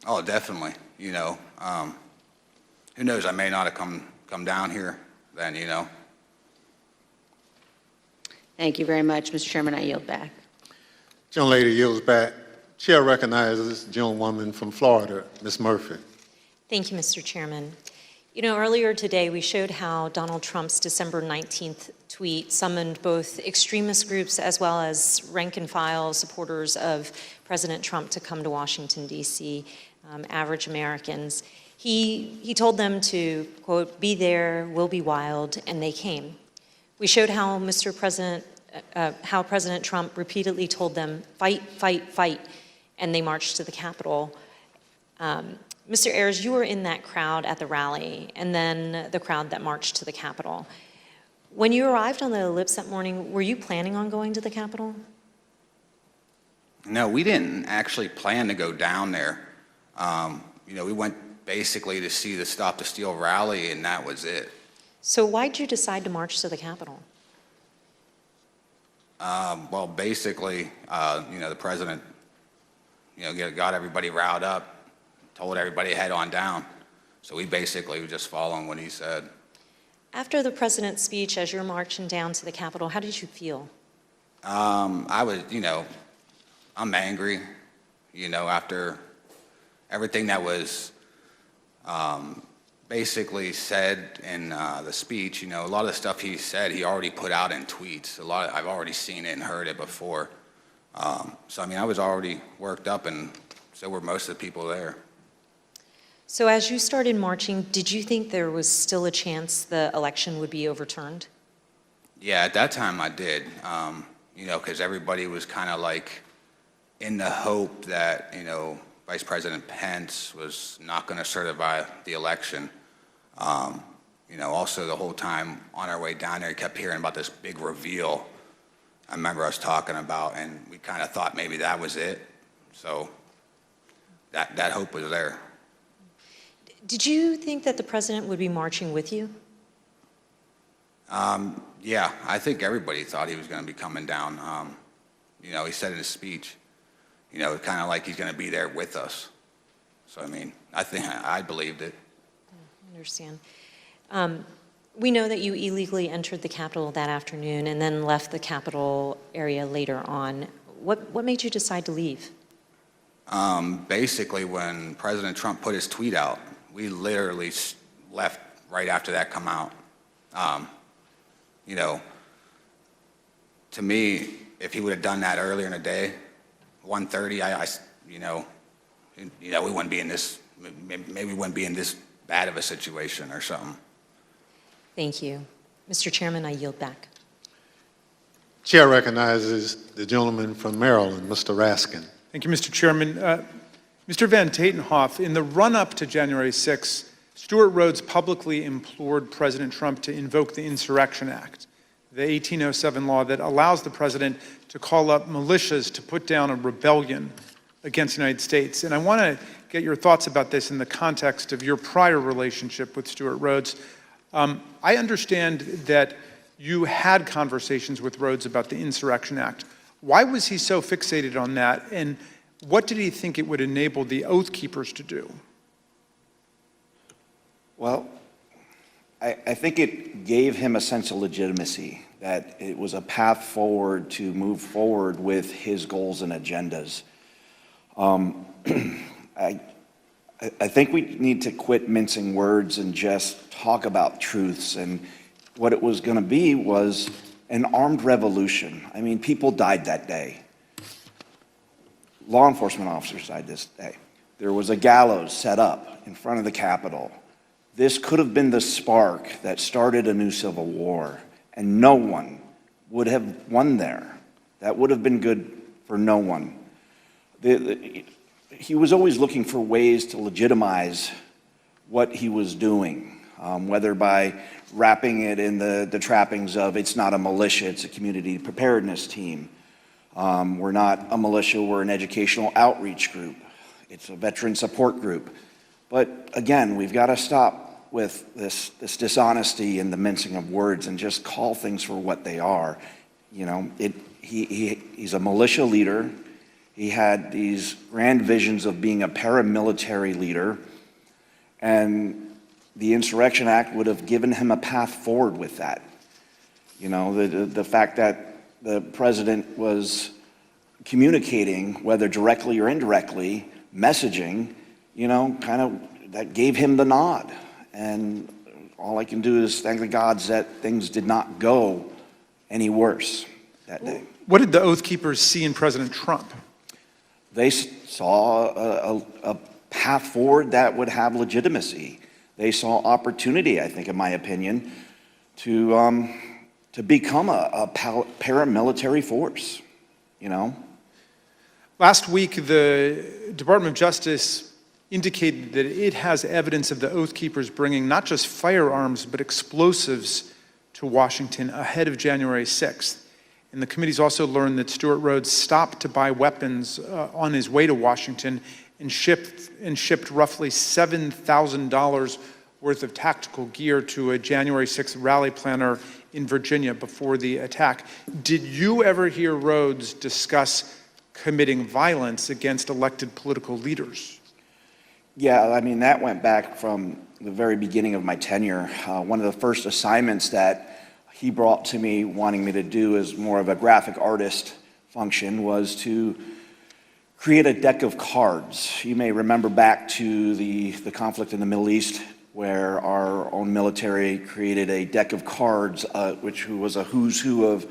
Oh, definitely. Who knows? I may not have come down here then. Thank you very much, Mr. Chairman. I yield back. Gentlelady yields back. Chair recognizes the gentlewoman from Florida, Ms. Murphy. Thank you, Mr. Chairman. Earlier today we showed how Donald Trump's December 19th tweet summoned both extremist groups as well as rank and file supporters of President Trump to come to Washington, D.C., average Americans. He told them to, quote, "Be there, we'll be wild," and they came. We showed how how President Trump repeatedly told them, "Fight, fight, fight," and they marched to the Capitol. Mr. Ayers, you were in that crowd at the rally, and then the crowd that marched to the Capitol. When you arrived on the ellipse that morning, were you planning on going to the Capitol? No, we didn't actually plan to go down there. We went basically to see the Stop the Steal rally, and that was it. So why did you decide to march to the Capitol? Well, basically, the president, got everybody riled up, told everybody to head on down. So we basically were just following what he said. After the president's speech, as you're marching down to the Capitol, how did you feel? I was, I'm angry, after everything that was basically said in the speech. A lot of the stuff he said, he already put out in tweets. I've already seen it and heard it before. So, I was already worked up, and so were most of the people there. So as you started marching, did you think there was still a chance the election would be overturned? Yeah, at that time I did, because everybody was kind of like in the hope that, Vice President Pence was not going to certify the election. Also the whole time on our way down there, we kept hearing about this big reveal I remember us talking about, and we kind of thought maybe that was it. So that hope was there. Did you think that the president would be marching with you? Yeah, I think everybody thought he was going to be coming down. He said in his speech, kind of like he's going to be there with us. So, I think I believed it. I understand. We know that you illegally entered the Capitol that afternoon and then left the Capitol area later on. What made you decide to leave? Basically, when President Trump put his tweet out, we literally left right after that come out. You know, to me, if he would have done that earlier in the day, 1:30, you know, we wouldn't be in this, maybe we wouldn't be in this bad of a situation or something. Thank you. Mr. Chairman, I yield back. Chair recognizes the gentleman from Maryland, Mr. Raskin. Thank you, Mr. Chairman. Mr. Van Tatenhoff, in the run-up to January 6th, Stuart Rhodes publicly implored President Trump to invoke the Insurrection Act, the 1807 law that allows the president to call up militias to put down a rebellion against the United States. And I want to get your thoughts about this in the context of your prior relationship with Stuart Rhodes. I understand that you had conversations with Rhodes about the Insurrection Act. Why was he so fixated on that, and what did he think it would enable the Oath Keepers to do? Well, I think it gave him a sense of legitimacy, that it was a path forward to move forward with his goals and agendas. I think we need to quit mincing words and just talk about truths. And what it was going to be was an armed revolution. I mean, people died that day. Law enforcement officers died this day. There was a gallows set up in front of the Capitol. This could have been the spark that started a new civil war, and no one would have won there. That would have been good for no one. He was always looking for ways to legitimize what he was doing, whether by wrapping it in the trappings of it's not a militia, it's a community preparedness team. We're not a militia, we're an educational outreach group. It's a veteran support group. But again, we've got to stop with this dishonesty and the mincing of words and just call things for what they are. You know, he's a militia leader. He had these grand visions of being a paramilitary leader, and the Insurrection Act would have given him a path forward with that. You know, the fact that the president was communicating, whether directly or indirectly, messaging, you know, kind of that gave him the nod. And all I can do is thank the gods that things did not go any worse that day. What did the Oath Keepers see in President Trump? They saw a path forward that would have legitimacy. They saw opportunity, I think, in my opinion, to become a paramilitary force, you know? Last week, the Department of Justice indicated that it has evidence of the Oath Keepers bringing not just firearms, but explosives to Washington ahead of January 6th. And the committee's also learned that Stuart Rhodes stopped to buy weapons on his way to Washington and shipped roughly $7,000 worth of tactical gear to a January 6th rally planner in Virginia before the attack. Did you ever hear Rhodes discuss committing violence against elected political leaders? Yeah, I mean, that went back from the very beginning of my tenure. One of the first assignments that he brought to me, wanting me to do as more of a graphic artist function, was to create a deck of cards. You may remember back to the conflict in the Middle East, where our own military created a deck of cards, which was a who's who of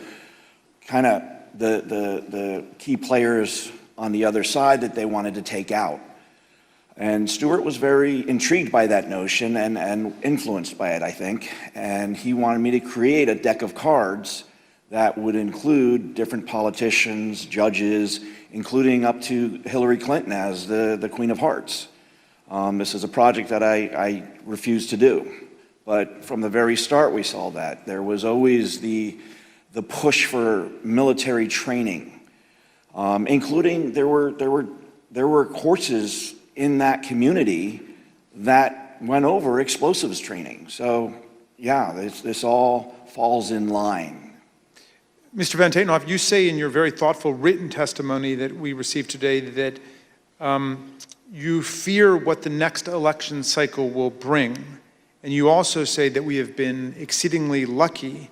kind of the key players on the other side that they wanted to take out. And Stuart was very intrigued by that notion and influenced by it, I think. And he wanted me to create a deck of cards that would include different politicians, judges, including up to Hillary Clinton as the Queen of Hearts. This is a project that I refused to do. But from the very start, we saw that. There was always the push for military training, including there were courses in that community that went over explosives training. So yeah, this all falls in line. Mr. Van Tatenhoff, you say in your very thoughtful written testimony that we received today that you fear what the next election cycle will bring. And you also say that we have been exceedingly lucky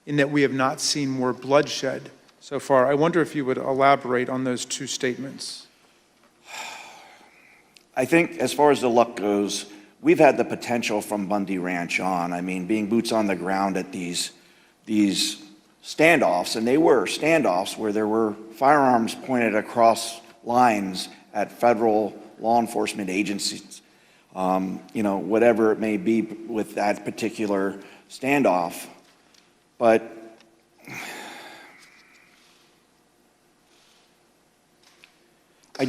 in that we have not seen more bloodshed so far. I wonder if you would elaborate on those two statements. I think as far as the luck goes, we've had the potential from Bundy Ranch on. I mean, being boots on the ground at these standoffs, and they were standoffs where there were firearms pointed across lines at federal law enforcement agencies, you know, whatever it may be with that particular standoff. But I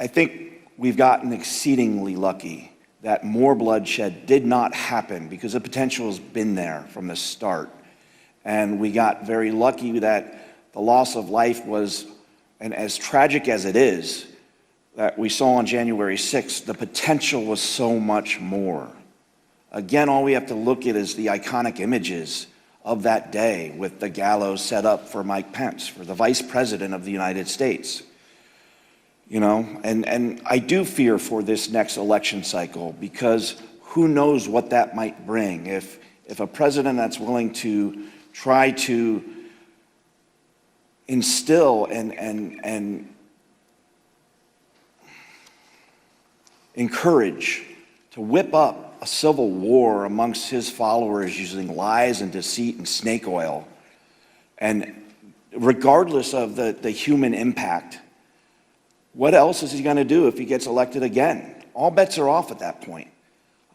think we've gotten exceedingly lucky that more bloodshed did not happen because the potential has been there from the start. And we got very lucky that the loss of life was, and as tragic as it is, that we saw on January 6th, the potential was so much more. Again, all we have to look at is the iconic images of that day with the gallows set up for Mike Pence, for the Vice President of the United States. You know, and I do fear for this next election cycle because who knows what that might bring. If a president that's willing to try to instill and encourage to whip up a civil war amongst his followers using lies and deceit and snake oil, and regardless of the human impact, what else is he going to do if he gets elected again? All bets are off at that point.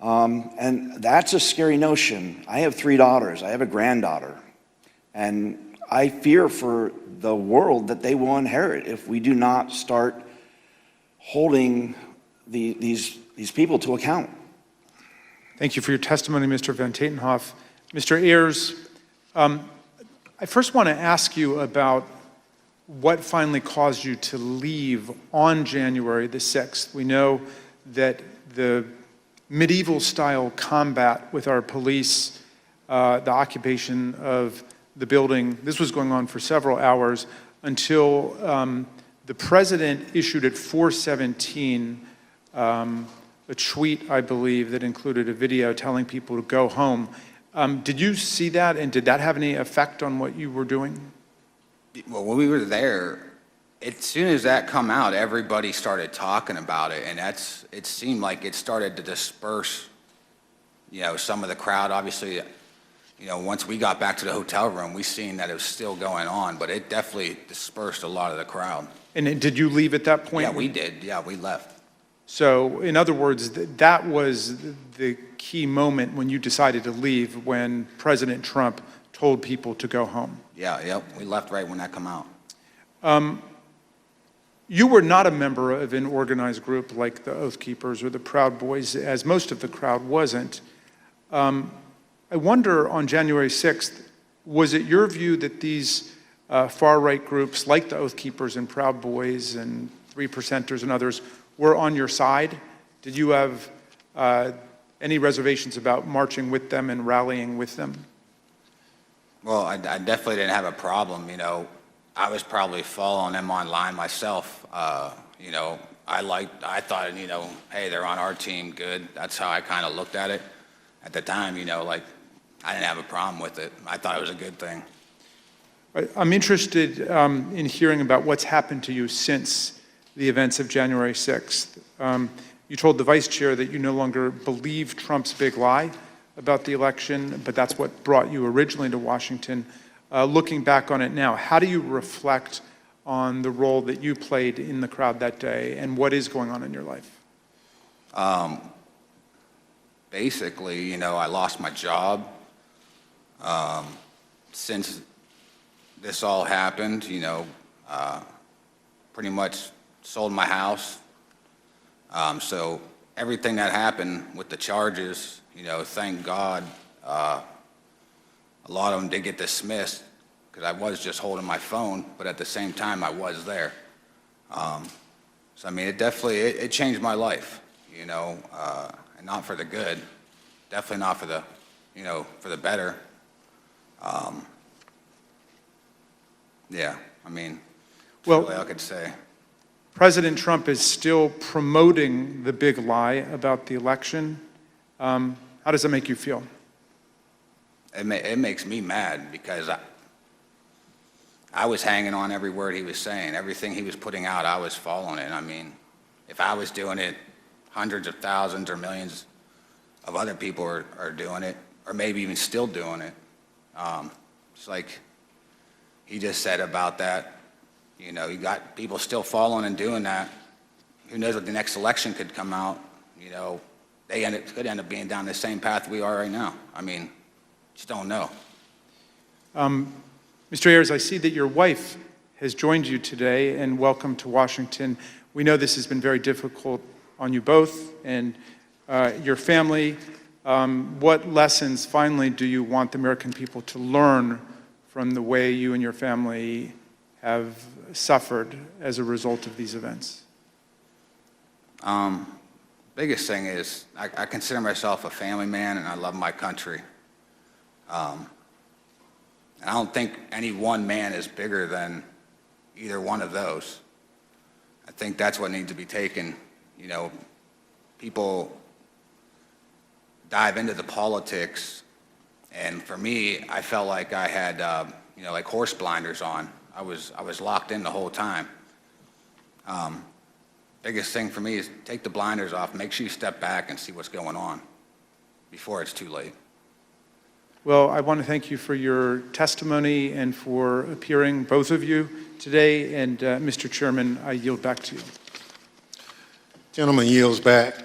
And that's a scary notion. I have 3 daughters. I have a granddaughter. And I fear for the world that they will inherit if we do not start holding these people to account. Thank you for your testimony, Mr. Van Tatenhoff. Mr. Ayers, I first want to ask you about what finally caused you to leave on January the 6th. We know that the medieval-style combat with our police, the occupation of the building, this was going on for several hours until the president issued at 4:17 a tweet, I believe, that included a video telling people to go home. Did you see that, and did that have any effect on what you were doing? Well, when we were there, as soon as that come out, everybody started talking about it, and it seemed like it started to disperse, you know, some of the crowd. Obviously, you know, once we got back to the hotel room, we seen that it was still going on, but it definitely dispersed a lot of the crowd. And did you leave at that point? Yeah, we did. Yeah, we left. So, in other words, that was the key moment when you decided to leave, when President Trump told people to go home. Yeah, yep. We left right when that come out. You were not a member of an organized group like the Oath Keepers or the Proud Boys, as most of the crowd wasn't. I wonder, on January 6th, was it your view that these far-right groups like the Oath Keepers and Proud Boys and 3%ers and others were on your side? Did you have any reservations about marching with them and rallying with them? Well, I definitely didn't have a problem. You know, I was probably following them online myself. You know, I thought, you know, hey, they're on our team, good. That's how I kind of looked at it at the time. You know, like, I didn't have a problem with it. I thought it was a good thing. I'm interested in hearing about what's happened to you since the events of January 6th. You told the vice chair that you no longer believe Trump's big lie about the election, but that's what brought you originally to Washington. Looking back on it now, how do you reflect on the role that you played in the crowd that day, and what is going on in your life? Basically, you know, I lost my job. Since this all happened, you know, pretty much sold my house. So everything that happened with the charges, you know, thank God, a lot of them did get dismissed because I was just holding my phone, but at the same time I was there. So I mean, it definitely, it changed my life, you know, and not for the good, definitely not for the, you know, for the better. Yeah, I mean, well, all I could say. President Trump is still promoting the big lie about the election. How does that make you feel? It makes me mad because I was hanging on every word he was saying. Everything he was putting out, I was following it. I mean, if I was doing it, hundreds of thousands or millions of other people are doing it, or maybe even still doing it. It's like he just said about that, you know, you got people still following and doing that. Who knows what the next election could come out, you know, could end up being down the same path we are right now. I mean, just don't know. Mr. Ayers, I see that your wife has joined you today, and welcome to Washington. We know this has been very difficult on you both and your family. What lessons, finally, do you want the American people to learn from the way you and your family have suffered as a result of these events? Biggest thing is I consider myself a family man, and I love my country. And I don't think any one man is bigger than either one of those. I think that's what needs to be taken. You know, people dive into the politics, and for me, I felt like I had, you know, like horse blinders on. I was locked in the whole time. Biggest thing for me is take the blinders off, make sure you step back and see what's going on before it's too late. Well, I want to thank you for your testimony and for appearing, both of you, today. And Mr. Chairman, I yield back to you. Gentleman yields back.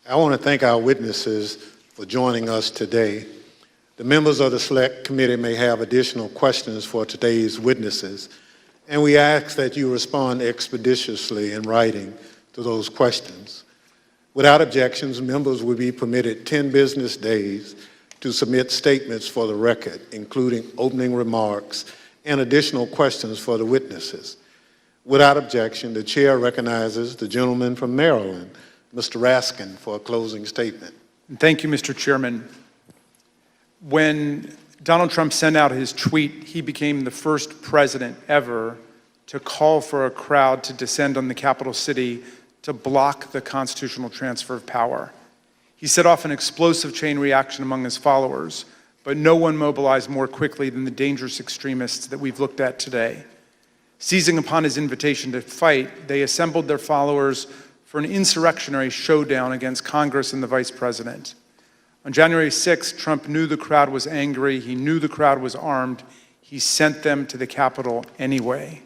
I want to thank our witnesses for joining us today. The members of the Select Committee may have additional questions for today's witnesses, and we ask that you respond expeditiously in writing to those questions. Without objections, members will be permitted 10 business days to submit statements for the record, including opening remarks and additional questions for the witnesses. Without objection, the chair recognizes the gentleman from Maryland, Mr. Raskin, for a closing statement. Thank you, Mr. Chairman. When Donald Trump sent out his tweet, he became the first president ever to call for a crowd to descend on the capital city to block the constitutional transfer of power. He set off an explosive chain reaction among his followers, but no one mobilized more quickly than the dangerous extremists that we've looked at today. Seizing upon his invitation to fight, they assembled their followers for an insurrectionary showdown against Congress and the vice president. On January 6th, Trump knew the crowd was angry. He knew the crowd was armed. He sent them to the Capitol anyway.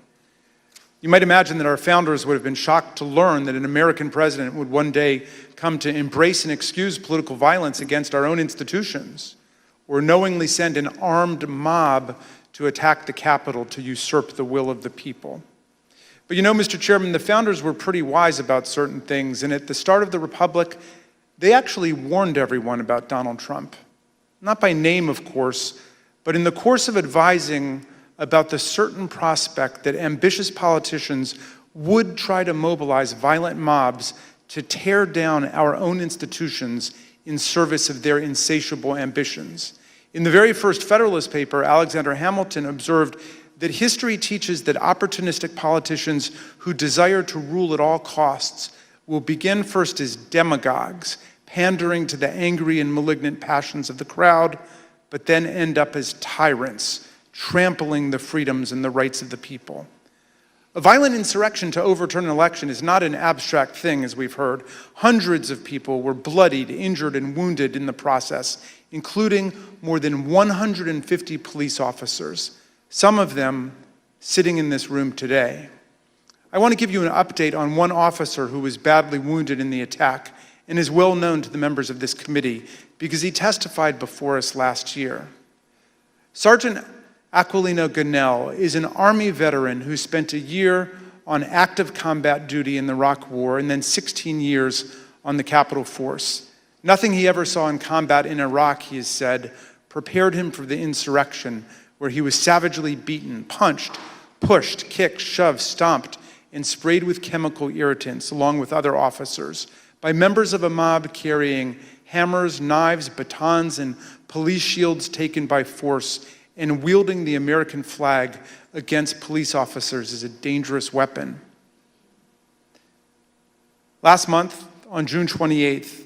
You might imagine that our founders would have been shocked to learn that an American president would one day come to embrace and excuse political violence against our own institutions, or knowingly send an armed mob to attack the Capitol to usurp the will of the people. But you know, Mr. Chairman, the founders were pretty wise about certain things, and at the start of the Republic, they actually warned everyone about Donald Trump. Not by name, of course, but in the course of advising about the certain prospect that ambitious politicians would try to mobilize violent mobs to tear down our own institutions in service of their insatiable ambitions. In the very first Federalist paper, Alexander Hamilton observed that history teaches that opportunistic politicians who desire to rule at all costs will begin first as demagogues, pandering to the angry and malignant passions of the crowd, but then end up as tyrants, trampling the freedoms and the rights of the people. A violent insurrection to overturn an election is not an abstract thing, as we've heard. Hundreds of people were bloodied, injured, and wounded in the process, including more than 150 police officers, some of them sitting in this room today. I want to give you an update on one officer who was badly wounded in the attack and is well known to the members of this committee because he testified before us last year. Sergeant Aquilino Gunnell is an Army veteran who spent a year on active combat duty in the Iraq War and then 16 years on the Capitol Force. Nothing he ever saw in combat in Iraq, he has said, prepared him for the insurrection, where he was savagely beaten, punched, pushed, kicked, shoved, stomped, and sprayed with chemical irritants, along with other officers, by members of a mob carrying hammers, knives, batons, and police shields taken by force, and wielding the American flag against police officers as a dangerous weapon. Last month, on June 28th,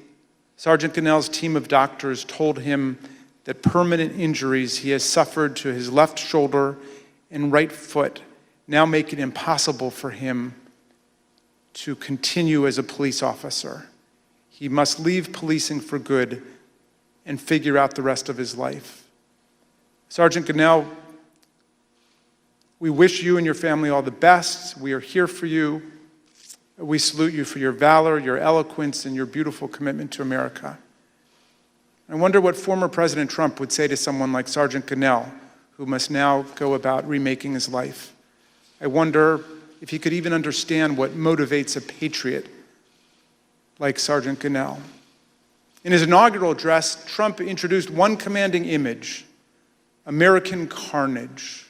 Sergeant Gunnell's team of doctors told him that permanent injuries he has suffered to his left shoulder and right foot now make it impossible for him to continue as a police officer. He must leave policing for good and figure out the rest of his life. Sergeant Gonell, we wish you and your family all the best. We are here for you. We salute you for your valor, your eloquence, and your beautiful commitment to America. I wonder what former President Trump would say to someone like Sergeant Gonell, who must now go about remaking his life. I wonder if he could even understand what motivates a patriot like Sergeant Gonell. In his inaugural address, Trump introduced one commanding image: American carnage.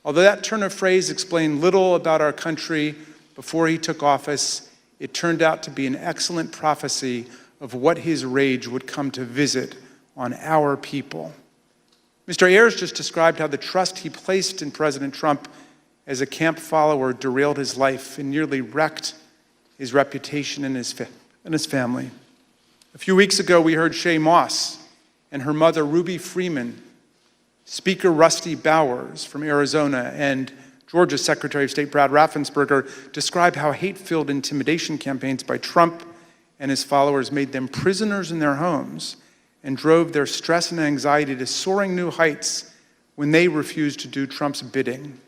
Although that turn of phrase explained little about our country before he took office, it turned out to be an excellent prophecy of what his rage would come to visit on our people. Mr. Ayers just described how the trust he placed in President Trump as a camp follower derailed his life and nearly wrecked his reputation and his family. A few weeks ago, we heard Shay Moss and her mother, Ruby Freeman, Speaker Rusty Bowers from Arizona, and Georgia's Secretary of State Brad Raffensperger describe how hate-filled intimidation campaigns by Trump and his followers made them prisoners in their homes and drove their stress and anxiety to soaring new heights when they refused to do Trump's bidding.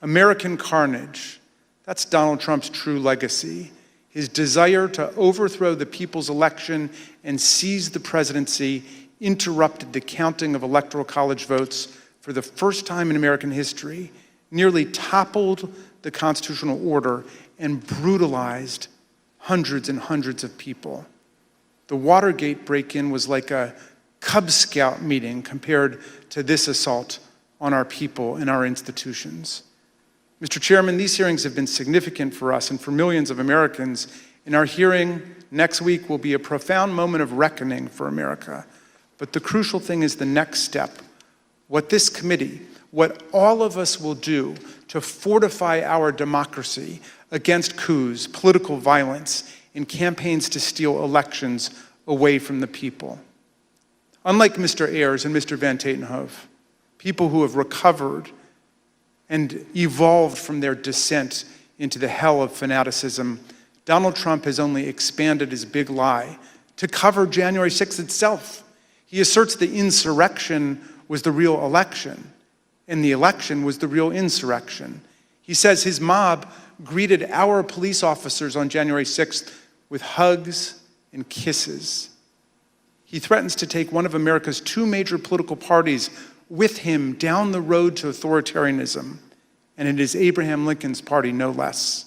American carnage, that's Donald Trump's true legacy. His desire to overthrow the people's election and seize the presidency interrupted the counting of electoral college votes for the first time in American history, nearly toppled the constitutional order, and brutalized hundreds and hundreds of people. The Watergate break-in was like a Cub Scout meeting compared to this assault on our people and our institutions. Mr. Chairman, these hearings have been significant for us and for millions of Americans, and our hearing next week will be a profound moment of reckoning for America. But the crucial thing is the next step. What this committee, what all of us will do to fortify our democracy against coups, political violence, and campaigns to steal elections away from the people. Unlike Mr. Ayers and Mr. Van Tatenhove, people who have recovered and evolved from their descent into the hell of fanaticism, Donald Trump has only expanded his big lie to cover January 6th itself. He asserts the insurrection was the real election, and the election was the real insurrection. He says his mob greeted our police officers on January 6th with hugs and kisses. He threatens to take one of America's two major political parties with him down the road to authoritarianism, and it is Abraham Lincoln's party, no less.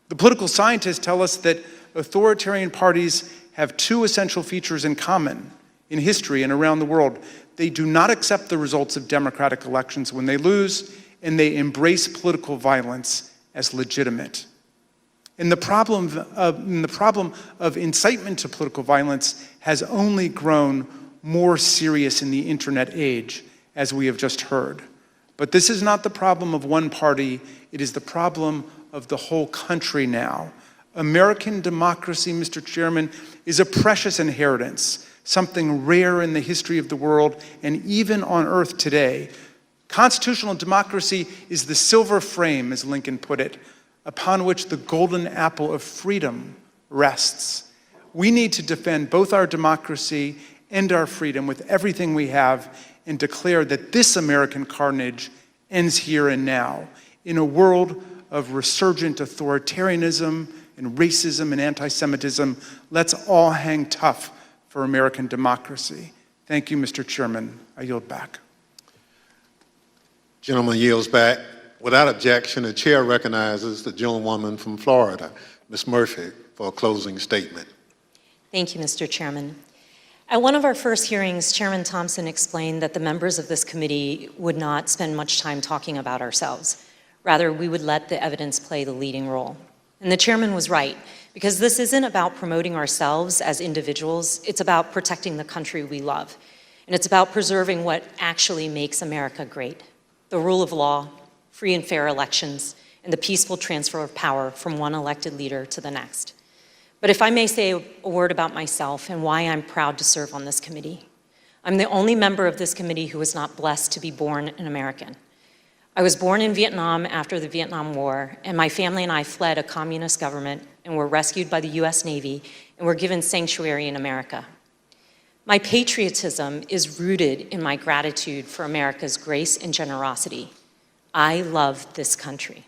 The political scientists tell us that authoritarian parties have two essential features in common in history and around the world. They do not accept the results of democratic elections when they lose, and they embrace political violence as legitimate. And the problem of incitement to political violence has only grown more serious in the internet age, as we have just heard. But this is not the problem of one party, it is the problem of the whole country now. American democracy, Mr. Chairman, is a precious inheritance, something rare in the history of the world and even on earth today. Constitutional democracy is the silver frame, as Lincoln put it, upon which the golden apple of freedom rests. We need to defend both our democracy and our freedom with everything we have and declare that this American carnage ends here and now. In a world of resurgent authoritarianism and racism and anti-Semitism, let's all hang tough for American democracy. Thank you, Mr. Chairman. I yield back. Gentleman yields back. Without objection, the chair recognizes the gentlewoman from Florida, Ms. Murphy, for a closing statement. Thank you, Mr. Chairman. At one of our first hearings, Chairman Thompson explained that the members of this committee would not spend much time talking about ourselves. Rather, we would let the evidence play the leading role. And the chairman was right, because this isn't about promoting ourselves as individuals, it's about protecting the country we love. And it's about preserving what actually makes America great: the rule of law, free and fair elections, and the peaceful transfer of power from one elected leader to the next. But if I may say a word about myself and why I'm proud to serve on this committee. I'm the only member of this committee who was not blessed to be born an American. I was born in Vietnam after the Vietnam War, and my family and I fled a communist government and were rescued by the US Navy and were given sanctuary in America. My patriotism is rooted in my gratitude for America's grace and generosity. I love this country.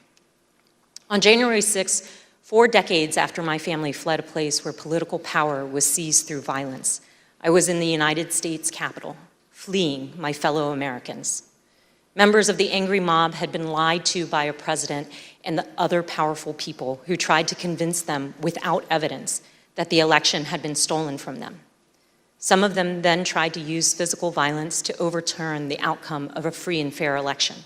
On January 6th, 4 decades after my family fled a place where political power was seized through violence, I was in the United States Capitol, fleeing my fellow Americans. Members of the angry mob had been lied to by a president and the other powerful people who tried to convince them without evidence that the election had been stolen from them. Some of them then tried to use physical violence to overturn the outcome of a free and fair election.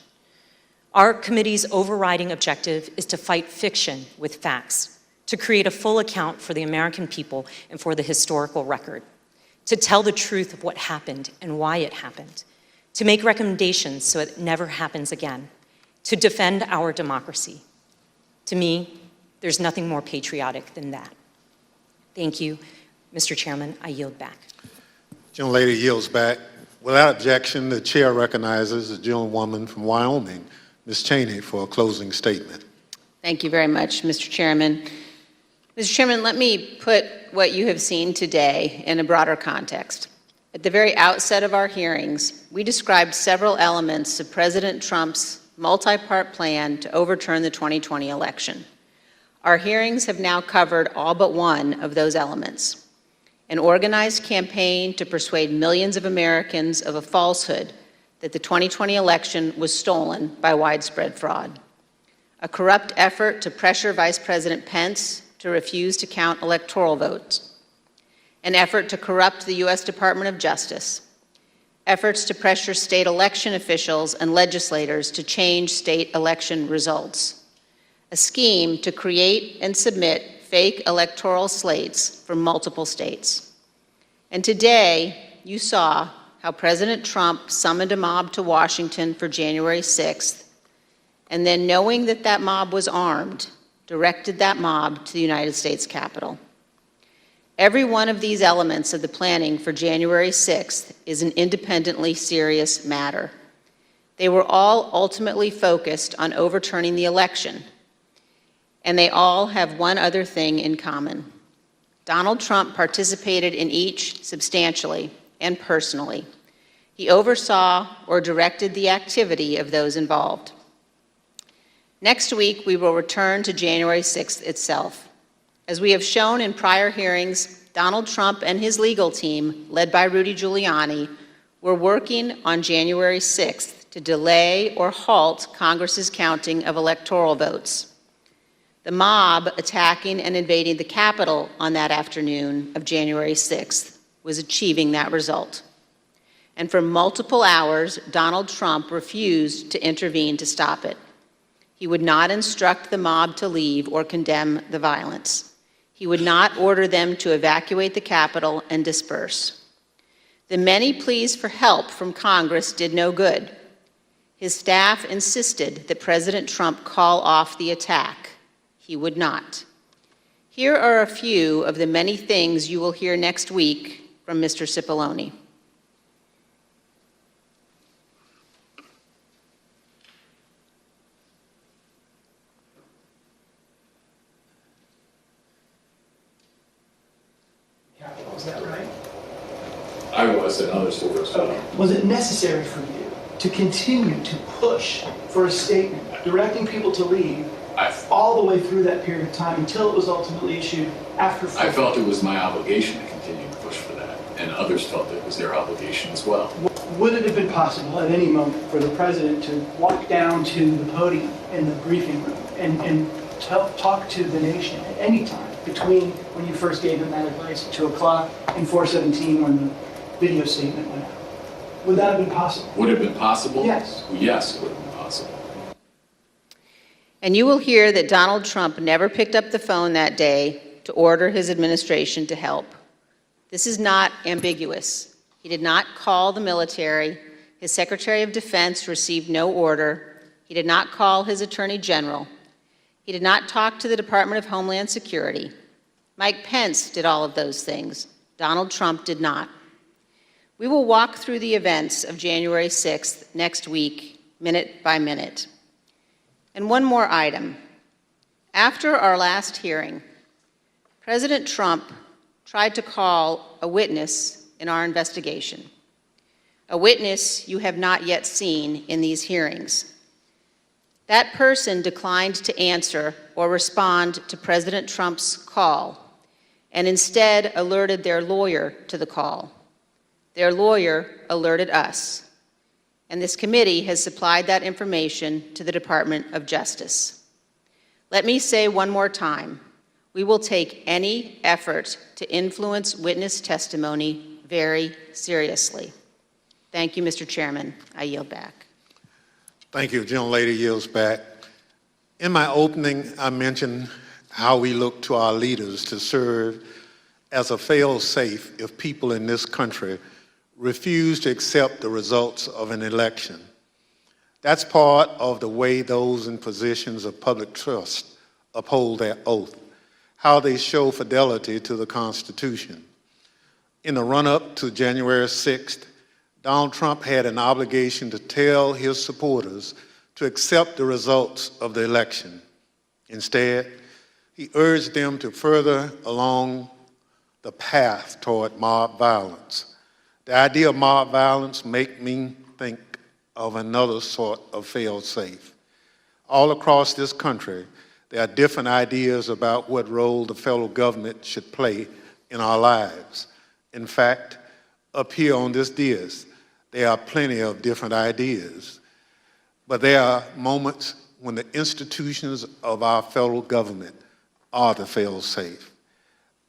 Our committee's overriding objective is to fight fiction with facts, to create a full account for the American people and for the historical record, to tell the truth of what happened and why it happened, to make recommendations so it never happens again, to defend our democracy. To me, there's nothing more patriotic than that. Thank you. Mr. Chairman, I yield back. Gentlelady yields back. Without objection, the chair recognizes the gentlewoman from Wyoming, Ms. Cheney, for a closing statement. Thank you very much, Mr. Chairman. Mr. Chairman, let me put what you have seen today in a broader context. At the very outset of our hearings, we described several elements of President Trump's multi-part plan to overturn the 2020 election. Our hearings have now covered all but one of those elements: an organized campaign to persuade millions of Americans of a falsehood that the 2020 election was stolen by widespread fraud, a corrupt effort to pressure Vice President Pence to refuse to count electoral votes, an effort to corrupt the U.S. Department of Justice, efforts to pressure state election officials and legislators to change state election results, a scheme to create and submit fake electoral slates from multiple states. And today, you saw how President Trump summoned a mob to Washington for January 6th, and then, knowing that that mob was armed, directed that mob to the United States Capitol. Every one of these elements of the planning for January 6th is an independently serious matter. They were all ultimately focused on overturning the election, and they all have one other thing in common. Donald Trump participated in each substantially and personally. He oversaw or directed the activity of those involved. Next week, we will return to January 6th itself. As we have shown in prior hearings, Donald Trump and his legal team, led by Rudy Giuliani, were working on January 6th to delay or halt Congress's counting of electoral votes. The mob attacking and invading the Capitol on that afternoon of January 6th was achieving that result. And for multiple hours, Donald Trump refused to intervene to stop it. He would not instruct the mob to leave or condemn the violence. He would not order them to evacuate the Capitol and disperse. The many pleas for help from Congress did no good. His staff insisted that President Trump call off the attack. He would not. Here are a few of the many things you will hear next week from Mr. Cipollone. Is that right? I was, and others were as well. Was it necessary for you to continue to push for a statement directing people to leave all the way through that period of time until it was ultimately issued after? I felt it was my obligation to continue to push for that, and others felt it was their obligation as well. Would it have been possible at any moment for the president to walk down to the podium in the briefing room and talk to the nation at any time between when you first gave him that advice at 2 o'clock and 4:17 when the video statement went out? Would that have been possible? Would it have been possible? Yes. Yes, it would have been possible. And you will hear that Donald Trump never picked up the phone that day to order his administration to help. This is not ambiguous. He did not call the military. His Secretary of Defense received no order. He did not call his Attorney General. He did not talk to the Department of Homeland Security. Mike Pence did all of those things. Donald Trump did not. We will walk through the events of January 6th next week, minute by minute. And one more item. After our last hearing, President Trump tried to call a witness in our investigation, a witness you have not yet seen in these hearings. That person declined to answer or respond to President Trump's call and instead alerted their lawyer to the call. Their lawyer alerted us, and this committee has supplied that information to the Department of Justice. Let me say one more time, we will take any effort to influence witness testimony very seriously. Thank you, Mr. Chairman. I yield back. Thank you. Gentlelady yields back. In my opening, I mentioned how we look to our leaders to serve as a fail-safe if people in this country refuse to accept the results of an election. That's part of the way those in positions of public trust uphold their oath, how they show fidelity to the Constitution. In the run-up to January 6th, Donald Trump had an obligation to tell his supporters to accept the results of the election. Instead, he urged them to further along the path toward mob violence. The idea of mob violence makes me think of another sort of fail-safe. All across this country, there are different ideas about what role the federal government should play in our lives. In fact, up here on this dais, there are plenty of different ideas. But there are moments when the institutions of our federal government are the fail-safe.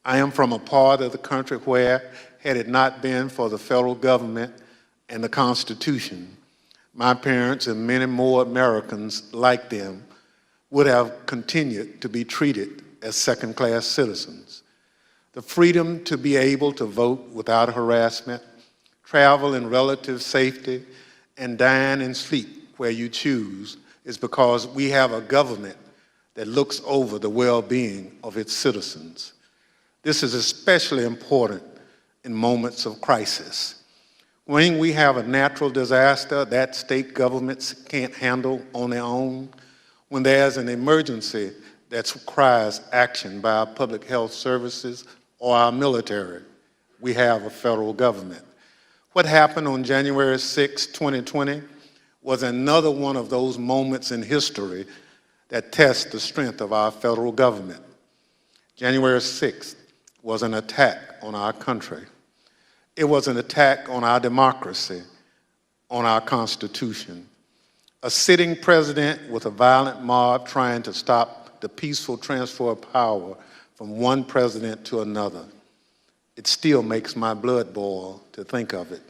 I am from a part of the country where, had it not been for the federal government and the Constitution, my parents and many more Americans like them would have continued to be treated as second-class citizens. The freedom to be able to vote without harassment, travel in relative safety, and dine and sleep where you choose is because we have a government that looks over the well-being of its citizens. This is especially important in moments of crisis. When we have a natural disaster that state governments can't handle on their own, when there's an emergency that requires action by our public health services or our military, we have a federal government. What happened on January 6, 2020 was another one of those moments in history that test the strength of our federal government. January 6th was an attack on our country. It was an attack on our democracy, on our Constitution. A sitting president with a violent mob trying to stop the peaceful transfer of power from one president to another. It still makes my blood boil to think of it.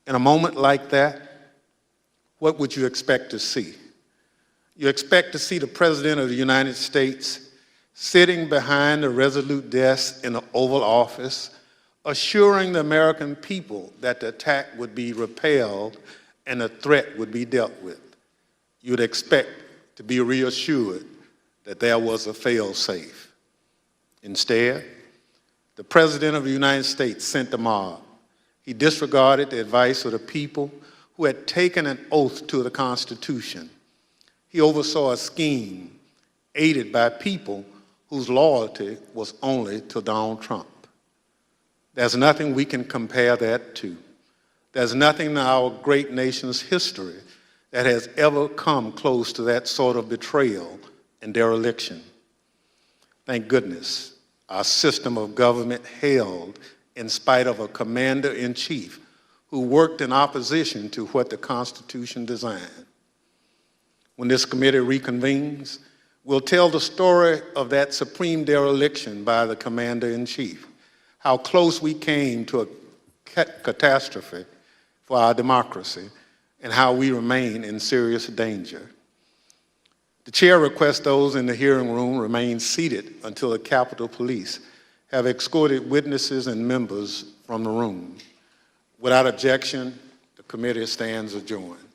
In a moment like that, what would you expect to see? You expect to see the President of the United States sitting behind a resolute desk in the Oval Office, assuring the American people that the attack would be repelled and the threat would be dealt with. You'd expect to be reassured that there was a fail-safe. Instead, the President of the United States sent the mob. He disregarded the advice of the people who had taken an oath to the Constitution. He oversaw a scheme aided by people whose loyalty was only to Donald Trump. There's nothing we can compare that to. There's nothing in our great nation's history that has ever come close to that sort of betrayal and dereliction. Thank goodness, our system of government held in spite of a commander-in-chief who worked in opposition to what the Constitution designed. When this committee reconvenes, we'll tell the story of that supreme dereliction by the commander-in-chief, how close we came to a catastrophe for our democracy, and how we remain in serious danger. The chair requests those in the hearing room remain seated until the Capitol Police have escorted witnesses and members from the room. Without objection, the committee stands adjourned.